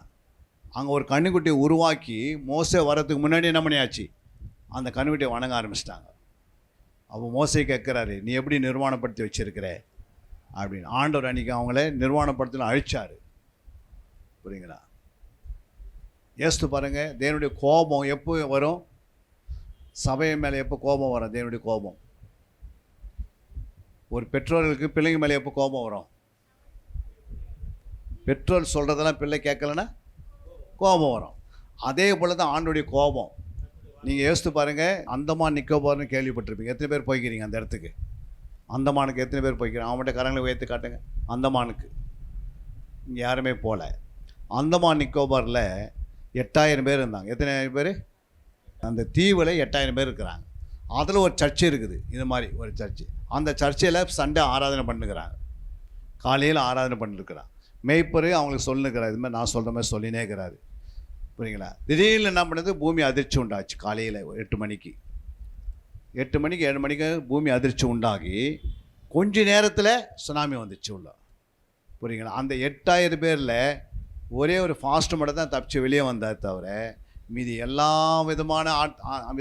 [SPEAKER 3] அங்கே ஒரு கன்னுக்குட்டியை உருவாக்கி மோசே வரதுக்கு முன்னாடி என்ன பண்ணியாச்சு? அந்த கன்னுக்குட்டியை வணங்க ஆரம்பிச்சிட்டாங்க. அப்போ மோசே கேட்குறாரு, நீ எப்படி நிர்வாணப்படுத்தி வச்சிருக்கிற அப்படின்னு. ஆண்டவர் அன்றைக்கி அவங்கள நிர்வாணப்படுத்தின அழிச்சார். புரியுங்களா? யோசித்து பாருங்கள், தேவனுடைய கோபம் எப்போ வரும்? சபை மேலே எப்போ கோபம் வரும்? தேவனுடைய கோபம். ஒரு பெற்றோர்களுக்கு பிள்ளைங்க மேலே எப்போ கோபம் வரும்? பெற்றோர் சொல்கிறதெல்லாம் பிள்ளை கேட்கலன்னா கோபம் வரும். அதே போல் தான் ஆண்டுடைய கோபம். நீங்கள் யோசித்து பாருங்கள், அந்தமான் நிக்கோபார்னு கேள்விப்பட்டிருப்பீங்க. எத்தனை பேர் போய்க்கிறீங்க அந்த இடத்துக்கு? அந்தமானுக்கு எத்தனை பேர் போய்க்கிறீங்க? அவங்கள்ட்ட கரங்களை உயர்த்தி காட்டுங்க. அந்தமானுக்கு இங்கே யாருமே போகல. அந்தமான் நிக்கோபாரில் 8000 பேர் இருந்தாங்க. எத்தனை பேர்? அந்த தீவில் 8000 பேர் இருக்கிறாங்க. அதில் ஒரு சர்ச்சு இருக்குது, இது மாதிரி ஒரு சர்ச்சு. அந்த சர்ச்சில் சண்டே ஆராதனை பண்ணுகிறாங்க. காலையில் ஆராதனை பண்ணிருக்கிறாங்க. மேய்ப்பர் அவங்களுக்கு சொல்லுங்கிறார், இது மாதிரி நான் சொல்கிற மாதிரி சொல்லினே இருக்கிறாரு. புரியுங்களா? திடீர்னு என்ன பண்ணுது? பூமி அதிர்ச்சி உண்டாச்சு. காலையில் 8 மணிக்கு 7 மணிக்கு பூமி அதிர்ச்சி உண்டாகி கொஞ்ச நேரத்தில் சுனாமி வந்துச்சு உள்ள. புரியுங்களா? அந்த 8000 பேரில் ஒரே ஒரு ஃபாஸ்ட் மட்டும் தான் தப்பிச்சு வெளியே வந்தார். தவிர மீதி எல்லா விதமான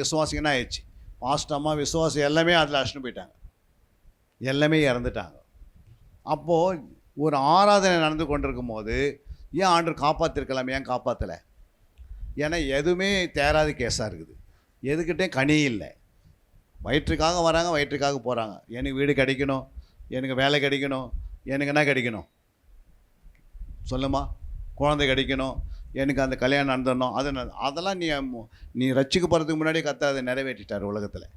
[SPEAKER 3] விசுவாசிங்க என்ன ஆயிடுச்சு? ஃபாஸ்டமாக விசுவாசி எல்லாமே அதில் அடிச்சுட்டு போயிட்டாங்க. எல்லாமே இறந்துட்டாங்க. அப்போது ஒரு ஆராதனை நடந்து கொண்டிருக்கும் போது ஏன் ஆண்டவர் காப்பாற்றிருக்கலாம்? ஏன் காப்பாற்றலை? ஏன்னா எதுவுமே தேராத கேஸாக இருக்குது. எதுக்கிட்டே கனி இல்லை. வயிற்றுக்காக வராங்க, வயிற்றுக்காக போகிறாங்க. எனக்கு வீடு கிடைக்கணும், எனக்கு வேலை கிடைக்கணும், எனக்கு என்ன கிடைக்கணும் சொல்லுமா? குழந்தை கிடைக்கணும், எனக்கு அந்த கல்யாணம் நடந்துடணும். அதெல்லாம் நீ ரட்சிக்க போகிறதுக்கு முன்னாடி கர்த்தர் அதை நிறைவேற்றிட்டார் உலகத்தில்.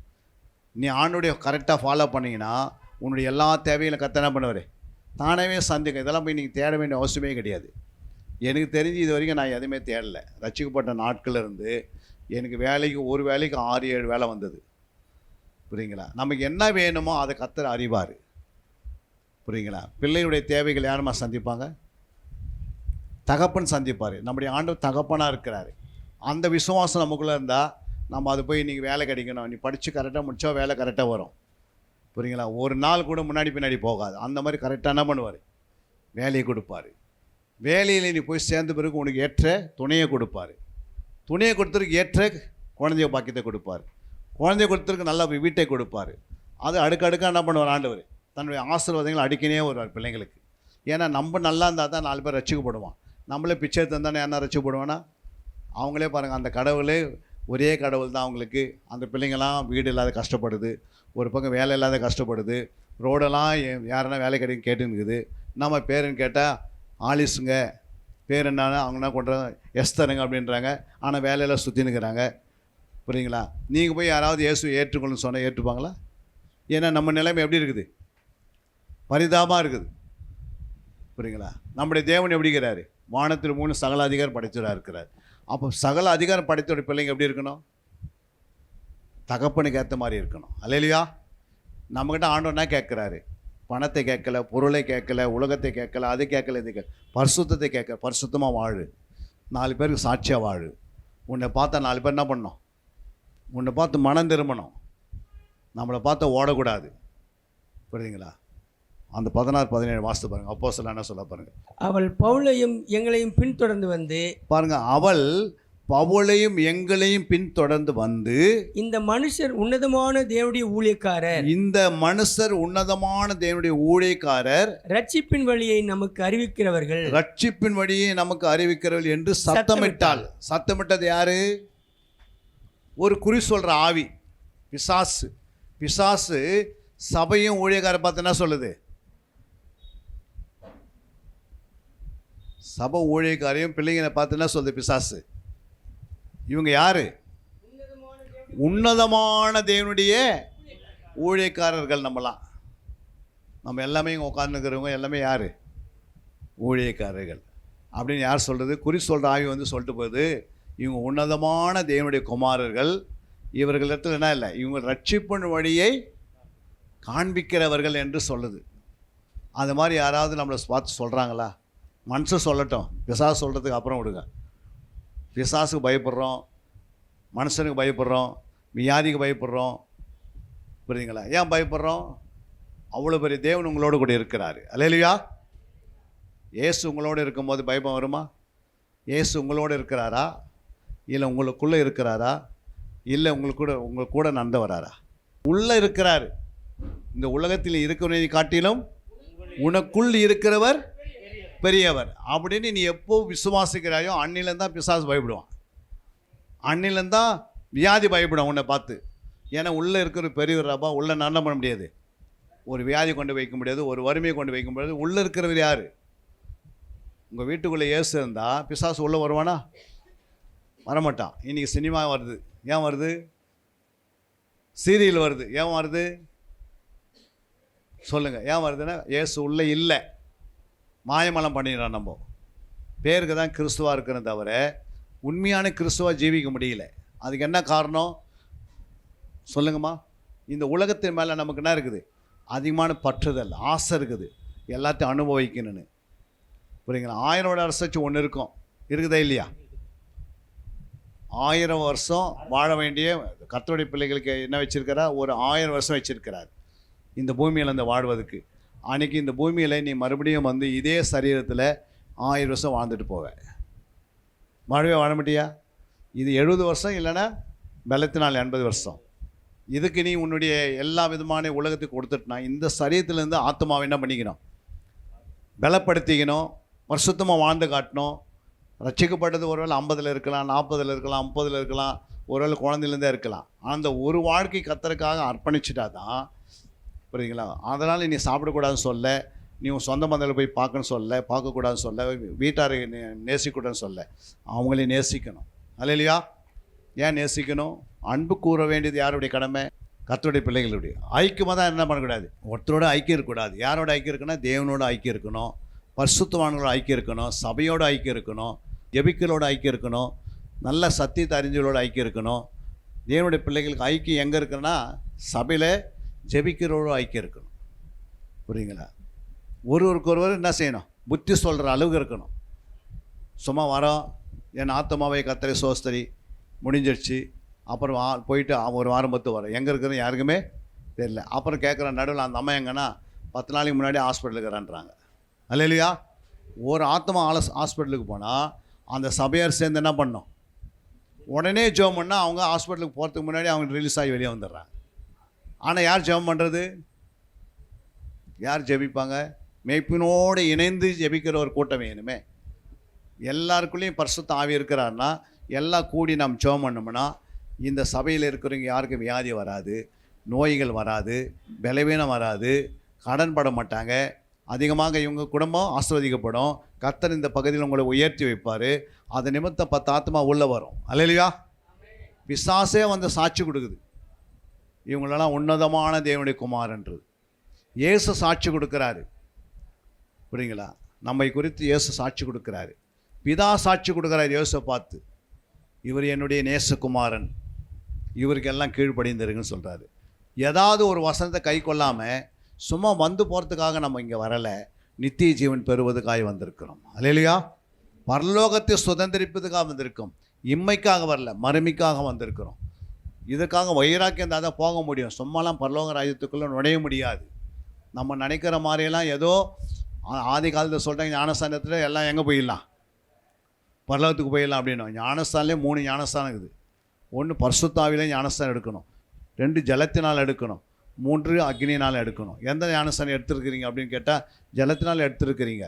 [SPEAKER 3] நீ ஆண்டுடைய கரெக்டாக ஃபாலோ பண்ணிங்கன்னா உன்னுடைய எல்லா தேவைகளும் கர்த்தர் என்ன பண்ணுவார்? தானவே சந்திக்கும். இதெல்லாம் போய் நீங்கள் தேட வேண்டிய அவசியமே கிடையாது. எனக்கு தெரிஞ்சு இது வரைக்கும் நான் எதுவுமே தேடலை. ரட்சிக்கப்பட்ட நாட்கள் இருந்து எனக்கு ஒரு வேலைக்கு 6-7 வேலை வந்தது. புரியுங்களா? நமக்கு என்ன வேணுமோ அதை கர்த்தர் அறிவார். புரியுங்களா? பிள்ளையுடைய தேவைகள் யாருமா சந்திப்பாங்க? தகப்பன் சந்திப்பார். நம்முடைய ஆண்டவர் தகப்பனாக இருக்கிறாரு. அந்த விசுவாசம் நமக்குள்ளே இருந்தால் நம்ம அது போய் நீங்கள் வேலை கிடைக்கணும், நீ படித்து கரெக்டாக முடித்தா வேலை கரெக்டாக வரும். புரியுங்களா? ஒரு நாள் கூட முன்னாடி பின்னாடி போகாது. அந்த மாதிரி கரெக்டாக என்ன பண்ணுவார்? வேலையை கொடுப்பார். வேலையில் நீ போய் சேர்ந்த பிறகு உனக்கு ஏற்ற துணையை கொடுப்பார். துணையை கொடுத்ததுக்கு ஏற்ற குழந்தைய பாக்கியத்தை கொடுப்பார். குழந்தைய கொடுத்ததுக்கு நல்ல வீட்டை கொடுப்பார். அது அடுக்கடுக்காக என்ன பண்ணுவார் ஆண்டவர்? தன்னுடைய ஆசீர்வாதங்களை அடிக்கனே வருவார் பிள்ளைங்களுக்கு. ஏன்னா நம்ம நல்லா இருந்தால் தான் 4 பேர் ரட்சிக்கப்படுவான். நம்மளே பிச்சை தந்தானே என்ன ரட்சிக்கப்படுவானா? அவங்களே பாருங்கள், அந்த கடவுளே ஒரே கடவுள் தான் அவங்களுக்கு. அந்த பிள்ளைங்களாம் வீடு இல்லாத கஷ்டப்படுது, ஒரு பக்கம் வேலை இல்லாத கஷ்டப்படுது, ரோடெல்லாம் யாருன்னா வேலை கிடைக்கும் கேட்டுருக்குது. நம்ம பேருன்னு கேட்டால் ஆலிஸுங்க, பேர் என்னன்னா அவங்க என்ன பண்ணுறாங்க? எஸ்தருங்க அப்படின்றாங்க. ஆனால் வேலையில் சுற்றினுக்கிறாங்க. புரியுங்களா? நீங்கள் போய் யாராவது இயேசு ஏற்றுக்கொள்ளுன்னு சொன்னால் ஏற்றுப்பாங்களா? ஏன்னா நம்ம நிலைமை எப்படி இருக்குது? பரிதாபமாக இருக்குது. புரியுங்களா? நம்முடைய தேவன் எப்படி இருக்கிறாரு? வானத்தில் 3 சகல அதிகாரம் படைத்தவராக இருக்கிறார். அப்போ சகல அதிகாரம் படைத்தோட பிள்ளைங்க எப்படி இருக்கணும்? தகப்பனுக்கு ஏற்ற மாதிரி இருக்கணும். அல்லேலூயா. நம்மக்கிட்ட ஆண்டவர் என்ன கேட்குறாரு? பணத்தை கேட்கல, பொருளை கேட்கல, உலகத்தை கேட்கல, அது கேட்கல, இது பரிசுத்தத்தை கேட்க. பரிசுத்தமாக வாழு, 4 பேருக்கு சாட்சியாக வாழு. உன்னை பார்த்தா 4 பேர் என்ன பண்ணணும்? உன்னை பார்த்து மனம் திரும்பணும். நம்மளை பார்த்து ஓடக்கூடாது. புரியுதுங்களா? அந்த 16-17 வாசித்து பாருங்கள். அப்போஸ்தலர் என்ன சொல்ல பாருங்கள்.
[SPEAKER 4] அவள் பவுலையும் எங்களையும் பின்தொடர்ந்து வந்து
[SPEAKER 3] பாருங்கள், அவள் பவுலையும் எங்களையும் பின்தொடர்ந்து வந்து,
[SPEAKER 4] இந்த மனுஷர் உன்னதமான தேவனுடைய ஊழியக்காரர்,
[SPEAKER 3] இந்த மனுஷர் உன்னதமான தேவனுடைய ஊழியக்காரர்,
[SPEAKER 4] ரட்சிப்பின் வழியை நமக்கு அறிவிக்கிறவர்கள்,
[SPEAKER 3] ரட்சிப்பின் வழியை நமக்கு அறிவிக்கிறவர்கள் என்று சத்தமிட்டாள். சத்தமிட்டது யாரு? ஒரு குறி சொல்கிற ஆவி, பிசாசு. பிசாசு சபையும் ஊழியக்காரர் பார்த்து என்ன சொல்லுது? சபை ஊழியக்காரையும் பிள்ளைங்களை பார்த்து என்ன சொல்லுது பிசாசு? இவங்க யாரு? உன்னதமான தேவனுடைய ஊழியக்காரர்கள் நம்மலாம். நம்ம எல்லாமே இங்கே உட்காந்துருக்கிறவங்க எல்லாமே யார்? ஊழியக்காரர்கள். அப்படின்னு யார் சொல்கிறது? குறி சொல்கிற ஆவி வந்து சொல்லிட்டு போகுது, இவங்க உன்னதமான தேவனுடைய குமாரர்கள், இவர்களிடத்தில் என்ன இல்லை, இவங்க ரட்சிப்பின் வழியை காண்பிக்கிறவர்கள் என்று சொல்லுது. அது மாதிரி யாராவது நம்மளை பார்த்து சொல்கிறாங்களா? மனுஷன் சொல்லட்டும், பிசாசு சொல்கிறதுக்கு அப்புறம் விடுங்க. பிசாசுக்கு பயப்படுறோம், மனுஷனுக்கு பயப்படுறோம், வியாதிக்கு பயப்படுறோம். புரியுதுங்களா? ஏன் பயப்படுறோம்? அவ்வளோ பெரிய தேவன் உங்களோடு கூட இருக்கிறாரு. அல்லேலூயா. இயேசு உங்களோடு இருக்கும்போது பயம் வருமா? இயேசு உங்களோடு இருக்கிறாரா? இல்லை உங்களுக்குள்ளே இருக்கிறாரா? இல்லை உங்கள் கூட நடந்து வராரா? உள்ளே இருக்கிறாரு. இந்த உலகத்தில் இருக்கிறவனை காட்டிலும் உனக்குள் இருக்கிறவர் பெரியவர் அப்படின்னு நீ எப்போ விசுவாசிக்கிறாயோ அன்னிலேருந்தான் பிசாசு பயப்படுவான். அன்னிலேருந்தான் வியாதி பயப்படும் உன்னை பார்த்து. ஏன்னா உள்ளே இருக்கிற பெரியவர் ரப்பா உள்ளே நல்ல பண்ண முடியாது, ஒரு வியாதி கொண்டு வைக்க முடியாது, ஒரு வறுமையை கொண்டு வைக்க முடியாது. உள்ளே இருக்கிறவர் யார்? உங்கள் வீட்டுக்குள்ளே இயேசு இருந்தால் பிசாசு உள்ளே வருவானா? வரமாட்டான். இன்றைக்கி சினிமா வருது, ஏன் வருது? சீரியல் வருது, ஏன் வருது? சொல்லுங்கள், ஏன் வருதுன்னா இயேசு உள்ளே இல்லை, மாயமலம் பண்ணிடுறான். நம்ம பேருக்கு தான் கிறிஸ்துவாக இருக்கிறத தவிர உண்மையான கிறிஸ்துவாக ஜீவிக்க முடியல. அதுக்கு என்ன காரணம் சொல்லுங்கம்மா? இந்த உலகத்தின் மேலே நமக்கு என்ன இருக்குது? அதிகமான பற்றுதல், ஆசை இருக்குது, எல்லாத்தையும் அனுபவிக்கணும்னு. புரியுங்களா? 1000 வருட அரசாட்சி ஒன்று இருக்கும், இருக்குதா இல்லையா? 1000 வருஷம் வாழ வேண்டிய கர்த்தருடைய பிள்ளைகளுக்கு என்ன வச்சிருக்கிறா? ஒரு 1000 வருஷம் வச்சிருக்கிறார் இந்த பூமியில் அந்த வாழ்வதுக்கு. அன்றைக்கி இந்த பூமியில் நீ மறுபடியும் வந்து இதே சரீரத்தில் 1000 வருஷம் வாழ்ந்துட்டு போவேன். வாழவே வாழ மாட்டியா? இது 70 வருஷம், இல்லைன்னா பலத்தினால் 80 வருஷம். இதுக்கு நீ உன்னுடைய எல்லா விதமான உலகத்துக்கு கொடுத்துட்டுனா இந்த சரீரத்திலேருந்து ஆத்மாவை என்ன பண்ணிக்கணும்? பலப்படுத்திக்கணும், வருஷத்தமாக வாழ்ந்து காட்டணும். ரட்சிக்கப்பட்டது ஒருவேளை 50 இருக்கலாம், 40 இருக்கலாம், 30 இருக்கலாம், ஒருவேளை குழந்தையிலேருந்தே இருக்கலாம். அந்த ஒரு வாழ்க்கை கர்த்தருக்காக அர்ப்பணிச்சிட்டா தான். புரியுதுங்களா? அதனால் நீ சாப்பிடக்கூடாதுன்னு சொல்ல, நீ உன் சொந்த மந்தத்தில் போய் பார்க்கணும்னு சொல்ல, பார்க்கக்கூடாதுன்னு சொல்ல, வீட்டாரை நேசிக்கூடாதுன்னு சொல்ல, அவங்களே நேசிக்கணும். அல்லேலூயா. ஏன் நேசிக்கணும்? அன்பு கூற வேண்டியது யாருடைய கடமை? கர்த்தருடைய பிள்ளைகளுடைய. ஐக்கியமாக தான் என்ன பண்ணக்கூடாது? ஒருத்தரோட ஐக்கியம் இருக்கக்கூடாது. யாரோட ஐக்கியம் இருக்குன்னா தேவனோட ஐக்கியம் இருக்கணும், பரிசுத்தவான்களோட ஐக்கியம் இருக்கணும், சபையோட ஐக்கியம் இருக்கணும், ஜெபிக்கிறோட ஐக்கியம் இருக்கணும், நல்ல சத்தியத்தை அறிஞ்சலோட ஐக்கியம் இருக்கணும். தேவனுடைய பிள்ளைகளுக்கு ஐக்கியம் எங்கே இருக்குன்னா சபையில் ஜெபிக்கிறோட ஐக்கியம் இருக்கணும். புரியுங்களா? ஒருவருக்கொருவர் என்ன செய்யணும்? புத்தி சொல்கிற அளவுக்கு இருக்கணும். சும்மா வரோம், என் ஆத்மாவை கர்த்தரை சோஸ்தரி, முடிஞ்சிடுச்சு, அப்புறம் போயிட்டு ஒரு வாரம் பத்து வரோம், எங்கே இருக்கிறது யாருக்குமே தெரியல. அப்புறம் கேட்குற நடுவில் அந்த அம்மா எங்கன்னா 10 நாளைக்கு முன்னாடி ஹாஸ்பிட்டலுக்கு இருக்கிறான்றாங்க. அல்லேலூயா. ஒரு ஆத்மா ஹாஸ்பிட்டலுக்கு போனால் அந்த சபையார் சேர்ந்து என்ன பண்ணோம்? உடனே ஜெபம் பண்ணால் அவங்க ஹாஸ்பிட்டலுக்கு போகிறதுக்கு முன்னாடி அவங்க ரிலீஸ் ஆகி வெளியே வந்துடுறாங்க. ஆனால் யார் ஜெபம் பண்ணுறது? யார் ஜெபிப்பாங்க? மேய்ப்பினோடு இணைந்து ஜெபிக்கிற ஒரு கூட்டம் வேணுமே. எல்லாருக்குள்ளேயும் பரிசுத்த ஆவி இருக்கிறாருன்னா எல்லாம் கூடி நாம் ஜெபம் பண்ணோம்னா இந்த சபையில் இருக்கிறவங்க யாருக்கும் வியாதி வராது, நோய்கள் வராது, பலவீனம் வராது, கடன் பட மாட்டாங்க. அதிகமாக இவங்க குடும்பம் ஆசீர்வதிக்கப்படும். கர்த்தர் இந்த பகுதியில் உங்களை உயர்த்தி வைப்பார். அது நிமித்தம் 10 ஆத்மா உள்ளே வரும். அல்லேலூயா. பிசாசே வந்து சாட்சி கொடுக்குது, இவங்களெல்லாம் உன்னதமான தேவனுடைய குமாரன்றது. இயேசு சாட்சி கொடுக்குறாரு. புரியுங்களா? நம்மை குறித்து இயேசு சாட்சி கொடுக்குறாரு. பிதா சாட்சி கொடுக்குறாரு இயேசுவை பார்த்து, இவர் என்னுடைய நேசகுமாரன், இவருக்கெல்லாம் கீழ்ப்படிந்திருக்குன்னு சொல்கிறாரு. ஏதாவது ஒரு வசனத்தை கை கொள்ளாமல் சும்மா வந்து போகிறதுக்காக நம்ம இங்கே வரலை, நித்திய ஜீவன் பெறுவதுக்காக வந்திருக்கிறோம். அல்லேலூயா. பரலோகத்தை சுதந்திரிப்பதுக்காக வந்திருக்கோம், இம்மைக்காக வரல, மறுமைக்காக வந்திருக்கிறோம். இதுக்காக வைராக்கியம் இருந்தால் தான் போக முடியும். சும்மாலாம் பரலோக ராஜ்யத்துக்குள்ளே நுழைய முடியாது. நம்ம நினைக்கிற மாதிரியெல்லாம் ஏதோ ஆதி காலத்தில் சொல்கிறாங்க, ஞானஸ்தானத்தில் எல்லாம் எங்கே போயிடலாம்? பரலோகத்துக்கு போயிடலாம் அப்படின்னா. ஞானஸ்தானிலே 3 ஞானஸ்தானம் இருக்குது. 1 பரிசுத்தாவிலே ஞானஸ்தானம் எடுக்கணும், 2 ஜலத்தினால் எடுக்கணும், 3 அக்னியினால் எடுக்கணும். எந்த ஞானஸ்தானம் எடுத்துருக்கிறீங்க அப்படின்னு கேட்டால் ஜலத்தினால் எடுத்துருக்கிறீங்க.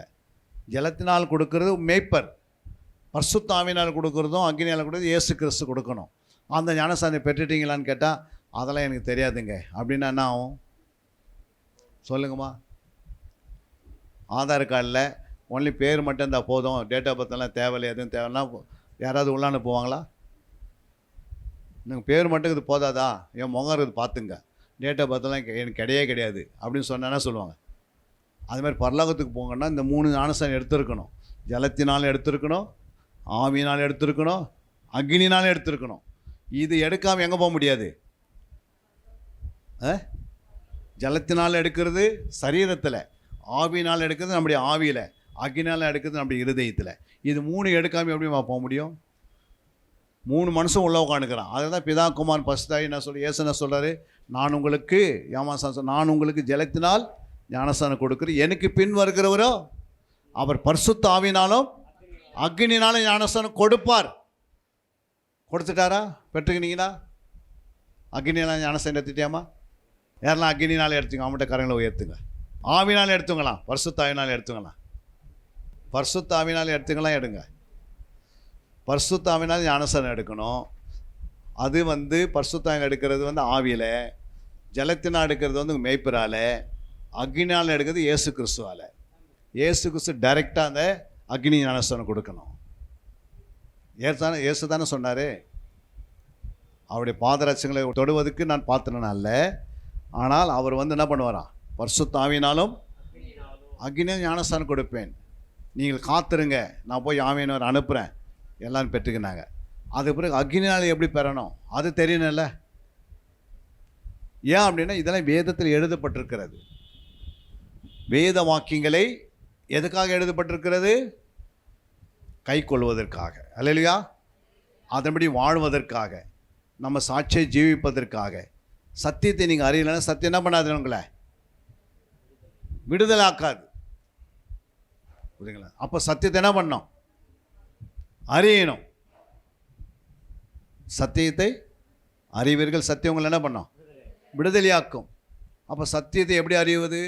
[SPEAKER 3] ஜலத்தினால் கொடுக்கறது மேய்ப்பர், பரிசுத்தாவினால் கொடுக்குறதும் அக்னியால் கொடுக்குறது இயேசு கிறிஸ்து கொடுக்கணும். அந்த ஞானஸ்தானம் பெற்றுட்டீங்களான்னு கேட்டால் அதெல்லாம் எனக்கு தெரியாதுங்க அப்படின்னா என்ன ஆகும் சொல்லுங்கம்மா? ஆதார் கார்டில் ஒன்லி பேர் மட்டும் இருந்தால் போதும், டேட் ஆஃப் பர்த்லாம் தேவையில்லை, எதுவும் தேவைன்னா யாராவது உள்ளான்னு போவாங்களா? நீங்கள் பேர் மட்டும் இது போதாதா? என் முகம் இருக்குது பார்த்துங்க. டேட் ஆஃப் பர்த்லாம் எனக்கு கிடையவே கிடையாது அப்படின்னு சொன்னா சொல்லுவாங்க. அது மாதிரி பரலோகத்துக்கு போங்கன்னா இந்த 3 ஞானஸ்நானம் எடுத்திருக்கணும். ஜலத்தினால் எடுத்திருக்கணும், ஆவியினால் எடுத்திருக்கணும், அக்னினால் எடுத்திருக்கணும். இது எடுக்காமல் எங்கே போக முடியாது? ஜலத்தினால் எடுக்கிறது சரீரத்தில், ஆவியினால் எடுக்கிறது நம்முடைய ஆவியில், அக்னினால் எடுக்கிறது நம்முடைய இருதயத்தில். இது 3 எடுக்காமல் எப்படி போக முடியும்? 3 மனுஷன் உள்ள உட்காந்துக்கிறான். அதை தான் பிதா குமார் பசுத்தாய் என்ன சொல்லி ஏசு என்ன சொல்கிறாரு? நான் உங்களுக்கு ஜலத்தினால் ஞானஸ்நானம் கொடுக்குறேன், எனக்கு பின் வருகிறவரோ அவர் பரிசுத்த ஆவியினாலும் அக்னினாலும் ஞானஸ்நானம் கொடுப்பார். கொடுத்துட்டாரா? பெற்றுக்கினீங்களா? அக்னினால் ஞானஸ்நானம் எடுத்துட்டியாமா? யாரெல்லாம் அக்னினால் எடுத்துங்க அவங்கள்ட்ட கரங்களை உயர்த்துங்க. ஆவினால் எடுத்துங்களா? பரிசுத்த ஆவினால் எடுத்துங்களா? பரிசுத்த ஆவினால் எடுத்துங்களாம் எடுங்க. பரிசுத்த ஆவினால் ஞானஸ்நானம் எடுக்கணும். அது பரிசுத்த ஆவி எடுக்கிறது ஆவியில், ஜலத்தினால் எடுக்கிறது மேய்ப்பரால், அக்னினால் எடுக்கிறது இயேசு கிறிஸ்துவால். இயேசு கிறிஸ்து டைரெக்டாக அந்த அக்னி ஞானஸ்நானம் கொடுக்கணும். இயேசு தானே சொன்னார், அவருடைய பாதரட்சங்களை தொடுவதற்கு நான் பாத்திரன் அல்ல, ஆனால் அவர் என்ன பண்ணுவாராம்? பரிசுத்த ஆவியினாலும் அக்னியும் ஞானஸ்நானம் கொடுப்பேன், நீங்கள் காத்துருங்க, நான் போய் ஆவியினர் அனுப்புகிறேன், எல்லோரும் பெற்றுக்கினாங்க. அது பிறகு அக்னினால் எப்படி பெறணும் அது தெரியணும்ல. ஏன் அப்படின்னா இதெல்லாம் வேதத்தில் எழுதப்பட்டிருக்கிறது. வேத வாக்கியங்களை எதுக்காக எழுதப்பட்டிருக்கிறது? கை கொள்வதற்காக, அல்லேலூயா, அதன்படி வாழ்வதற்காக, நம்ம சாட்சியை ஜீவிப்பதற்காக. சத்தியத்தை நீங்கள் அறியலைன்னா சத்தியம் என்ன பண்ணாது? உங்களை விடுதலை ஆக்காது. புரியுங்களா? அப்போ சத்தியத்தை என்ன பண்ணணும்? அறியணும். சத்தியத்தை அறிவீர்கள், சத்தியம் உங்களை என்ன பண்ணோம்? விடுதலையாக்கும். அப்போ சத்தியத்தை எப்படி அறிவது?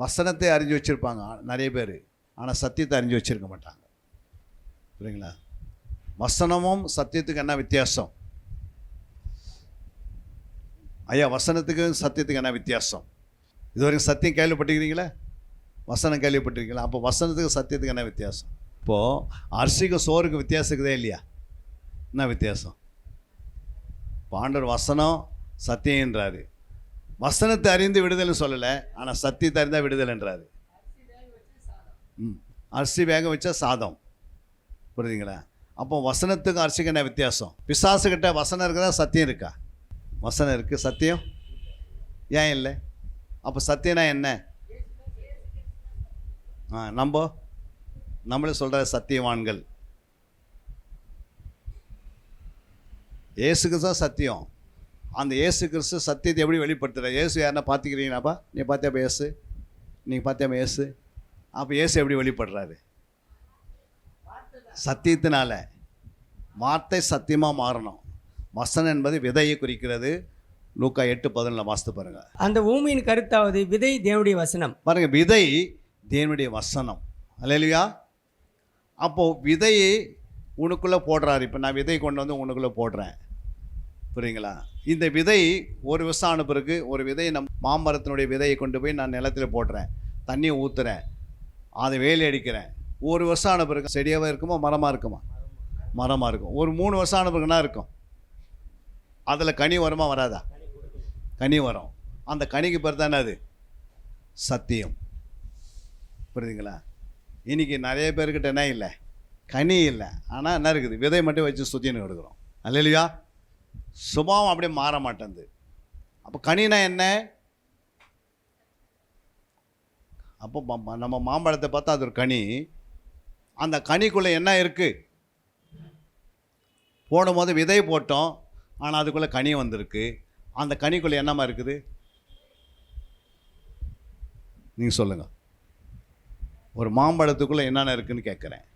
[SPEAKER 3] வசனத்தை அறிஞ்சு வச்சுருப்பாங்க நிறைய பேர், ஆனால் சத்தியத்தை அறிஞ்சு வச்சுருக்க மாட்டாங்க. புரியுங்களா? வசனமும் சத்தியத்துக்கு என்ன வித்தியாசம்? ஐயா, வசனத்துக்கும் சத்தியத்துக்கு என்ன வித்தியாசம்? இதுவரைக்கும் சத்தியம் கேள்விப்பட்டிருக்கிறீங்களா? வசனம் கேள்விப்பட்டிருக்கீங்களா? அப்போ வசனத்துக்கு சத்தியத்துக்கு என்ன வித்தியாசம்? இப்போது அரிசிக்கும் சோறுக்கு வித்தியாசம் இருக்குதே இல்லையா? என்ன வித்தியாசம்? ஆண்டவர் வசனம் சத்தியன்றாரு. வசனத்தை அறிந்து விடுதலைன்னு சொல்லலை, ஆனால் சத்தியத்தை அறிந்தால் விடுதலைன்றாரு. அரிசி வேக வச்சா சாதம். புரியுதுங்களா? அப்போ வசனத்துக்கும் அரிசிக்கு என்ன வித்தியாசம்? பிசாசுக்கிட்ட வசனம் இருக்குதா, சத்தியம் இருக்கா? வசனம் இருக்குது, சத்தியம் ஏன் இல்லை? அப்போ சத்தியம்னா என்ன? நம்மளே சொல்கிற சத்தியவான்கள். இயேசு கிறிஸ்து சத்தியம். அந்த இயேசு கிறிஸ்து சத்தியத்தை எப்படி வெளிப்படுத்துகிற? இயேசு யாருன்னா பார்த்துக்கிறீங்களாப்பா? நீ பார்த்தியாப்பா இயேசு? நீங்கள் பார்த்தியாப்பா இயேசு? அப்போ இயேசு எப்படி வெளிப்படுறாரு? சத்தியத்தினால. வார்த்தை சத்தியமாக மாறணும். வசனம் என்பது விதையை குறிக்கிறது. லூக்கா 8:11 வாசித்து பாருங்க. அந்த
[SPEAKER 4] ஊமையின் கருத்தாவது விதை தேவனுடைய வசனம்.
[SPEAKER 3] பாருங்க, விதை தேவனுடைய வசனம். அல்லேலூயா. அப்போது விதையை உனக்குள்ளே போடுறாரு. இப்போ நான் விதை கொண்டு வந்து உனக்குள்ளே போடுறேன். புரியுங்களா? இந்த விதை ஒரு வருஷம் ஆன பிறகு, ஒரு விதையை மாமரத்தினுடைய விதையை கொண்டு போய் நான் நிலத்தில் போடுறேன், தண்ணியை ஊற்றுறேன், அதை வேலி அடிக்கிறேன். ஒரு வருஷம் ஆன பிறகு செடியாகவே இருக்குமா, மரமாக இருக்குமா? மரமாக இருக்கும். ஒரு 3 வருஷம் ஆன பிறகு என்ன இருக்கும்? அதில் கனி வருமா, வராதா? கனி வரும். அந்த கனிக்கு பேர் தானே அது சத்தியம். புரியுதுங்களா? இன்றைக்கி நிறைய பேர்கிட்ட என்ன இல்லை? கனி இல்லை. ஆனால் என்ன இருக்குது? விதை மட்டும் வச்சு சுற்றின்னு எடுக்கிறோம். அல்லேலூயா. சுபாவம் அப்படியே மாற மாட்டேங்குது. அப்போ கனினா என்ன? அப்போ நம்ம மாம்பழத்தை பார்த்தா அது ஒரு கனி. அந்த கனிக்குள்ளே என்ன இருக்குது? போடும்போது விதை போட்டோம், ஆனால் அதுக்குள்ளே கனி வந்திருக்கு. அந்த கனிக்குள்ளே என்னமா இருக்குது? நீங்கள் சொல்லுங்கள். ஒரு மாம்பழத்துக்குள்ளே என்னென்ன இருக்குதுன்னு கேட்குறேன்.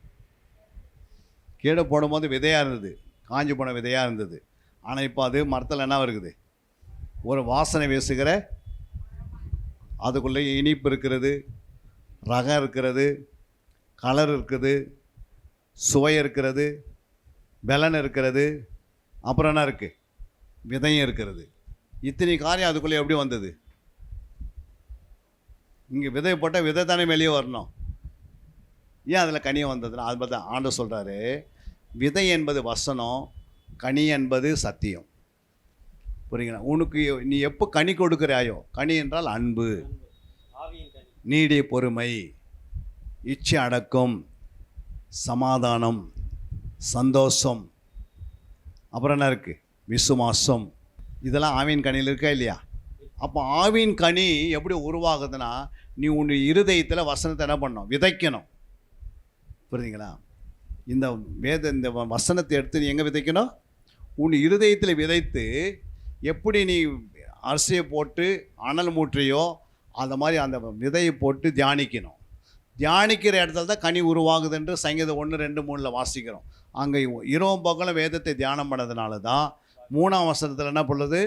[SPEAKER 3] கீழே போடும்போது விதையாக இருந்தது, காஞ்சி போன விதையாக இருந்தது. ஆனால் இப்போ அது மரத்தில் என்ன இருக்குது? ஒரு வாசனை வீசுகிற, அதுக்குள்ளே இனிப்பு இருக்கிறது, ரகம் இருக்கிறது, கலர் இருக்குது, சுவை இருக்கிறது, பலன் இருக்கிறது, அப்புறம் என்ன இருக்குது? விதையும் இருக்கிறது. இத்தனை காரியம் அதுக்குள்ளே எப்படி வந்தது? இங்கே விதை போட்டால் விதை தானே வெளியே வரணும். ஏன் அதில் கனி வந்ததுன்னா அது பார்த்தா ஆண்டவர் சொல்கிறாரு, விதை என்பது வசனம், கனி என்பது சத்தியம். புரியுங்களா? உனக்கு நீ எப்போ கனி கொடுக்குறாயோ, கனி என்றால் அன்பு, நீடிய பொறுமை, இச்சை அடக்கம், சமாதானம், சந்தோஷம், அப்புறம் என்ன இருக்குது, விசுவாசம், இதெல்லாம் ஆவியின் கனியில் இருக்கா இல்லையா? அப்போ ஆவியின் கனி எப்படி உருவாகுதுன்னா, நீ உன் இருதயத்தில் வசனத்தை என்ன பண்ணணும், விதைக்கணும். புரியுதுங்களா? இந்த வசனத்தை எடுத்து நீ எங்கே விதைக்கணும்? உன் இருதயத்தில் விதைத்து, எப்படி நீ அரிசியை போட்டு அனல் மூற்றையோ அந்த மாதிரி அந்த விதையை போட்டு தியானிக்கணும். தியானிக்கிற இடத்துல தான் கனி உருவாகுது என்று சங்கீதம் 1, 2, 3 வாசிக்கிறோம். அங்கே இரவும் பகலும் வேதத்தை தியானம் பண்ணதுனால தான் 3ஆம் வசனத்தில் என்ன பண்ணுது,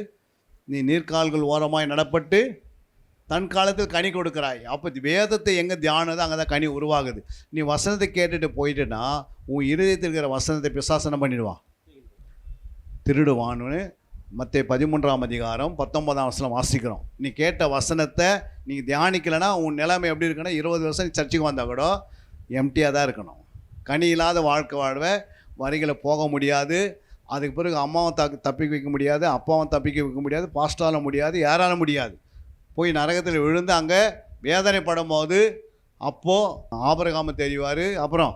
[SPEAKER 3] நீ நீர்க்கால்கள் ஓரமாய் நடப்பட்டு தன் காலத்தில் கனி கொடுக்குறாய். அப்போ வேதத்தை எங்கே தியானதோ அங்கே தான் கனி உருவாகுது. நீ வசனத்தை கேட்டுட்டு போயிட்டுன்னா உன் இருதயத்தில் இருக்கிற வசனத்தை பிசாசனம் பண்ணிடுவான், திருடுவான்னு மத்தேயு 13ஆம் அதிகாரம் 19ஆம் வசனம் வாசிக்கிறோம். நீ கேட்ட வசனத்தை நீ தியானிக்கலைன்னா உன் நிலைமை எப்படி இருக்குன்னா, 20 வருஷம் நீ சர்ச்சுக்கு வந்தால் கூட எம்டியாக தான் இருக்கணும். கனி இல்லாத வாழ்க்கை வாழ்வை, வரிகளை போக முடியாது. அதுக்கு பிறகு அம்மாவும் தப்பிக்க வைக்க முடியாது, அப்பாவும் தப்பிக்க வைக்க முடியாது, பாஸ்டால முடியாது, யாரால முடியாது. போய் நரகத்தில் விழுந்து அங்கே வேதனைப்படும் போது அப்போது ஆபிரகாம தெரிவார், அப்புறம்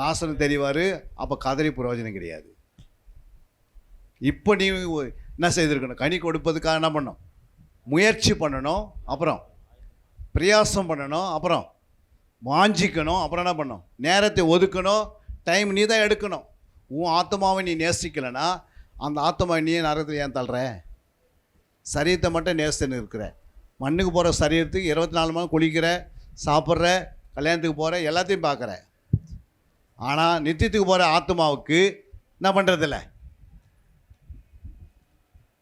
[SPEAKER 3] லாசரு தெரிவார். அப்போ கதறி பிரயோஜனம் கிடையாது. இப்போ நீ என்ன செய்திருக்கணும், கனி கொடுப்பதுக்காக என்ன பண்ணணும், முயற்சி பண்ணணும், அப்புறம் பிரயாசம் பண்ணணும், அப்புறம் வாஞ்சிக்கணும், அப்புறம் என்ன பண்ணணும், நேரத்தை ஒதுக்கணும், டைம் நீ தான் எடுக்கணும். உன் ஆத்மாவை நீ நேசிக்கலைன்னா அந்த ஆத்மாவை நீ நரகத்தில் ஏன் தள்ளுற? சரீரத்தை மட்டும் நேசின்னு இருக்கிற. மண்ணுக்கு போகிற சரீரத்துக்கு 24 மணி குளிக்கிற, சாப்பிட்ற, கல்யாணத்துக்கு போகிற, எல்லாத்தையும் பார்க்குற. ஆனால் நித்தியத்துக்கு போகிற ஆத்மாவுக்கு என்ன பண்ணுறதில்ல.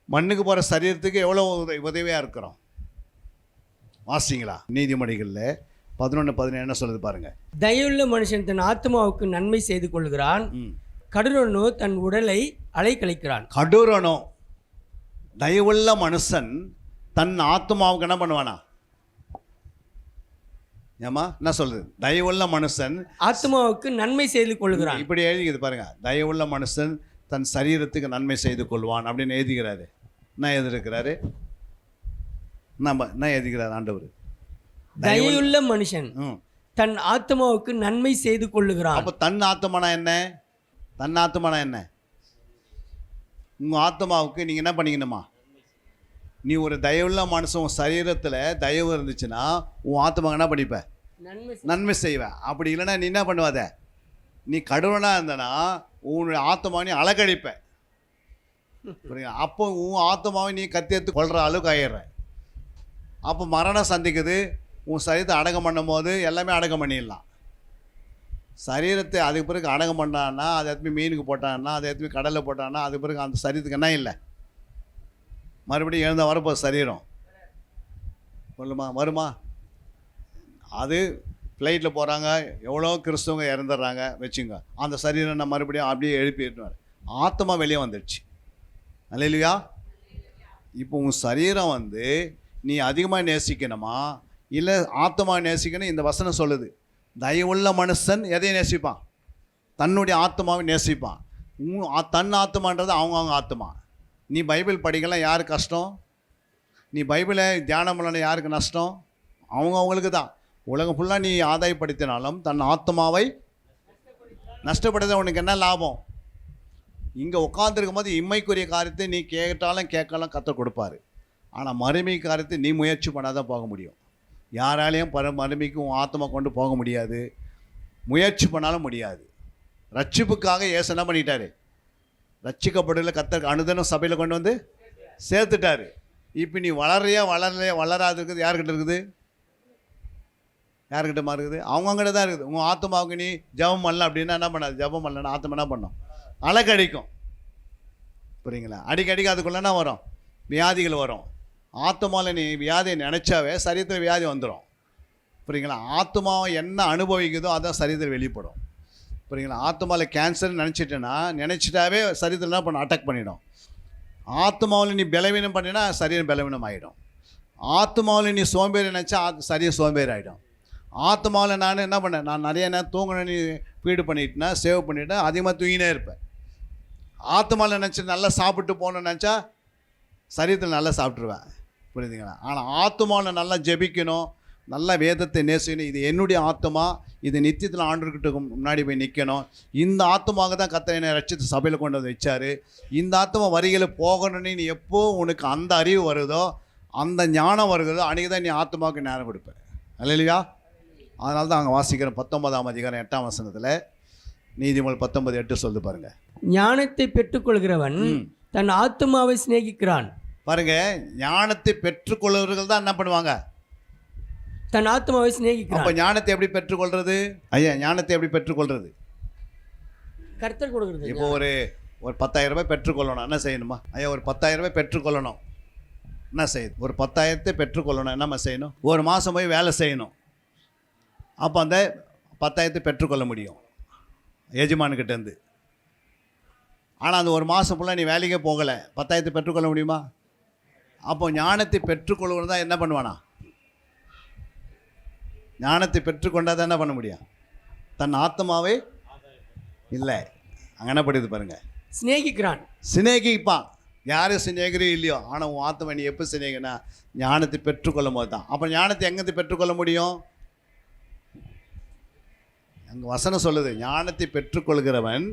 [SPEAKER 3] மண்ணுக்கு போகிற சரீரத்துக்கு எவ்வளோ உதவியாக இருக்கிறோம். வாசிங்களா நீதிமொழிகளில் 11:17 என்ன சொல்லுது பாருங்க.
[SPEAKER 4] தயவுள்ள மனுஷன் தன் ஆத்மாவுக்கு நன்மை செய்து கொள்கிறான், கடுரனோ தன் உடலை அலைக்கழிக்கிறான்.
[SPEAKER 3] கடுரனோ, தயவுள்ள மனுஷன் தன் ஆத்மாவுக்கு என்ன பண்ணுவானா? ஏமா என்ன சொல்லுது? தயவுள்ள மனுஷன்
[SPEAKER 4] ஆத்மாவுக்கு நன்மை செய்து கொள்கிறான்.
[SPEAKER 3] இப்படி எழுதிக்குது பாருங்க. தயவுள்ள மனுஷன் தன் சரீரத்துக்கு நன்மை செய்து கொள்வான் அப்படின்னு எழுதிக்கிறாரு. என்ன எழுதிருக்கிறாரு? என்ன எழுதிக்கிறார் ஆண்டவர்?
[SPEAKER 4] தயவுள்ள மனுஷன் தன் ஆத்மாவுக்கு நன்மை செய்து கொள்ளுகிறான்.
[SPEAKER 3] அப்போ தன் ஆத்மானா என்ன? தன் ஆத்மானா என்ன? உங்கள் ஆத்மாவுக்கு நீங்கள் என்ன பண்ணிக்கணுமா? நீ ஒரு தயவுள்ள மனுஷன் உன் சரீரத்தில் தயவு இருந்துச்சுன்னா உன் ஆத்மாவுக்கு என்ன பண்ணிப்ப? நன்மை செய்வேன். அப்படி இல்லைன்னா நீ என்ன பண்ணுவாத? நீ கடுவனாக இருந்தனா உன் ஆத்மாவை நீ அலக்கழிப்ப. புரியுங்க? அப்போ உன் ஆத்மாவை நீ கத்தி எடுத்து கொள்கிற அளவுக்கு ஆயிடுற. அப்போ மரணம் சந்திக்குது. உன் சரீரத்தை அடக்கம் பண்ணும் போது எல்லாமே அடக்கம் பண்ணிடலாம். சரீரத்தை அதுக்கு பிறகு அடக்கம் பண்ணான்னா, அதை எடுத்து மீனுக்கு போட்டான்னா, அதை எடுத்து கடலில் போட்டான்னா, அதுக்கு பிறகு அந்த சரீரத்துக்கு என்ன இல்லை, மறுபடியும் எழுந்த வரப்போ சரீரம் சொல்லுமா வருமா? அது ஃப்ளைட்டில் போகிறாங்க, எவ்வளோ கிறிஸ்தவங்க இறந்துடுறாங்க வச்சுங்க, அந்த சரீரம் நான் மறுபடியும் அப்படியே எழுப்பிடுவார். ஆத்மா வெளியே வந்துடுச்சு. அல்லேலூயா. இப்போ உன் சரீரம் நீ அதிகமாக நேசிக்கணுமா இல்லை ஆத்மா நேசிக்கணும்? இந்த வசனம் சொல்லுது, தயவுள்ள மனுஷன் எதை நேசிப்பான்? தன்னுடைய ஆத்மாவை நேசிப்பான். தன் ஆத்மான்றது அவங்க ஆத்மா. நீ பைபிள் படிக்கலாம் யாருக்கு கஷ்டம்? நீ பைபிளை தியானம் பண்ணலாம் யாருக்கு நஷ்டம்? அவங்களுக்கு தான். உலகம் ஃபுல்லாக நீ ஆதாயப்படுத்தினாலும் தன் ஆத்மாவை நஷ்டப்படுத்த உனக்கு என்ன லாபம்? இங்கே உட்காந்துருக்கும் போது இம்மைக்குரிய காரியத்தை நீ கேட்டாலும் கேட்கலாம் கற்றுக் கொடுப்பாரு. ஆனால் மறுமை காரியத்தை நீ முயற்சி பண்ணாதான் போக முடியும். யாராலையும் மறுமைக்கு உன் ஆத்மா கொண்டு போக முடியாது, முயற்சி பண்ணாலும் முடியாது. ரட்சிப்புக்காக இயேசு என்ன பண்ணிட்டாரு? ரட்சிக்கப்படல கத்தர் அனுதினம் சபையில் கொண்டு வந்து சேர்த்துட்டாரு. இப்போ நீ வளராது இருக்குது யார்கிட்ட இருக்குது? யார்கிட்டமா இருக்குது? அவங்ககிட்ட தான் இருக்குது. உங்கள் ஆத்மாவுக்கு நீ ஜபம் பண்ணல அப்படின்னா என்ன பண்ணாது? ஜபம் பண்ணலன்னா ஆத்மா என்ன பண்ணும்? அலைக்கடிக்கும். புரியுங்களா? அடிக்கடிக்கு அதுக்குள்ளே என்ன வரும்? வியாதிகள் வரும். ஆத்மாவில் நீ வியாதியை நினச்சாவே சரீரத்தில் வியாதி வந்துடும். புரியுங்களா? ஆத்மாவை என்ன அனுபவிக்குதோ அதான் சரீரத்தில் வெளிப்படும். புரியுங்களா? ஆத்மாவில் கேன்சர் நினச்சிட்டாவே சரீரத்தில் என்ன பண்ணும்? அட்டாக் பண்ணிடும். ஆத்மாவில் நீ பலவீனம் பண்ணினா சரீரம் பலவீனம் ஆகிடும். ஆத்மாவில் நீ சோம்பேறி நினச்சா சரீரம் சோம்பேறி ஆகிடும். ஆத்மாவில் நான் என்ன பண்ணேன்? நான் நிறைய நேரம் தூங்கணும் நீ ஃபீடு பண்ணிட்டேன்னா சேவ் பண்ணிவிட்டேன், அதிகமாக தூங்கினே இருப்பேன். ஆத்மாவில் நினச்சி நல்லா சாப்பிட்டு போகணுன்னு நினச்சா சரீரத்தில் நல்லா சாப்பிட்ருவேன், புரியுதுங்களா? ஆனால் ஆத்துமாவில் நல்லா ஜெபிக்கணும், நல்ல வேதத்தை நேசிக்கணும். இது என்னுடைய ஆத்மா, இது நித்தியத்தில் ஆண்டுகிட்ட முன்னாடி போய் நிற்கணும். இந்த ஆத்மாவுக்கு தான் கர்த்தர் என்னை ரட்சித்து சபையில் கொண்டு வந்து வச்சார். இந்த ஆத்மா வரிகளை போகணும்னு நீ எப்போ உனக்கு அந்த அறிவு வருதோ, அந்த ஞானம் வருகிறதோ, அன்றைக்கி தான் நீ ஆத்மாவுக்கு நேரம் கொடுப்பேன். அல்லையா? அதனால தான் அங்கே வாசிக்கிறேன் 19ஆம் அதிகாரம் 8ஆம் வசனத்தில், நீதிமொழி 19:8 சொல்லு பாருங்க.
[SPEAKER 4] ஞானத்தை பெற்றுக்கொள்கிறவன் தன் ஆத்மாவை சிநேகிக்கிறான்.
[SPEAKER 3] பாருங்க, ஞானத்தை பெற்றுக்கொள்கிறவர்கள் தான் என்ன பண்ணுவாங்க?
[SPEAKER 4] தன் ஆத்மாவை சிநேகிக்கிறான்.
[SPEAKER 3] அப்போ ஞானத்தை எப்படி பெற்றுக்கொள்றது? ஐயா, ஞானத்தை எப்படி பெற்றுக்கொள்றது?
[SPEAKER 4] கர்த்தர் கொடுக்கிறது.
[SPEAKER 3] இப்போ ஒரு 10,000 ரூபாய் பெற்றுக்கொள்ளணும், என்ன செய்யணுமா? ஐயா, ஒரு 10,000 ரூபாய் பெற்றுக்கொள்ளணும், என்ன செய்யுது? ஒரு 10,000 பெற்றுக்கொள்ளணும், என்னம்மா செய்யணும்? ஒரு மாதம் போய் வேலை செய்யணும். அப்போ அந்த 10,000 பெற்றுக்கொள்ள முடியும் எஜமானுக்கிட்டேருந்து. ஆனால் அந்த ஒரு மாதம் ஃபுல்லாக நீ வேலைக்கே போகலை, 10,000 பெற்றுக்கொள்ள முடியுமா? அப்போ ஞானத்தை பெற்றுக்கொள்வது தான் என்ன பண்ணுவானா? ஞானத்தை பெற்றுக்கொண்டால் தான் என்ன பண்ண முடியும்? தன் ஆத்மாவே இல்லை, அங்கே என்ன படிது பாருங்க,
[SPEAKER 4] சிநேகிக்கிறான்.
[SPEAKER 3] சிநேகிப்பான். யாரும் சிநேகிரி இல்லையோ, ஆனால் உன் ஆத்மா நீ எப்போ சிநேகினா? ஞானத்தை பெற்றுக்கொள்ளும் போது தான். அப்போ ஞானத்தை எங்கேருந்து பெற்றுக்கொள்ள முடியும்? அங்கே வசனம் சொல்லுது, ஞானத்தை பெற்றுக்கொள்கிறவன்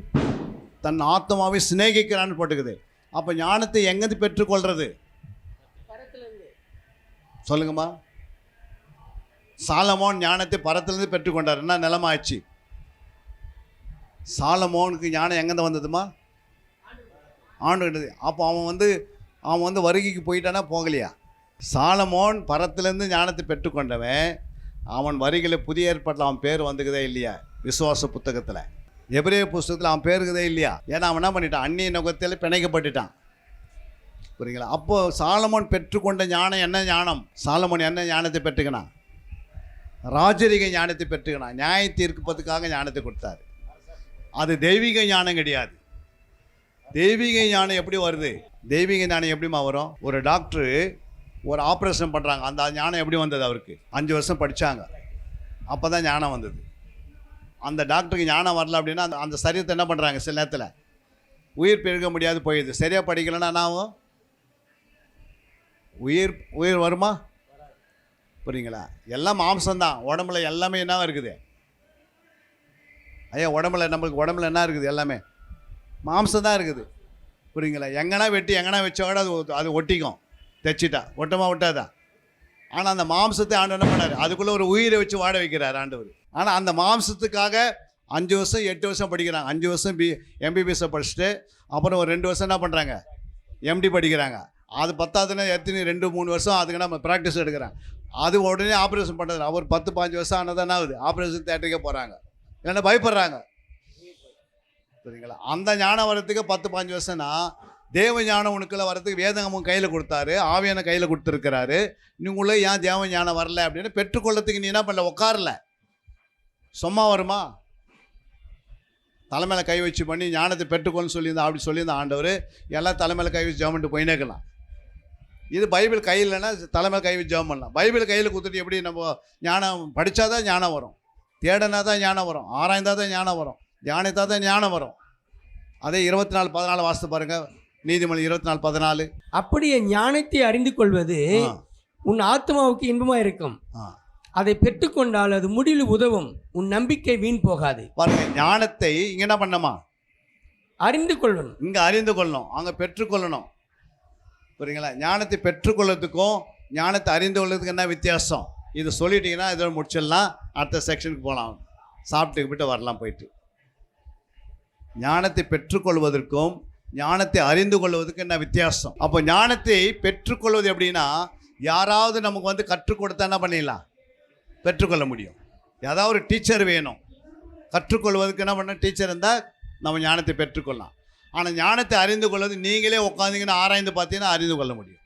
[SPEAKER 3] தன் ஆத்மாவை சிநேகிக்கிறான்னு போட்டுக்குது. அப்போ ஞானத்தை எங்கேருந்து பெற்றுக்கொள்றது? சொல்லுங்கம்மா. சாலமோன் ஞானத்தை பரத்திலிருந்து பெற்றுக்கொண்டார். என்ன நிலமாச்சு? சாலமோனுக்கு ஞானம் எங்கேருந்து வந்ததுமா? ஆண்டு. அப்போ அவன் வந்து வருகைக்கு போயிட்டானா போகலையா? சாலமோன் பரத்திலேருந்து ஞானத்தை பெற்றுக்கொண்டவன், அவன் வரிகளை புதிய ஏற்பாட்டில் அவன் பேர் வந்துக்குதே இல்லையா? விசுவாச புத்தகத்தில், எபிரேய புஸ்தகத்தில் அவன் பேருக்குதே இல்லையா? ஏன்னா அவன் என்ன பண்ணிட்டான்? அந்நிய நுகத்தில் பிணைக்கப்பட்டுட்டான், புரியுங்களா? அப்போது சாலமோன் பெற்றுக்கொண்ட ஞானம் என்ன ஞானம்? சாலமோன் என்ன ஞானத்தை பெற்றுக்கினான்? ராஜரிக ஞானத்தை பெற்றுக்கினான். நியாய தீர்ப்பதுக்காக ஞானத்தை கொடுத்தாரு. அது தெய்வீக ஞானம் கிடையாது. தெய்வீக ஞானம் எப்படி வருது? தெய்வீக ஞானம் எப்படிமா வரும்? ஒரு டாக்டரு ஒரு ஆப்ரேஷன் பண்ணுறாங்க, அந்த ஞானம் எப்படி வந்தது? அவருக்கு 5 வருஷம் படித்தாங்க, அப்போ தான் ஞானம் வந்தது. அந்த டாக்டருக்கு ஞானம் வரல அப்படின்னா அந்த சரீரத்தை என்ன பண்ணுறாங்க? சில நேரத்தில் உயிர் பெருக முடியாது போயிடுது. சரியாக படிக்கலைன்னா என்ன ஆகும்? உயிர் வருமா? புரியுங்களா? எல்லாம் மாம்சம்தான். உடம்புல எல்லாமே என்ன இருக்குது? ஐயா, நம்மளுக்கு உடம்புல என்ன இருக்குது? எல்லாமே மாம்சம் தான் இருக்குது, புரியுங்களா? எங்கன்னா வெட்டி எங்கன்னா வச்சா கூட அது ஒட்டிக்கும், தைச்சிட்டா ஒட்டமா ஒட்டாதா? ஆனால் அந்த மாம்சத்தை ஆண்டு என்ன பண்ணார்? அதுக்குள்ளே ஒரு உயிரை வச்சு வாட வைக்கிறார் ஆண்டவர். ஆனால் அந்த மாம்சத்துக்காக 5 வருஷம் 8 வருஷம் படிக்கிறாங்க. 5 வருஷம் MBBS படிச்சுட்டு அப்புறம் ஒரு 2 வருஷம் என்ன பண்ணுறாங்க? MD படிக்கிறாங்க. அது 10ஆவதுன்னா எத்தனை 2-3 வருஷம் அதுக்கு நம்ம ப்ராக்டிஸ் எடுக்கிறாங்க. அது உடனே ஆப்ரேஷன் பண்ணுறது. அவர் 10-15 வருஷம் ஆனதானே ஆகுது, ஆப்ரேஷன் தேட்டருக்கே போகிறாங்க, இல்லைன்னா பயப்படுறாங்க, சரிங்களா? அந்த ஞானம் வரத்துக்கு 10-15 வருஷம்னா, தேவ ஞானம் உனக்குள்ள வரத்துக்கு வேதமும் கையில் கொடுத்தாரு, ஆவியான கையில் கொடுத்துருக்கிறாரு. நீங்களே ஏன் தேவ ஞானம் வரல அப்படின்னு பெற்றுக்கொள்ளத்துக்கு நீ என்ன பண்ணல? உட்காரல. சும்மா வருமா? தலைமையில் கை வச்சு பண்ணி ஞானத்தை பெற்றுக்கொள்ளு சொல்லியிருந்தா, அப்படி சொல்லியிருந்த ஆண்டவர் எல்லாம் தலைமையில் கை வச்சு ஜெபம் போயினே இருக்கலாம். இது பைபிள் கையில் இல்லைன்னா தலைமையில் கை வச்சு ஜெபம் பண்ணலாம். பைபிள் கையில் கொடுத்துட்டு எப்படி நம்ம ஞானம் படித்தாதான் ஞானம் வரும், தேடனா தான் ஞானம் வரும், ஆராய்ந்தால் தான் ஞானம் வரும், தியானித்தா தான் ஞானம் வரும். அதே 24:14 வாசித்து பாருங்க, நீதிமொழி 24:14.
[SPEAKER 4] அப்படியே ஞானத்தை அறிந்து கொள்வது உன் ஆத்மாவுக்கு இன்பமாக இருக்கும், அதை பெற்றுக்கொண்டால் அது முடிவில் உதவும், உன் நம்பிக்கை வீண் போகாது.
[SPEAKER 3] பாருங்க, ஞானத்தை இங்கே என்ன பண்ணமா?
[SPEAKER 4] அறிந்து கொள்ளணும்.
[SPEAKER 3] இங்கே அறிந்து கொள்ளணும், அங்கே பெற்றுக்கொள்ளணும், புரியுங்களா? ஞானத்தை பெற்றுக்கொள்ளதுக்கும் ஞானத்தை அறிந்து கொள்றதுக்கு என்ன வித்தியாசம்? இது சொல்லிட்டீங்கன்னா இதோட முடிச்சிடலாம், அடுத்த செக்ஷனுக்கு போகலாம், சாப்பிட்டுக்கிட்டு வரலாம் போயிட்டு. ஞானத்தை பெற்றுக்கொள்வதற்கும் ஞானத்தை அறிந்து கொள்வதற்கு என்ன வித்தியாசம்? அப்போ ஞானத்தை பெற்றுக்கொள்வது எப்படின்னா, யாராவது நமக்கு வந்து கற்றுக் கொடுத்தா என்ன பண்ணிடலாம்? பெற்றுக்கொள்ள முடியும். ஏதாவது ஒரு டீச்சர் வேணும், கற்றுக்கொள்வதற்கு என்ன பண்ண? டீச்சர் இருந்தால் நம்ம ஞானத்தை பெற்றுக்கொள்ளலாம். ஆனால் ஞானத்தை அறிந்து கொள்வது நீங்களே உட்காந்திங்கன்னா ஆராய்ந்து பார்த்தீங்கன்னா அறிந்து கொள்ள முடியும்.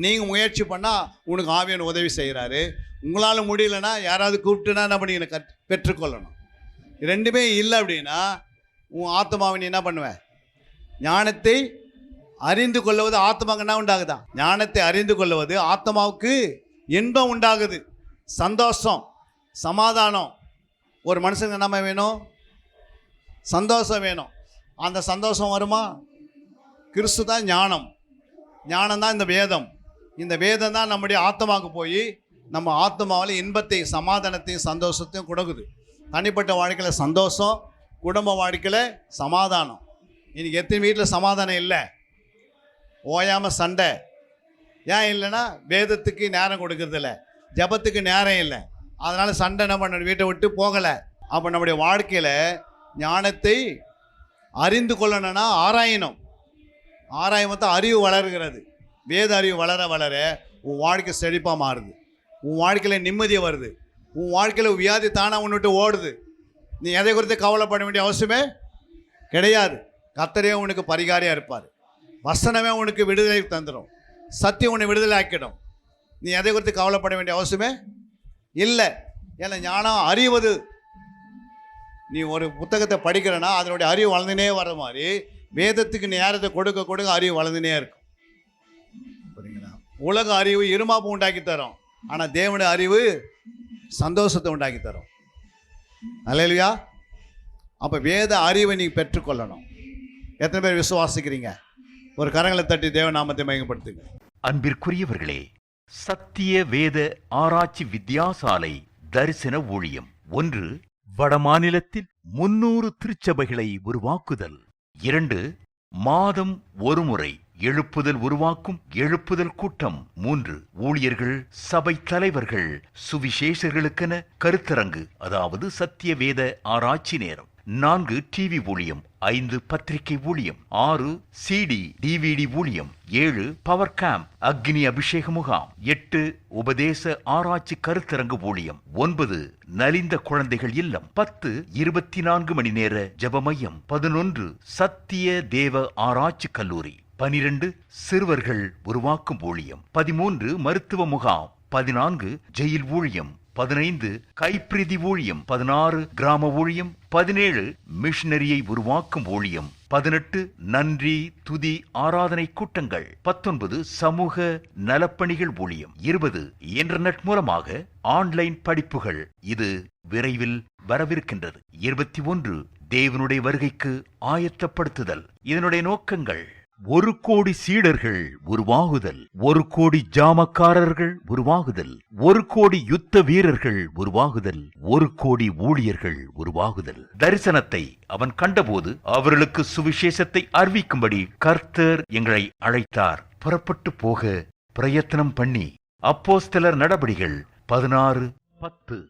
[SPEAKER 3] நீங்கள் முயற்சி பண்ணால் உனக்கு ஆவியான உதவி செய்கிறாரு. உங்களால் முடியலன்னா யாராவது கூப்பிட்டுனா என்ன பண்ணி பெற்றுக்கொள்ளணும். ரெண்டுமே இல்லை அப்படின்னா உன் ஆத்மாவை நீ என்ன பண்ணுவேன்? ஞானத்தை அறிந்து கொள்வது ஆத்மாவுக்கு என்ன உண்டாகுதா? ஞானத்தை அறிந்து கொள்வது ஆத்மாவுக்கு இன்பம் உண்டாகுது, சந்தோஷம், சமாதானம். ஒரு மனுஷனுக்கு என்ன வேணும்? சந்தோஷம் வேணும். அந்த சந்தோஷம் வருமா? கிறிஸ்து தான் ஞானம். ஞானம் தான் இந்த வேதம். இந்த வேதம் தான் நம்முடைய ஆத்மாவுக்கு போய் நம்ம ஆத்மாவில் இன்பத்தையும் சமாதானத்தையும் சந்தோஷத்தையும் கொடுக்குது. தனிப்பட்ட வாழ்க்கையில் சந்தோஷம், குடும்ப வாழ்க்கையில் சமாதானம். இன்னைக்கு எத்தனை வீட்டில் சமாதானம் இல்லை, ஓயாமல் சண்டை. ஏன் இல்லைன்னா வேதத்துக்கு நேரம் கொடுக்கறதில்ல, ஜபத்துக்கு நேரம் இல்லை, அதனால் சண்டை என்ன பண்ண வீட்டை விட்டு போகலை. அப்போ நம்முடைய வாழ்க்கையில் ஞானத்தை அறிந்து கொள்ளணும்னா ஆராயணும். ஆராயும் தான் அறிவு வளர்கிறது. வேத அறிவு வளர வளர உன் வாழ்க்கை செழிப்பாக மாறுது, உன் வாழ்க்கையில் நிம்மதியாக வருது, உன் வாழ்க்கையில் வியாதி தானாக உன்னிட்டு ஓடுது. நீ எதை குறித்து கவலைப்பட வேண்டிய அவசியமே கிடையாது. கர்த்தரே உனக்கு பரிகாரியாக இருப்பார். வசனமே உனக்கு விடுதலை தந்துடும், சத்தியம் உன்னை விடுதலை ஆக்கிடும். நீ எதை குறித்து கவலைப்பட வேண்டிய அவசியமே இல்லை. ஏன்னா ஞானம் அறிவது. நீ ஒரு புத்தகத்தை படிக்கிறனா அதனுடைய அறிவு வளர்ந்துனே வர மாதிரி வேதத்துக்கு நேரத்தை கொடுக்க கொடுக்க அறிவு வளர்ந்துனே இருக்கும். புரியுங்களா? உலக அறிவு இருமாப்பு உண்டாக்கி தரும், ஆனால் தேவனுடைய அறிவு சந்தோஷத்தை உண்டாக்கி தரும். அல்லேலூயா. அப்போ வேத அறிவை நீ பெற்றுக்கொள்ளணும். எத்தனை பேர் விசுவாசிக்கிறீங்க? ஒரு கரங்களை தட்டி தேவ நாமத்தை மகிமைப்படுத்துங்க.
[SPEAKER 5] அன்பிற்குரியவர்களே, சத்திய வேத ஆராய்ச்சி வித்தியாசாலை தரிசன ஊழியம் 1. வடமாநிலத்தில் 300 திருச்சபைகளை உருவாக்குதல். 2. மாதம் ஒருமுறை எழுப்புதல் உருவாக்கும் எழுப்புதல் கூட்டம். 3. ஊழியர்கள், சபை தலைவர்கள், சுவிசேஷர்களுக்கென கருத்தரங்கு, அதாவது சத்திய வேத ஆராய்ச்சி நேரம். 4. டிவி ஊழியம். 5. பத்திரிகை ஊழியம். 6. CD DVD ஊழியம். 7. பவர் கேம்ப் அக்னி அபிஷேக முகாம். 8. உபதேச ஆராய்ச்சி கருத்தரங்கு ஊழியம். 9. நலிந்த குழந்தைகள் இல்லம். 10. 24 மணி நேர ஜெப மையம். 11. சத்திய தேவ ஆராய்ச்சி கல்லூரி. 12. சிறுவர்கள் உருவாக்கும் ஊழியம். 13. மருத்துவ முகாம். 14. ஜெயில் ஊழியம். 15. கைப்பிரதி ஊழியம். 16. கிராம ஊழியம். 17. மிஷனரியை உருவாக்கும் ஊழியம். 18. நன்றி துதி ஆராதனை கூட்டங்கள். 19. சமூக நலப்பணிகள் ஊழியம். 20. இன்டர்நெட் மூலமாக ஆன்லைன் படிப்புகள். இது விரைவில் வரவிருக்கின்றது. 21. தேவனுடைய வருகைக்கு ஆயத்தப்படுத்துதல். இதனுடைய நோக்கங்கள்: 1 கோடி சீடர்கள் உருவாகுதல், 1 கோடி ஜாமக்காரர்கள் உருவாகுதல், 1 கோடி யுத்த வீரர்கள் உருவாகுதல், 1 கோடி ஊழியர்கள் உருவாகுதல். தரிசனத்தை அவன் கண்டபோது அவர்களுக்கு சுவிசேஷத்தை அறிவிக்கும்படி கர்த்தர் எங்களை அழைத்தார். புறப்பட்டு போக பிரயத்தனம் பண்ணி. அப்போஸ்தலர் நடபடிகள் 16:10.